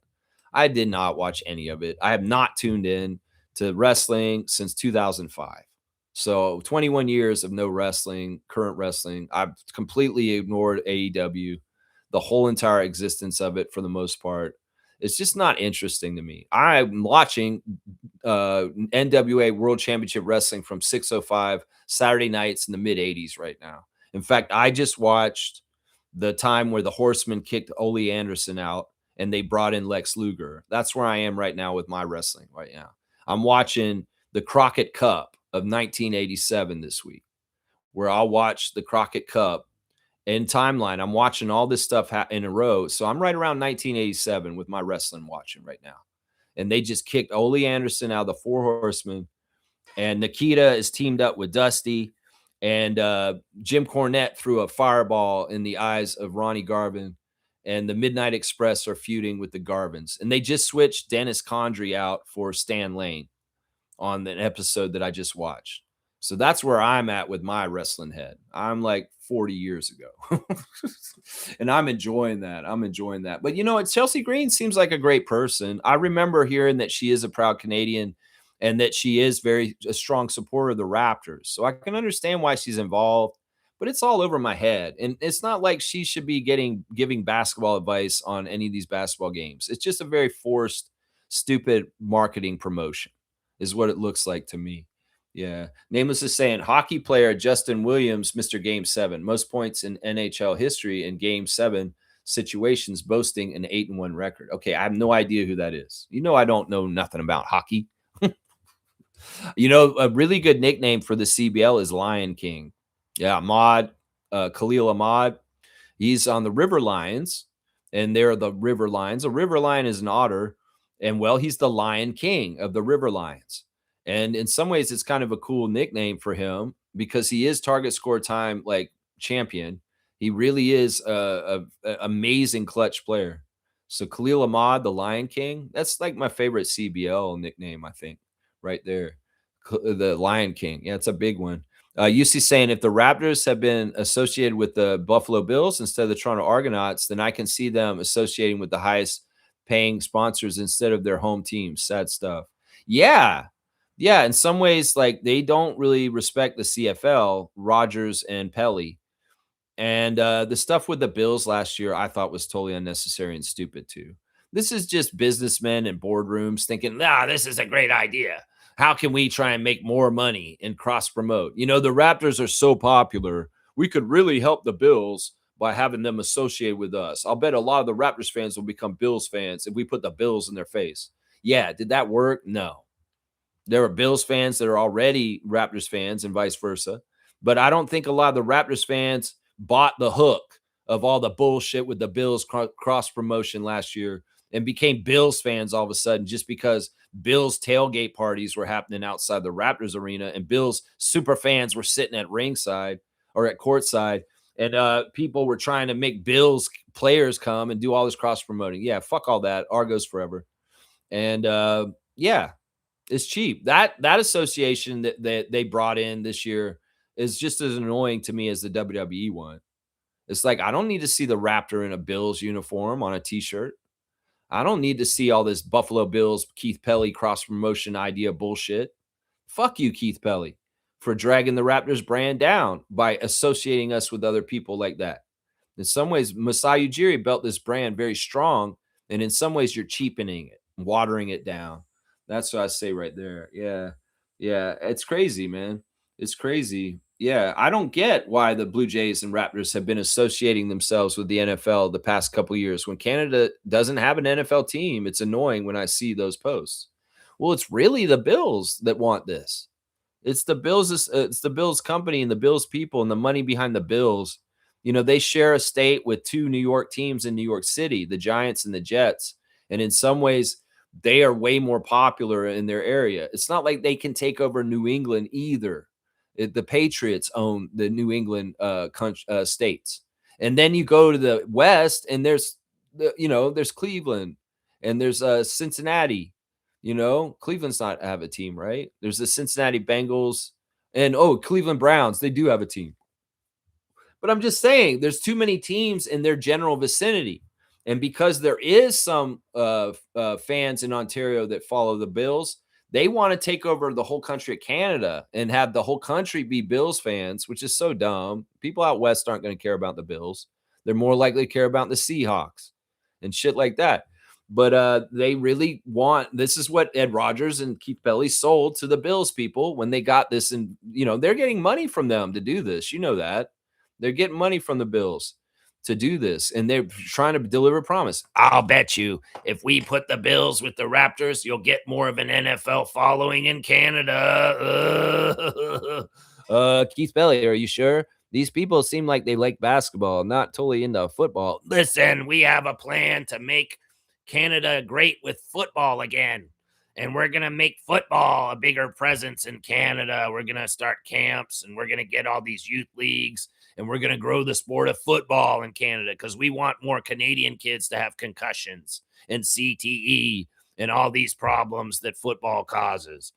I did not watch any of it. I have not tuned in to wrestling since 2005. So 21 years of no wrestling, current wrestling. I've completely ignored AEW, the whole entire existence of it for the most part. It's just not interesting to me. I'm watching NWA World Championship Wrestling from 605 Saturday nights in the mid 80s right now. In fact, I just watched the time where the Horsemen kicked Ole Anderson out and they brought in Lex Luger. That's where I am right now with my wrestling right now. I'm watching the Crockett Cup of 1987 this week, where I'll watch the Crockett Cup in timeline. I'm watching all this stuff in a row. So I'm right around 1987 with my wrestling watching right now. And they just kicked Ole Anderson out of the Four Horsemen. And Nikita is teamed up with Dusty. And Jim Cornette threw a fireball in the eyes of Ronnie Garvin. And the Midnight Express are feuding with the Garvins. And they just switched Dennis Condrey out for Stan Lane on an episode that I just watched. So that's where I'm at with my wrestling head. I'm like 40 years ago. And I'm enjoying that. But, you know, Chelsea Green seems like a great person. I remember hearing that she is a proud Canadian and that she is a strong supporter of the Raptors. So I can understand why she's involved, but it's all over my head. And it's not like she should be giving basketball advice on any of these basketball games. It's just a very forced, stupid marketing promotion is what it looks like to me. Yeah. Nameless is saying hockey player Justin Williams, Mr. Game 7, most points in NHL history in Game 7 situations, boasting an 8-1 record. Okay, I have no idea who that is. You know, I don't know nothing about hockey. You know, a really good nickname for the CBL is Lion King. Yeah, Khalil Ahmad. He's on the River Lions, and they're the river lions. A river lion is an otter, and well, he's the Lion King of the river lions. And in some ways, it's kind of a cool nickname for him because he is target score time like champion. He really is a amazing clutch player. So Khalil Ahmad, the Lion King, that's like my favorite CBL nickname, I think, right there. The Lion King. Yeah, it's a big one. UC saying if the Raptors have been associated with the Buffalo Bills instead of the Toronto Argonauts, then I can see them associating with the highest paying sponsors instead of their home teams. Sad stuff. Yeah. Yeah. In some ways, like they don't really respect the CFL, Rogers and Pelly. And the stuff with the Bills last year, I thought was totally unnecessary and stupid too. This is just businessmen and boardrooms thinking, this is a great idea. How can we try and make more money and cross promote? You know, the Raptors are so popular. We could really help the Bills by having them associated with us. I'll bet a lot of the Raptors fans will become Bills fans if we put the Bills in their face. Yeah, did that work? No. There are Bills fans that are already Raptors fans and vice versa. But I don't think a lot of the Raptors fans bought the hook of all the bullshit with the Bills cross promotion last year and became Bills fans all of a sudden just because Bills tailgate parties were happening outside the Raptors arena and Bills super fans were sitting at ringside or at courtside and people were trying to make Bills players come and do all this cross promoting. Yeah, fuck all that. Argos forever. And yeah, it's cheap. That association that they brought in this year is just as annoying to me as the WWE one. It's like I don't need to see the Raptor in a Bills uniform on a t-shirt. I don't need to see all this Buffalo Bills Keith Pelly cross promotion idea bullshit. Fuck you, Keith Pelly, for dragging the Raptors brand down by associating us with other people like that. In some ways, Masai Ujiri built this brand very strong, and in some ways, you're cheapening it, watering it down. That's what I say right there. Yeah, yeah, it's crazy, man. It's crazy. Yeah, I don't get why the Blue Jays and Raptors have been associating themselves with the NFL the past couple years. When Canada doesn't have an NFL team, it's annoying when I see those posts. Well, it's really the Bills that want this. It's the Bills company and the Bills people and the money behind the Bills. You know, they share a state with two New York teams in New York City, the Giants and the Jets. And in some ways, they are way more popular in their area. It's not like they can take over New England either. The Patriots own the New England states. And then you go to the West and there's Cleveland and there's Cincinnati. You know, Cleveland's not have a team, right? There's the Cincinnati Bengals and Cleveland Browns. They do have a team. But I'm just saying there's too many teams in their general vicinity. And because there is some fans in Ontario that follow the Bills, they want to take over the whole country of Canada and have the whole country be Bills fans, which is so dumb. People out west aren't going to care about the Bills. They're more likely to care about the Seahawks and shit like that. But they really want this is what Ed Rogers and Keith Pelly sold to the Bills people when they got this. And, they're getting money from them to do this. You know that. They're getting money from the Bills to do this, and they're trying to deliver a promise. I'll bet you if we put the Bills with the Raptors, you'll get more of an NFL following in Canada. Keith Pelly, are you sure? These people seem like they like basketball, not totally into football. Listen, we have a plan to make Canada great with football again. And we're going to make football a bigger presence in Canada. We're going to start camps and we're going to get all these youth leagues and we're going to grow the sport of football in Canada because we want more Canadian kids to have concussions and CTE and all these problems that football causes.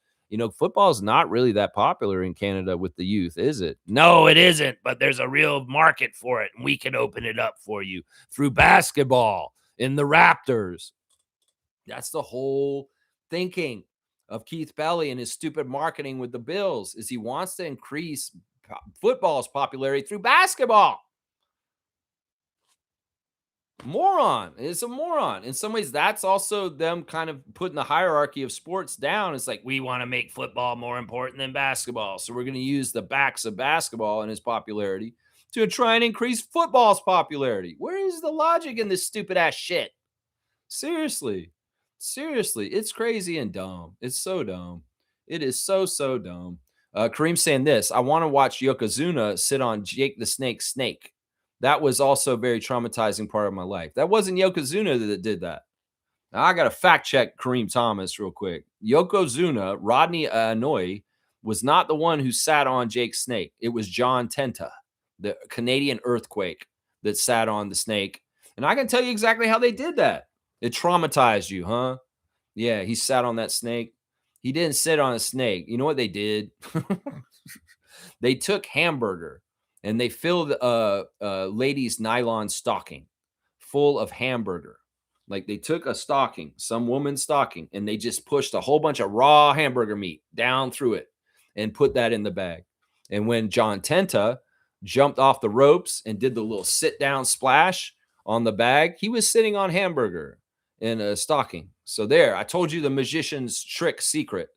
Football is not really that popular in Canada with the youth, is it? No, it isn't, but there's a real market for it, and we can open it up for you through basketball in the Raptors. That's the whole thinking of Keith Pelly and his stupid marketing with the Bills is he wants to increase football's popularity through basketball. Moron. It's a moron. In some ways, that's also them kind of putting the hierarchy of sports down. It's like, we want to make football more important than basketball. So we're going to use the backs of basketball and its popularity to try and increase football's popularity. Where is the logic in this stupid ass shit? Seriously, it's crazy and dumb. It's so dumb. It is so dumb. Kareem saying this, I want to watch Yokozuna sit on Jake the Snake's snake. That was also a very traumatizing part of my life. That wasn't Yokozuna that did that. Now, I got to fact check Kareem Thomas real quick. Yokozuna, Rodney Anoa'i, was not the one who sat on Jake's snake. It was John Tenta, the Canadian earthquake, that sat on the snake. And I can tell you exactly how they did that. It traumatized you, huh? Yeah, he sat on that snake. He didn't sit on a snake. You know what they did? They took hamburger and they filled a lady's nylon stocking full of hamburger. Like they took a stocking, some woman's stocking, and they just pushed a whole bunch of raw hamburger meat down through it and put that in the bag. And when John Tenta jumped off the ropes and did the little sit down splash on the bag, he was sitting on hamburger in a stocking. So there, I told you the magician's trick secret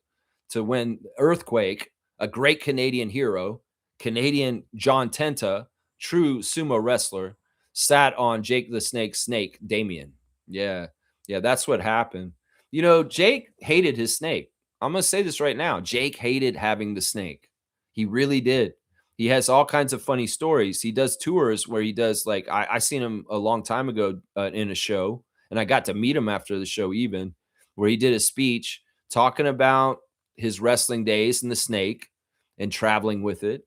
to when earthquake, a great Canadian hero, Canadian John Tenta, true sumo wrestler, sat on Jake the Snake's snake, Damien. Yeah. Yeah, that's what happened. You know, Jake hated his snake. I'm going to say this right now. Jake hated having the snake. He really did. He has all kinds of funny stories. He does tours where he does like I seen him a long time ago in a show, and I got to meet him after the show even, where he did a speech talking about his wrestling days and the snake and traveling with it.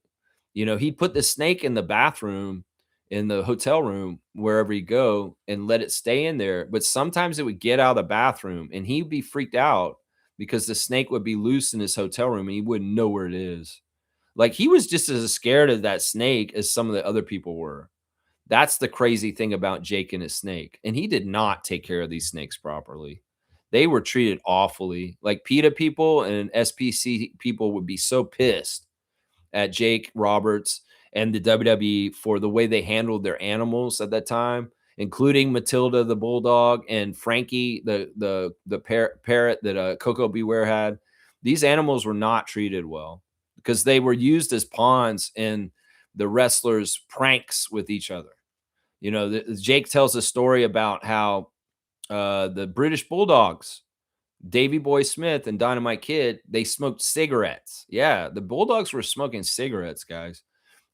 You know, he'd put the snake in the bathroom in the hotel room wherever you go and let it stay in there. But sometimes it would get out of the bathroom and he'd be freaked out because the snake would be loose in his hotel room and he wouldn't know where it is. Like he was just as scared of that snake as some of the other people were. That's the crazy thing about Jake and his snake. And he did not take care of these snakes properly. They were treated awfully. Like PETA people and SPC people would be so pissed at Jake Roberts and the WWE for the way they handled their animals at that time, including Matilda the bulldog and Frankie the parrot that Coco Beware had. These animals were not treated well because they were used as pawns in the wrestlers' pranks with each other. You know, Jake tells a story about how the British Bulldogs, Davy Boy Smith and Dynamite Kid, they smoked cigarettes. Yeah, the Bulldogs were smoking cigarettes, guys.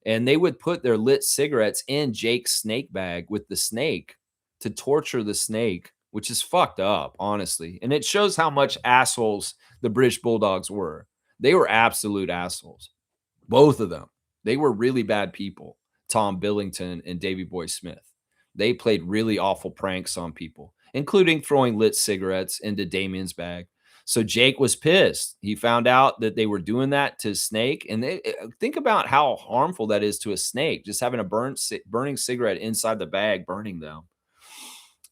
And they would put their lit cigarettes in Jake's snake bag with the snake to torture the snake, which is fucked up, honestly. And it shows how much assholes the British Bulldogs were. They were absolute assholes. Both of them. They were really bad people, Tom Billington and Davy Boy Smith. They played really awful pranks on people, including throwing lit cigarettes into Damien's bag. So Jake was pissed. He found out that they were doing that to Snake. And think about how harmful that is to a snake, just having a burning cigarette inside the bag, burning them.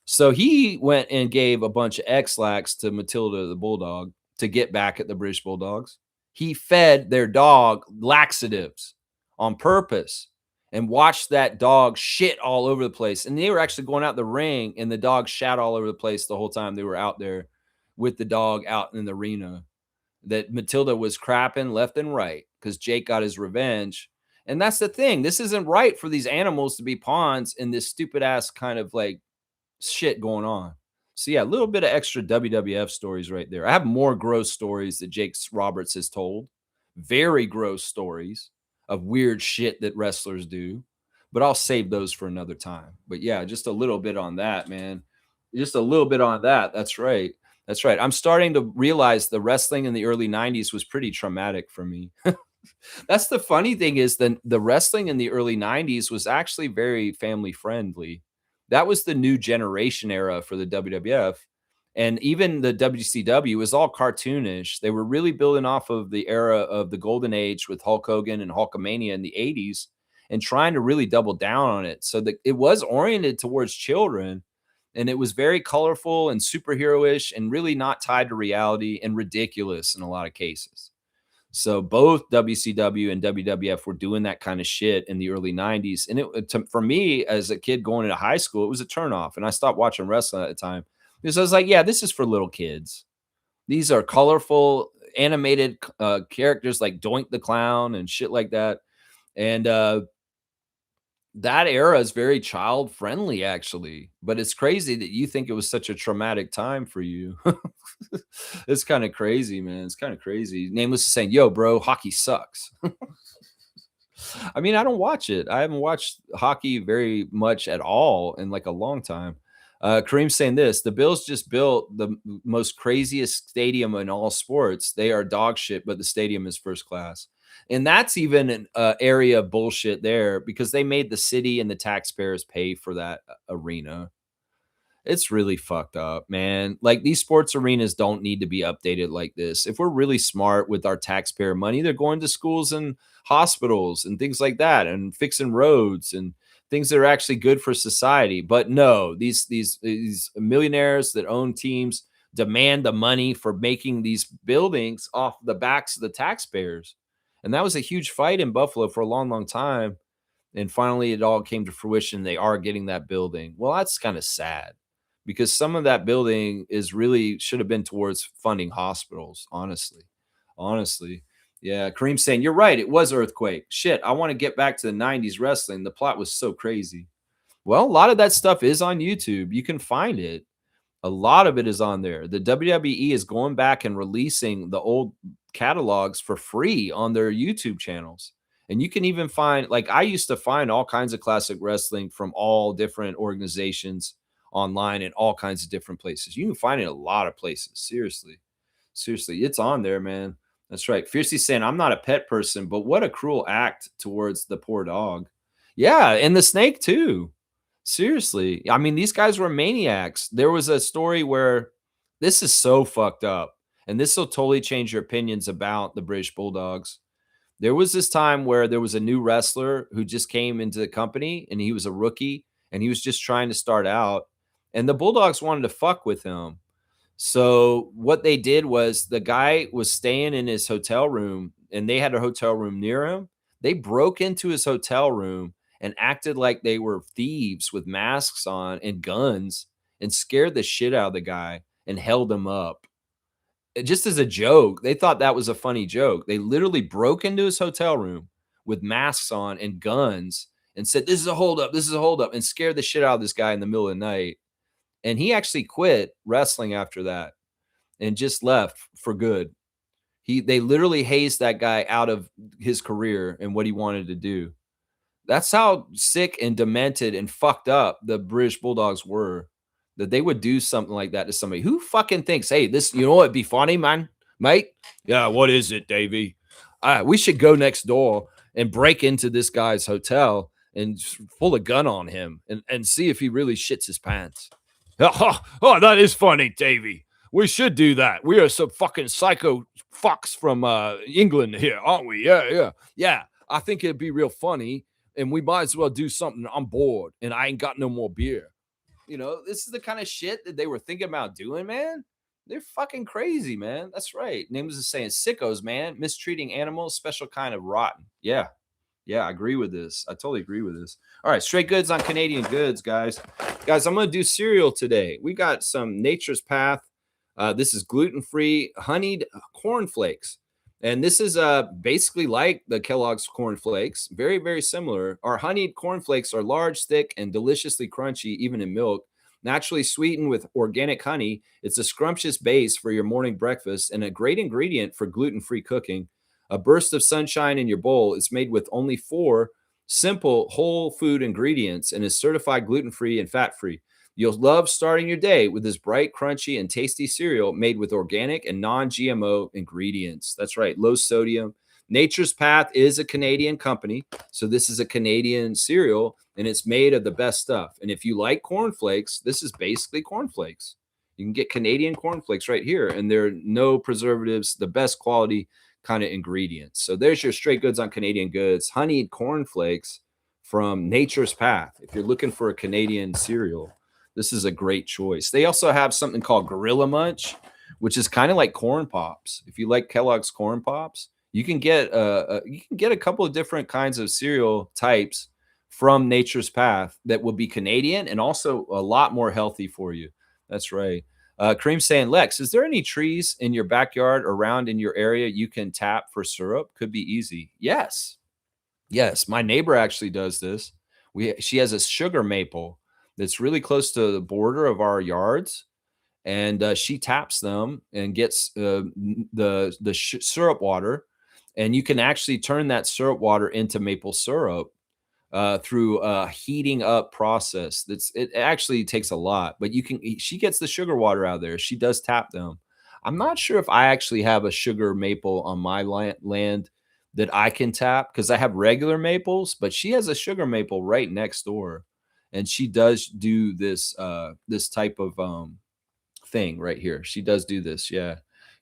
So he went and gave a bunch of X-Lax to Matilda the Bulldog to get back at the British Bulldogs. He fed their dog laxatives on purpose and watched that dog shit all over the place. And they were actually going out the ring and the dog shat all over the place the whole time they were out there with the dog out in the arena. That Matilda was crapping left and right because Jake got his revenge. And that's the thing. This isn't right for these animals to be pawns in this stupid ass kind of like shit going on. So yeah, a little bit of extra WWF stories right there. I have more gross stories that Jake Roberts has told. Very gross stories of weird shit that wrestlers do. But I'll save those for another time. But yeah, just a little bit on that, man. Just a little bit on that. That's right. That's right. I'm starting to realize the wrestling in the early 90s was pretty traumatic for me. That's the funny thing is the wrestling in the early 90s was actually very family friendly. That was the new generation era for the WWF. And even the WCW was all cartoonish. They were really building off of the era of the golden age with Hulk Hogan and Hulkamania in the 80s and trying to really double down on it. So that it was oriented towards children and it was very colorful and superhero-ish and really not tied to reality and ridiculous in a lot of cases. So both WCW and WWF were doing that kind of shit in the early 90s. And for me, as a kid going into high school, it was a turnoff. And I stopped watching wrestling at the time because I was like, yeah, this is for little kids. These are colorful, animated characters like Doink the Clown and shit like that. And that era is very child friendly, actually. But it's crazy that you think it was such a traumatic time for you. It's kind of crazy, man. It's kind of crazy. Nameless is saying, yo, bro, hockey sucks. I mean, I don't watch it. I haven't watched hockey very much at all in like a long time. Kareem's saying this: the Bills just built the most craziest stadium in all sports. They are dog shit, but the stadium is first class, and that's even an area of bullshit there because they made the city and the taxpayers pay for that arena. It's really fucked up, man. Like these sports arenas don't need to be updated like this. If we're really smart with our taxpayer money, they're going to schools and hospitals and things like that and fixing roads and things that are actually good for society. But no, these millionaires that own teams demand the money for making these buildings off the backs of the taxpayers. And that was a huge fight in Buffalo for a long, long time. And finally, it all came to fruition. They are getting that building. Well, that's kind of sad because some of that building is really should have been towards funding hospitals, honestly. Honestly. Yeah. Kareem saying, you're right. It was earthquake. Shit. I want to get back to the 90s wrestling. The plot was so crazy. Well, a lot of that stuff is on YouTube. You can find it. A lot of it is on there. The WWE is going back and releasing the old catalogs for free on their YouTube channels. And you can even find, like, I used to find all kinds of classic wrestling from all different organizations online in all kinds of different places. You can find it in a lot of places. Seriously. Seriously. It's on there, man. That's right. Fiercely saying, I'm not a pet person, but what a cruel act towards the poor dog. Yeah. And the snake, too. Seriously. I mean, these guys were maniacs. There was a story where this is so fucked up, and this will totally change your opinions about the British Bulldogs. There was this time where there was a new wrestler who just came into the company and he was a rookie and he was just trying to start out. And the Bulldogs wanted to fuck with him. So what they did was the guy was staying in his hotel room and they had a hotel room near him. They broke into his hotel room and acted like they were thieves with masks on and guns and scared the shit out of the guy and held him up. Just as a joke. They thought that was a funny joke. They literally broke into his hotel room with masks on and guns and said, "This is a holdup. This is a holdup," and scared the shit out of this guy in the middle of the night. And he actually quit wrestling after that and just left for good. They literally hazed that guy out of his career and what he wanted to do. That's how sick and demented and fucked up the British Bulldogs were, that they would do something like that to somebody. Who fucking thinks, hey, this, you know what would be funny, man, mate? Yeah, what is it, Davey? We should go next door and break into this guy's hotel and pull a gun on him and see if he really shits his pants. Oh, that is funny, Davey. We should do that. We are some fucking psycho fucks from England here, aren't we? Yeah. I think it'd be real funny, and we might as well do something. I'm bored, and I ain't got no more beer. You know, this is the kind of shit that they were thinking about doing, man. They're fucking crazy, man. That's right. Names is saying sickos, man. Mistreating animals, special kind of rotten. Yeah. Yeah, I agree with this. I totally agree with this. All right, straight goods on Canadian goods, guys. Guys, I'm going to do cereal today. We got some Nature's Path. This is gluten-free honeyed cornflakes. And this is basically like the Kellogg's cornflakes. Very, very similar. Our honeyed cornflakes are large, thick, and deliciously crunchy, even in milk. Naturally sweetened with organic honey. It's a scrumptious base for your morning breakfast and a great ingredient for gluten-free cooking. A burst of sunshine in your bowl is made with only 4 simple whole food ingredients and is certified gluten-free and fat-free. You'll love starting your day with this bright, crunchy, and tasty cereal made with organic and non-GMO ingredients. That's right, low sodium. Nature's Path is a Canadian company, so this is a Canadian cereal, and it's made of the best stuff. And if you like cornflakes, this is basically cornflakes. You can get Canadian cornflakes right here, and there are no preservatives, the best quality kind of ingredients. So there's your straight goods on Canadian goods. Honeyed cornflakes from Nature's Path. If you're looking for a Canadian cereal, this is a great choice. They also have something called Gorilla Munch, which is kind of like corn pops. If you like Kellogg's corn pops, you can get a couple of different kinds of cereal types from Nature's Path that will be Canadian and also a lot more healthy for you. That's right. Kareem saying, Lex, is there any trees in your backyard around in your area you can tap for syrup? Could be easy. Yes. Yes. My neighbor actually does this. She has a sugar maple that's really close to the border of our yards. And she taps them and gets the syrup water and you can actually turn that syrup water into maple syrup through a heating up process. It actually takes a lot, but she gets the sugar water out of there. She does tap them. I'm not sure if I actually have a sugar maple on my land that I can tap because I have regular maples, but she has a sugar maple right next door, and she does do this type of thing right here. She does do this. Yeah.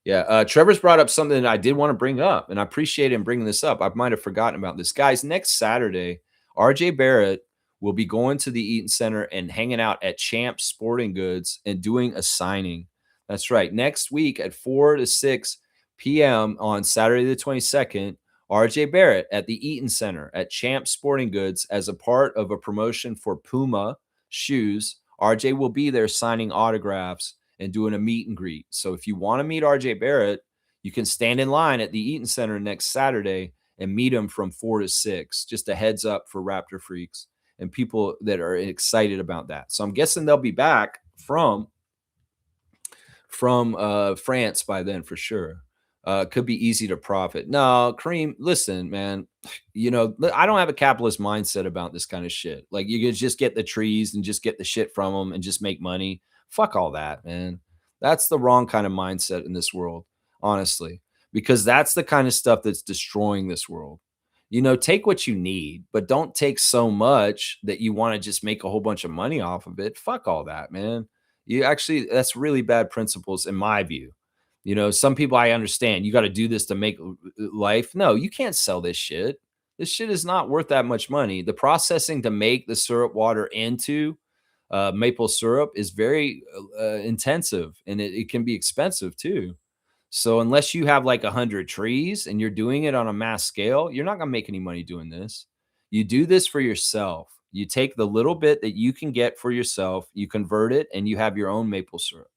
Yeah. Trevor's brought up something that I did want to bring up, and I appreciate him bringing this up. I might have forgotten about this. Guys, next Saturday, RJ Barrett will be going to the Eaton Center and hanging out at Champs Sporting Goods and doing a signing. That's right. Next week at 4 to 6 p.m. on Saturday the 22nd, RJ Barrett at the Eaton Center at Champs Sporting Goods as a part of a promotion for Puma shoes. RJ will be there signing autographs and doing a meet and greet. So if you want to meet RJ Barrett, you can stand in line at the Eaton Center next Saturday and meet him from 4 to 6. Just a heads up for Raptor freaks and people that are excited about that. So I'm guessing they'll be back from France by then for sure. Could be easy to profit. No, Kareem, listen, man. I don't have a capitalist mindset about this kind of shit. Like you can just get the trees and just get the shit from them and just make money. Fuck all that, man. That's the wrong kind of mindset in this world, honestly, because that's the kind of stuff that's destroying this world. Take what you need, but don't take so much that you want to just make a whole bunch of money off of it. Fuck all that, man. That's really bad principles in my view. Some people I understand, you got to do this to make life. No, you can't sell this shit. This shit is not worth that much money. The processing to make the syrup water into maple syrup is very intensive, and it can be expensive too. So unless you have like 100 trees and you're doing it on a mass scale, you're not going to make any money doing this. You do this for yourself. You take the little bit that you can get for yourself, you convert it, and you have your own maple syrup.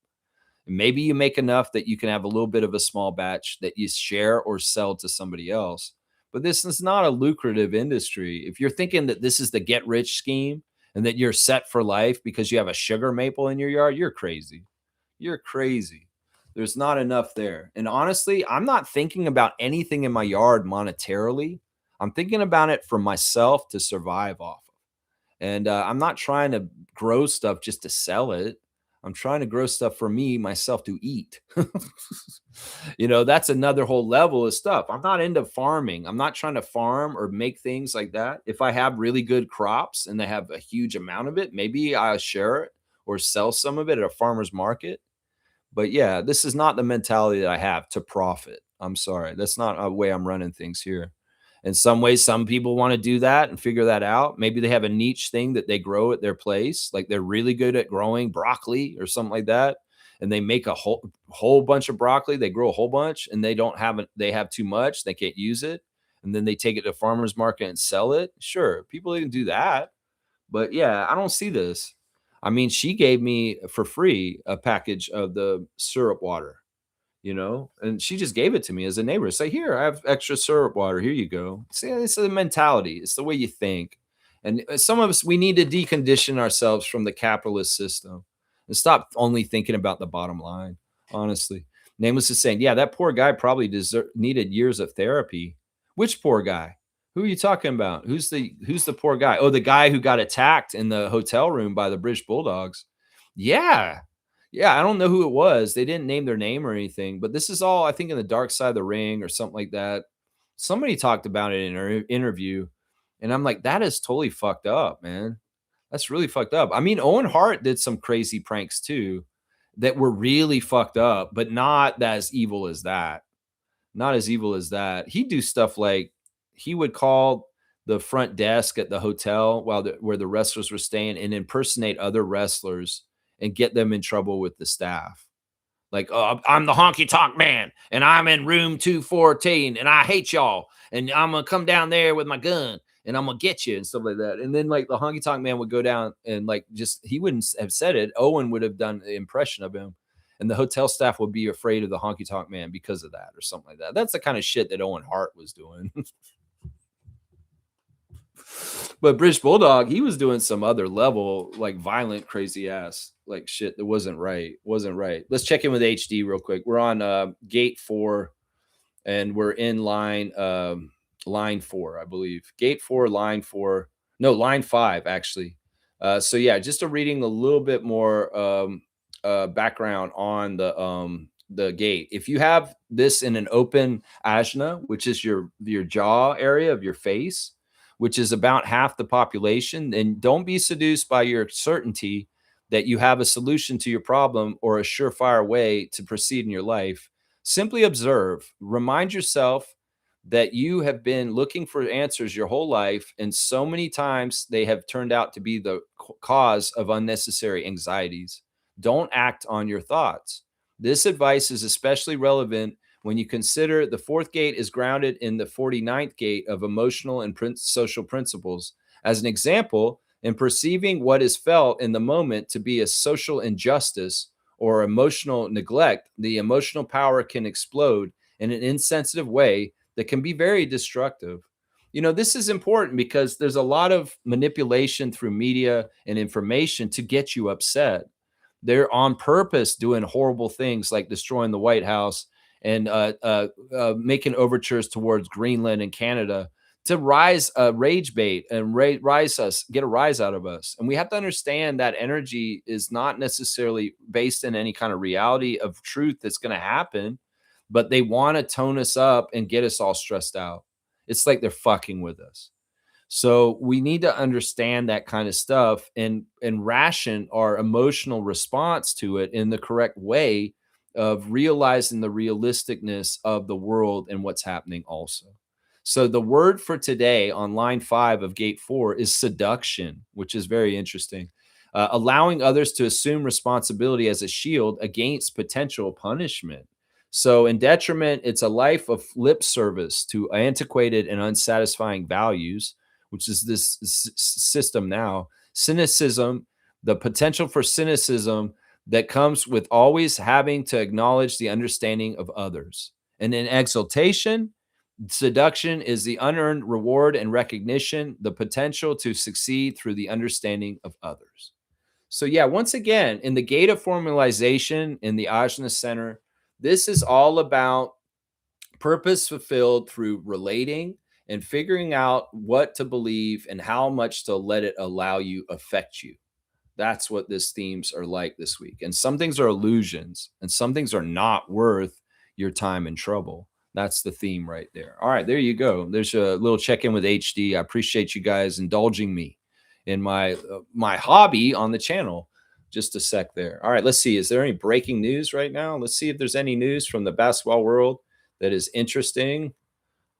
Maybe you make enough that you can have a little bit of a small batch that you share or sell to somebody else. But this is not a lucrative industry. If you're thinking that this is the get rich scheme and that you're set for life because you have a sugar maple in your yard, you're crazy. You're crazy. There's not enough there. And honestly, I'm not thinking about anything in my yard monetarily. I'm thinking about it for myself to survive off of. And I'm not trying to grow stuff just to sell it. I'm trying to grow stuff for myself to eat. That's another whole level of stuff. I'm not into farming. I'm not trying to farm or make things like that. If I have really good crops and they have a huge amount of it, maybe I'll share it or sell some of it at a farmer's market. But yeah, this is not the mentality that I have to profit. I'm sorry. That's not a way I'm running things here. In some ways, some people want to do that and figure that out. Maybe they have a niche thing that they grow at their place. Like they're really good at growing broccoli or something like that. And they make a whole bunch of broccoli. They grow a whole bunch and they have too much. They can't use it. And then they take it to farmer's market and sell it. Sure, people can do that. But yeah, I don't see this. I mean, she gave me for free a package of the syrup water, and she just gave it to me as a neighbor. Say, here, I have extra syrup water. Here you go. See, it's the mentality. It's the way you think. And some of us, we need to decondition ourselves from the capitalist system and stop only thinking about the bottom line, honestly. Nameless is saying, yeah, that poor guy probably needed years of therapy. Which poor guy? Who are you talking about? Who's the poor guy? Oh, the guy who got attacked in the hotel room by the British Bulldogs. Yeah. Yeah, I don't know who it was. They didn't name their name or anything, but this is all, I think, in the Dark Side of the Ring or something like that. Somebody talked about it in an interview, and I'm like, that is totally fucked up, man. That's really fucked up. I mean, Owen Hart did some crazy pranks too that were really fucked up, but not as evil as that. Not as evil as that. He'd do stuff like he would call the front desk at the hotel where the wrestlers were staying and impersonate other wrestlers and get them in trouble with the staff. Like, oh, I'm the honky tonk man and I'm in room 214 and I hate y'all. And I'm going to come down there with my gun and I'm going to get you and stuff like that. And then like the honky tonk man would go down and like, he wouldn't have said it. Owen would have done the impression of him. And the hotel staff would be afraid of the honky tonk man because of that or something like that. That's the kind of shit that Owen Hart was doing. But British Bulldog, he was doing some other level, like violent, crazy ass, like shit that wasn't right. Let's check in with HD real quick. We're on gate 4 and we're in line 4, I believe. Gate 4, line 4. No, line 5 actually. So yeah, just a reading a little bit more background on the gate. If you have this in an open ajna, which is your jaw area of your face, which is about half the population, then don't be seduced by your certainty that you have a solution to your problem or a surefire way to proceed in your life. Simply observe, remind yourself that you have been looking for answers your whole life, and so many times they have turned out to be the cause of unnecessary anxieties. Don't act on your thoughts. This advice is especially relevant when you consider the fourth gate is grounded in the 49th gate of emotional and social principles. As an example, in perceiving what is felt in the moment to be a social injustice or emotional neglect, the emotional power can explode in an insensitive way that can be very destructive. This is important because there's a lot of manipulation through media and information to get you upset. They're on purpose doing horrible things like destroying the White House and making overtures towards Greenland and Canada to rise rage bait and rise us, get a rise out of us. And we have to understand that energy is not necessarily based in any kind of reality of truth that's going to happen, but they want to tone us up and get us all stressed out. It's like they're fucking with us. So we need to understand that kind of stuff and ration our emotional response to it in the correct way of realizing the realisticness of the world and what's happening also. So the word for today on line 5 of gate 4 is seduction, which is very interesting. Allowing others to assume responsibility as a shield against potential punishment. So, in detriment, it's a life of lip service to antiquated and unsatisfying values, which is this system now. Cynicism, the potential for cynicism that comes with always having to acknowledge the understanding of others. And in exaltation, seduction is the unearned reward and recognition, the potential to succeed through the understanding of others. So, yeah, once again, in the gate of formalization in the Ajna Center, this is all about purpose fulfilled through relating and figuring out what to believe and how much to let it allow you affect you. That's what these themes are like this week. And some things are illusions and some things are not worth your time and trouble. That's the theme right there. All right, there you go. There's a little check-in with HD. I appreciate you guys indulging me in my hobby on the channel. Just a sec there. All right, let's see. Is there any breaking news right now? Let's see if there's any news from the basketball world that is interesting.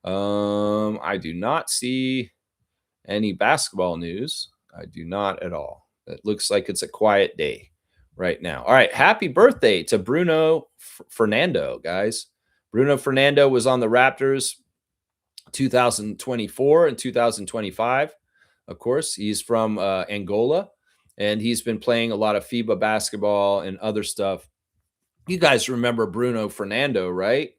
I do not see any basketball news. I do not at all. It looks like it's a quiet day right now. All right, happy birthday to Bruno Fernando, guys. Bruno Fernando was on the Raptors 2024 and 2025. Of course, he's from Angola, and he's been playing a lot of FIBA basketball and other stuff. You guys remember Bruno Fernando, right?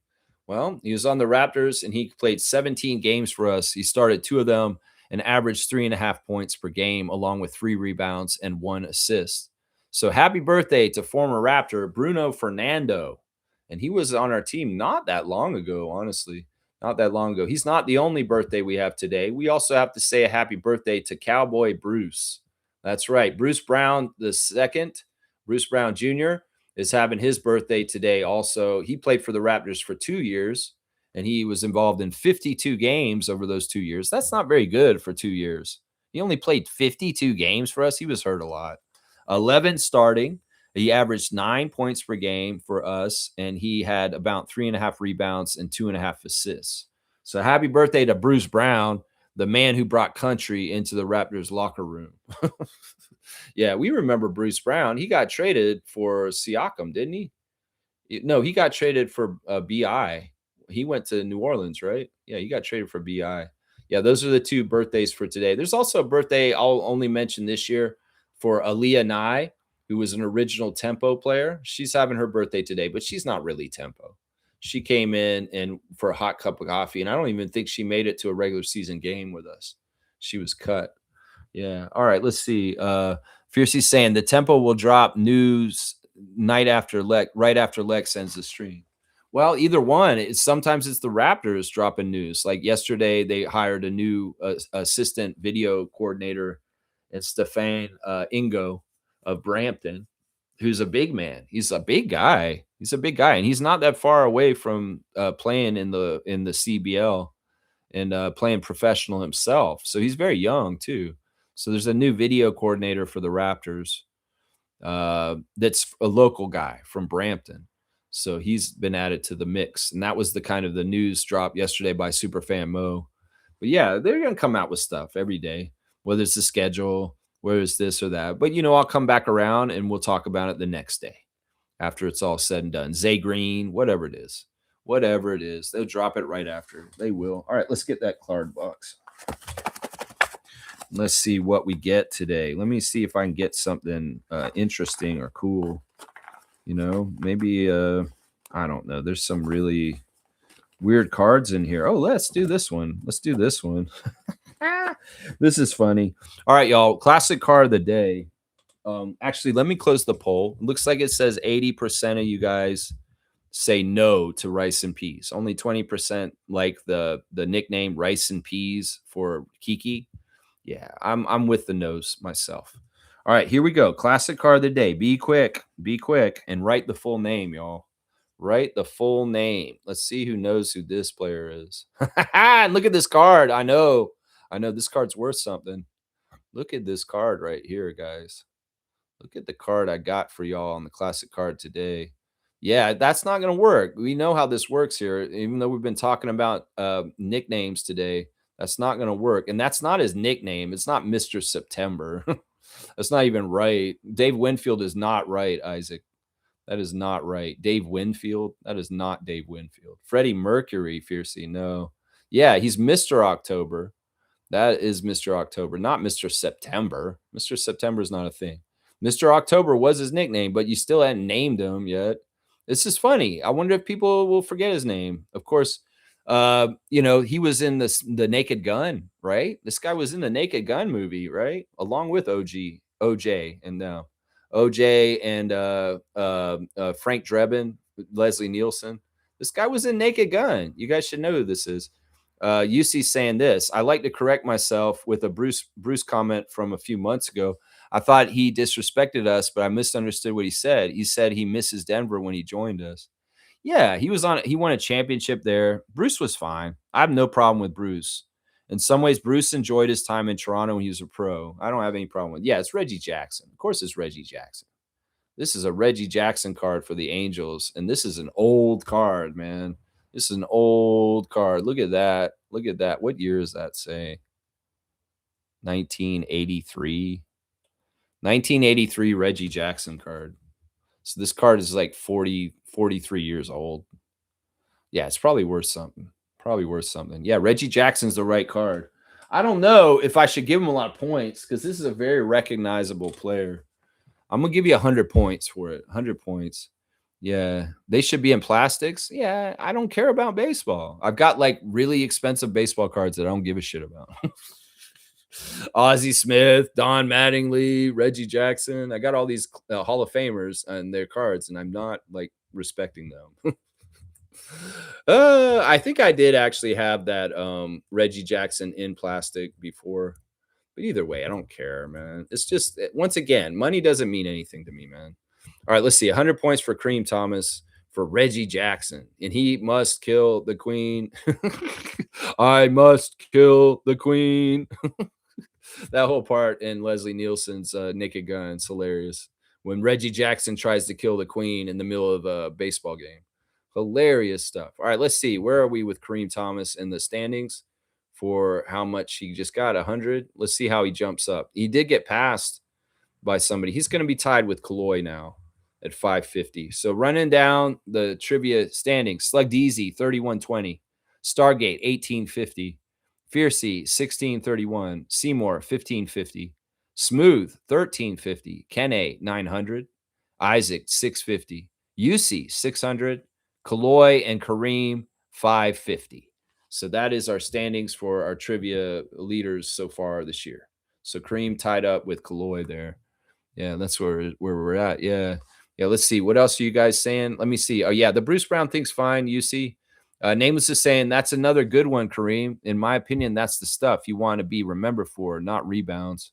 Well, he was on the Raptors, and he played 17 games for us. He started 2 of them and averaged 3.5 points per game, along with 3 rebounds and 1 assist. So happy birthday to former Raptor Bruno Fernando. And he was on our team not that long ago, honestly. Not that long ago. He's not the only birthday we have today. We also have to say a happy birthday to Cowboy Bruce. That's right. Bruce Brown the second, Bruce Brown Jr., is having his birthday today also. He played for the Raptors for 2 years, and he was involved in 52 games over those 2 years. That's not very good for 2 years. He only played 52 games for us. He was hurt a lot. 11 starting. He averaged 9 points per game for us, and he had about 3.5 rebounds and 2.5 assists. So happy birthday to Bruce Brown, the man who brought country into the Raptors locker room. Yeah, we remember Bruce Brown. He got traded for Siakam, didn't he? No, he got traded for BI. He went to New Orleans, right? Yeah, he got traded for BI. Yeah, those are the 2 birthdays for today. There's also a birthday I'll only mention this year for Aaliyah Nye, who was an original Tempo player. She's having her birthday today, but she's not really Tempo. She came in and for a hot cup of coffee, and I don't even think she made it to a regular season game with us. She was cut. Yeah. All right. Let's see. Fiercey's saying the Tempo will drop news right after Lex ends the stream. Well, either one. Sometimes it's the Raptors dropping news. Like yesterday, they hired a new assistant video coordinator. It's Stefan Ingo of Brampton, who's a big man. He's a big guy. He's a big guy, and he's not that far away from playing in the CBL and playing professional himself. So he's very young too. So there's a new video coordinator for the Raptors that's a local guy from Brampton. So he's been added to the mix. And that was the kind of the news drop yesterday by Superfan Mo. But yeah, they're going to come out with stuff every day, whether it's the schedule, whether it's this or that. But, I'll come back around and we'll talk about it the next day after it's all said and done. Zay Green, whatever it is. Whatever it is, they'll drop it right after. They will. All right, let's get that card box. Let's see what we get today. Let me see if I can get something interesting or cool. Maybe I don't know. There's some really weird cards in here. Oh, let's do this one. Let's do this one. This is funny. All right, y'all. Classic card of the day. Actually, let me close the poll. It looks like it says 80% of you guys say no to rice and peas. Only 20% like the nickname rice and peas for Kiki. Yeah, I'm with the nose myself. All right, here we go. Classic card of the day. Be quick, and write the full name, y'all. Write the full name. Let's see who knows who this player is. And look at this card. I know this card's worth something. Look at this card right here, guys. Look at the card I got for y'all on the classic card today. Yeah, that's not going to work. We know how this works here. Even though we've been talking about nicknames today, that's not going to work. And that's not his nickname. It's not Mr. September. That's not even right. Dave Winfield is not right, Isaac. That is not right. Dave Winfield. That is not Dave Winfield. Freddie Mercury, Fiercey. No. Yeah, he's Mr. October. That is Mr. October, not Mr. September. Mr. September is not a thing. Mr. October was his nickname, but you still hadn't named him yet. This is funny. I wonder if people will forget his name. Of course, he was in the Naked Gun, right? This guy was in the Naked Gun movie, right? Along with OJ, and OJ and Frank Drebin, Leslie Nielsen. This guy was in Naked Gun. You guys should know who this is. UC saying this. I like to correct myself with a Bruce comment from a few months ago. I thought he disrespected us, but I misunderstood what he said. He said he misses Denver when he joined us. Yeah, he won a championship there. Bruce was fine. I have no problem with Bruce. In some ways, Bruce enjoyed his time in Toronto when he was a pro. I don't have any problem with it. Yeah, it's Reggie Jackson. Of course, it's Reggie Jackson. This is a Reggie Jackson card for the Angels, and this is an old card, man. This is an old card. Look at that. Look at that. What year does that say? 1983. 1983 Reggie Jackson card. So this card is like 43 years old. Yeah, it's probably worth something. Probably worth something. Yeah, Reggie Jackson's the right card. I don't know if I should give him a lot of points because this is a very recognizable player. I'm going to give you 100 points for it. 100 points. Yeah, they should be in plastics. Yeah, I don't care about baseball. I've got like really expensive baseball cards that I don't give a shit about. Ozzie Smith, Don Mattingly, Reggie Jackson. I got all these Hall of Famers and their cards, and I'm not like respecting them. I think I did actually have that Reggie Jackson in plastic before. But either way, I don't care, man. It's just, once again, money doesn't mean anything to me, man. All right, let's see. 100 points for Kareem Thomas for Reggie Jackson. And he must kill the queen. I must kill the queen. That whole part in Leslie Nielsen's Naked Gun is hilarious. When Reggie Jackson tries to kill the queen in the middle of a baseball game. Hilarious stuff. All right, let's see. Where are we with Kareem Thomas in the standings for how much he just got? 100. Let's see how he jumps up. He did get passed by somebody. He's going to be tied with Kaloy now at 550. So running down the trivia standings, Slug Deezy, 3120. Stargate, 1850. Fiercey, 1631. Seymour, 1550. Smooth, 1350. Kene, 900. Isaac, 650. UC, 600. Kaloy and Kareem, 550. So that is our standings for our trivia leaders so far this year. So Kareem tied up with Kaloy there. Yeah, that's where we're at. Yeah. Yeah, let's see. What else are you guys saying? Let me see. Oh, yeah, the Bruce Brown thing's fine, you see. Nameless is saying that's another good one, Kareem. In my opinion, that's the stuff you want to be remembered for, not rebounds.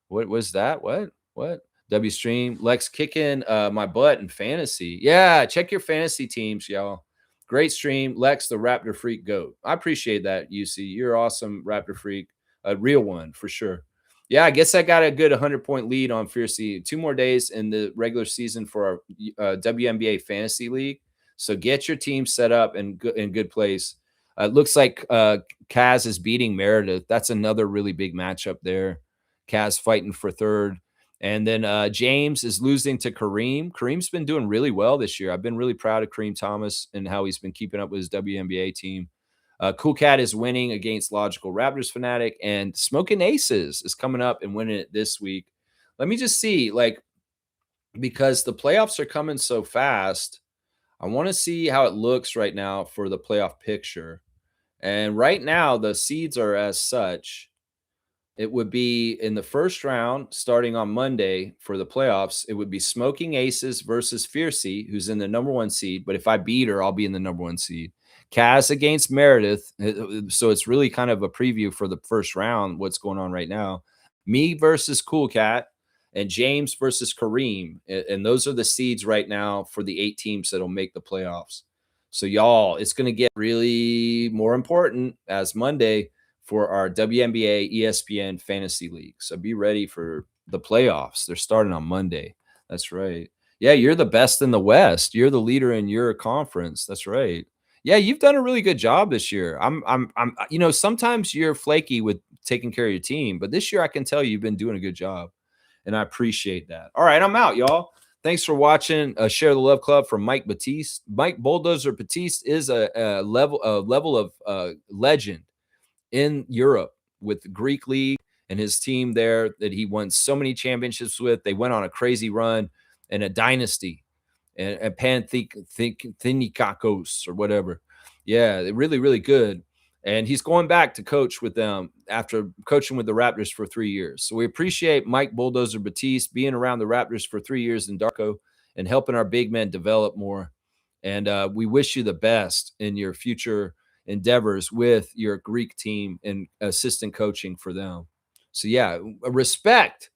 What was that? What? What? W stream. Lex kicking my butt in fantasy. Yeah, check your fantasy teams, y'all. Great stream. Lex, the Raptor Freak GOAT. I appreciate that, UC. You're awesome, Raptor Freak. A real one for sure. Yeah, I guess I got a good 100-point lead on Fiercey. 2 more days in the regular season for our WNBA fantasy league. So get your team set up in good place. It looks like Kaz is beating Meredith. That's another really big matchup there. Kaz fighting for third. And then James is losing to Kareem. Kareem's been doing really well this year. I've been really proud of Kareem Thomas and how he's been keeping up with his WNBA team. Cool Cat is winning against Logical Raptors Fanatic, and Smoking Aces is coming up and winning it this week. Let me just see, because the playoffs are coming so fast, I want to see how it looks right now for the playoff picture. And right now, the seeds are as such. It would be in the first round, starting on Monday for the playoffs. It would be Smoking Aces versus Fiercey, who's in the number 1 seed. But if I beat her, I'll be in the number 1 seed. Kaz against Meredith. So it's really kind of a preview for the first round, what's going on right now. Me versus Cool Cat, and James versus Kareem. And those are the seeds right now for the 8 teams that'll make the playoffs. So, y'all, it's going to get really more important as Monday for our WNBA ESPN Fantasy League. So be ready for the playoffs. They're starting on Monday. That's right. Yeah, you're the best in the West. You're the leader in your conference. That's right. Yeah, you've done a really good job this year. Sometimes you're flaky with taking care of your team, but this year I can tell you've been doing a good job, and I appreciate that. All right, I'm out, y'all. Thanks for watching. Share the Love Club from Mike Batiste. Mike Bulldozer Batiste is a level of legend in Europe with the Greek League and his team there that he won so many championships with. They went on a crazy run and a dynasty and Panathinaikos or whatever. Yeah, they're really, really good. And he's going back to coach with them after coaching with the Raptors for 3 years. So we appreciate Mike Bulldozer Batiste being around the Raptors for 3 years in Darko and helping our big men develop more. And we wish you the best in your future endeavors with your Greek team and assistant coaching for them. So yeah, respect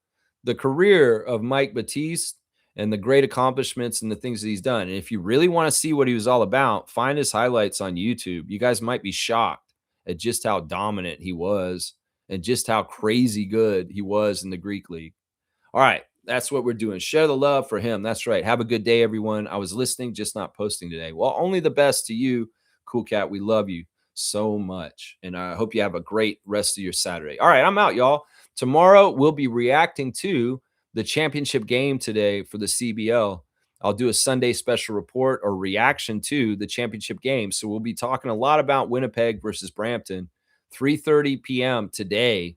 the career of Mike Batiste and the great accomplishments and the things that he's done. And if you really want to see what he was all about, find his highlights on YouTube. You guys might be shocked at just how dominant he was and just how crazy good he was in the Greek League. All right, that's what we're doing. Share the love for him. That's right. Have a good day, everyone. I was listening, just not posting today. Well, only the best to you, Cool Cat. We love you so much. And I hope you have a great rest of your Saturday. All right, I'm out, y'all. Tomorrow, we'll be reacting to the championship game today for the CBL. I'll do a Sunday special report or reaction to the championship game. So we'll be talking a lot about Winnipeg versus Brampton, 3:30 p.m. today.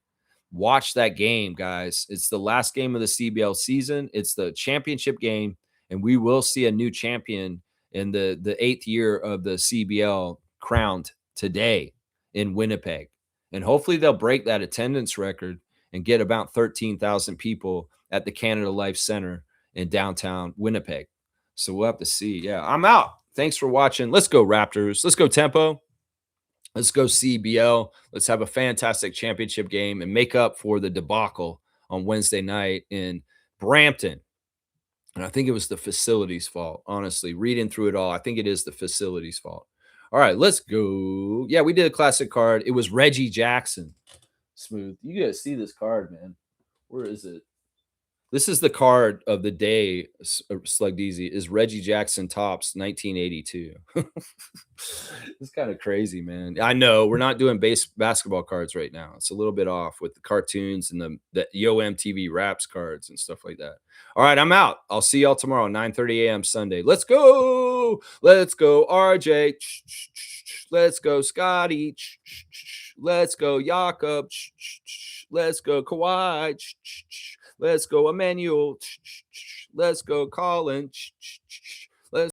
Watch that game, guys. It's the last game of the CBL season. It's the championship game, and we will see a new champion in the 8th year of the CBL crowned today in Winnipeg. And hopefully they'll break that attendance record and get about 13,000 people at the Canada Life Center in downtown Winnipeg. So we'll have to see. Yeah, I'm out. Thanks for watching. Let's go Raptors. Let's go Tempo. Let's go CBL. Let's have a fantastic championship game and make up for the debacle on Wednesday night in Brampton. And I think it was the facility's fault. Honestly, reading through it all, I think it is the facility's fault. All right, let's go. Yeah, we did a classic card. It was Reggie Jackson. Smooth. You guys see this card, man. Where is it? This is the card of the day, Slugged Easy, is Reggie Jackson Topps 1982. It's kind of crazy, man. I know we're not doing basketball cards right now. It's a little bit off with the cartoons and the Yo MTV Raps cards and stuff like that. All right, I'm out. I'll see y'all tomorrow, 9:30 a.m. Sunday. Let's go. Let's go, RJ. Let's go, Scotty. Let's go, Jakob. Let's go, Kawhi. Let's go, Emmanuel. Let's go, Colin.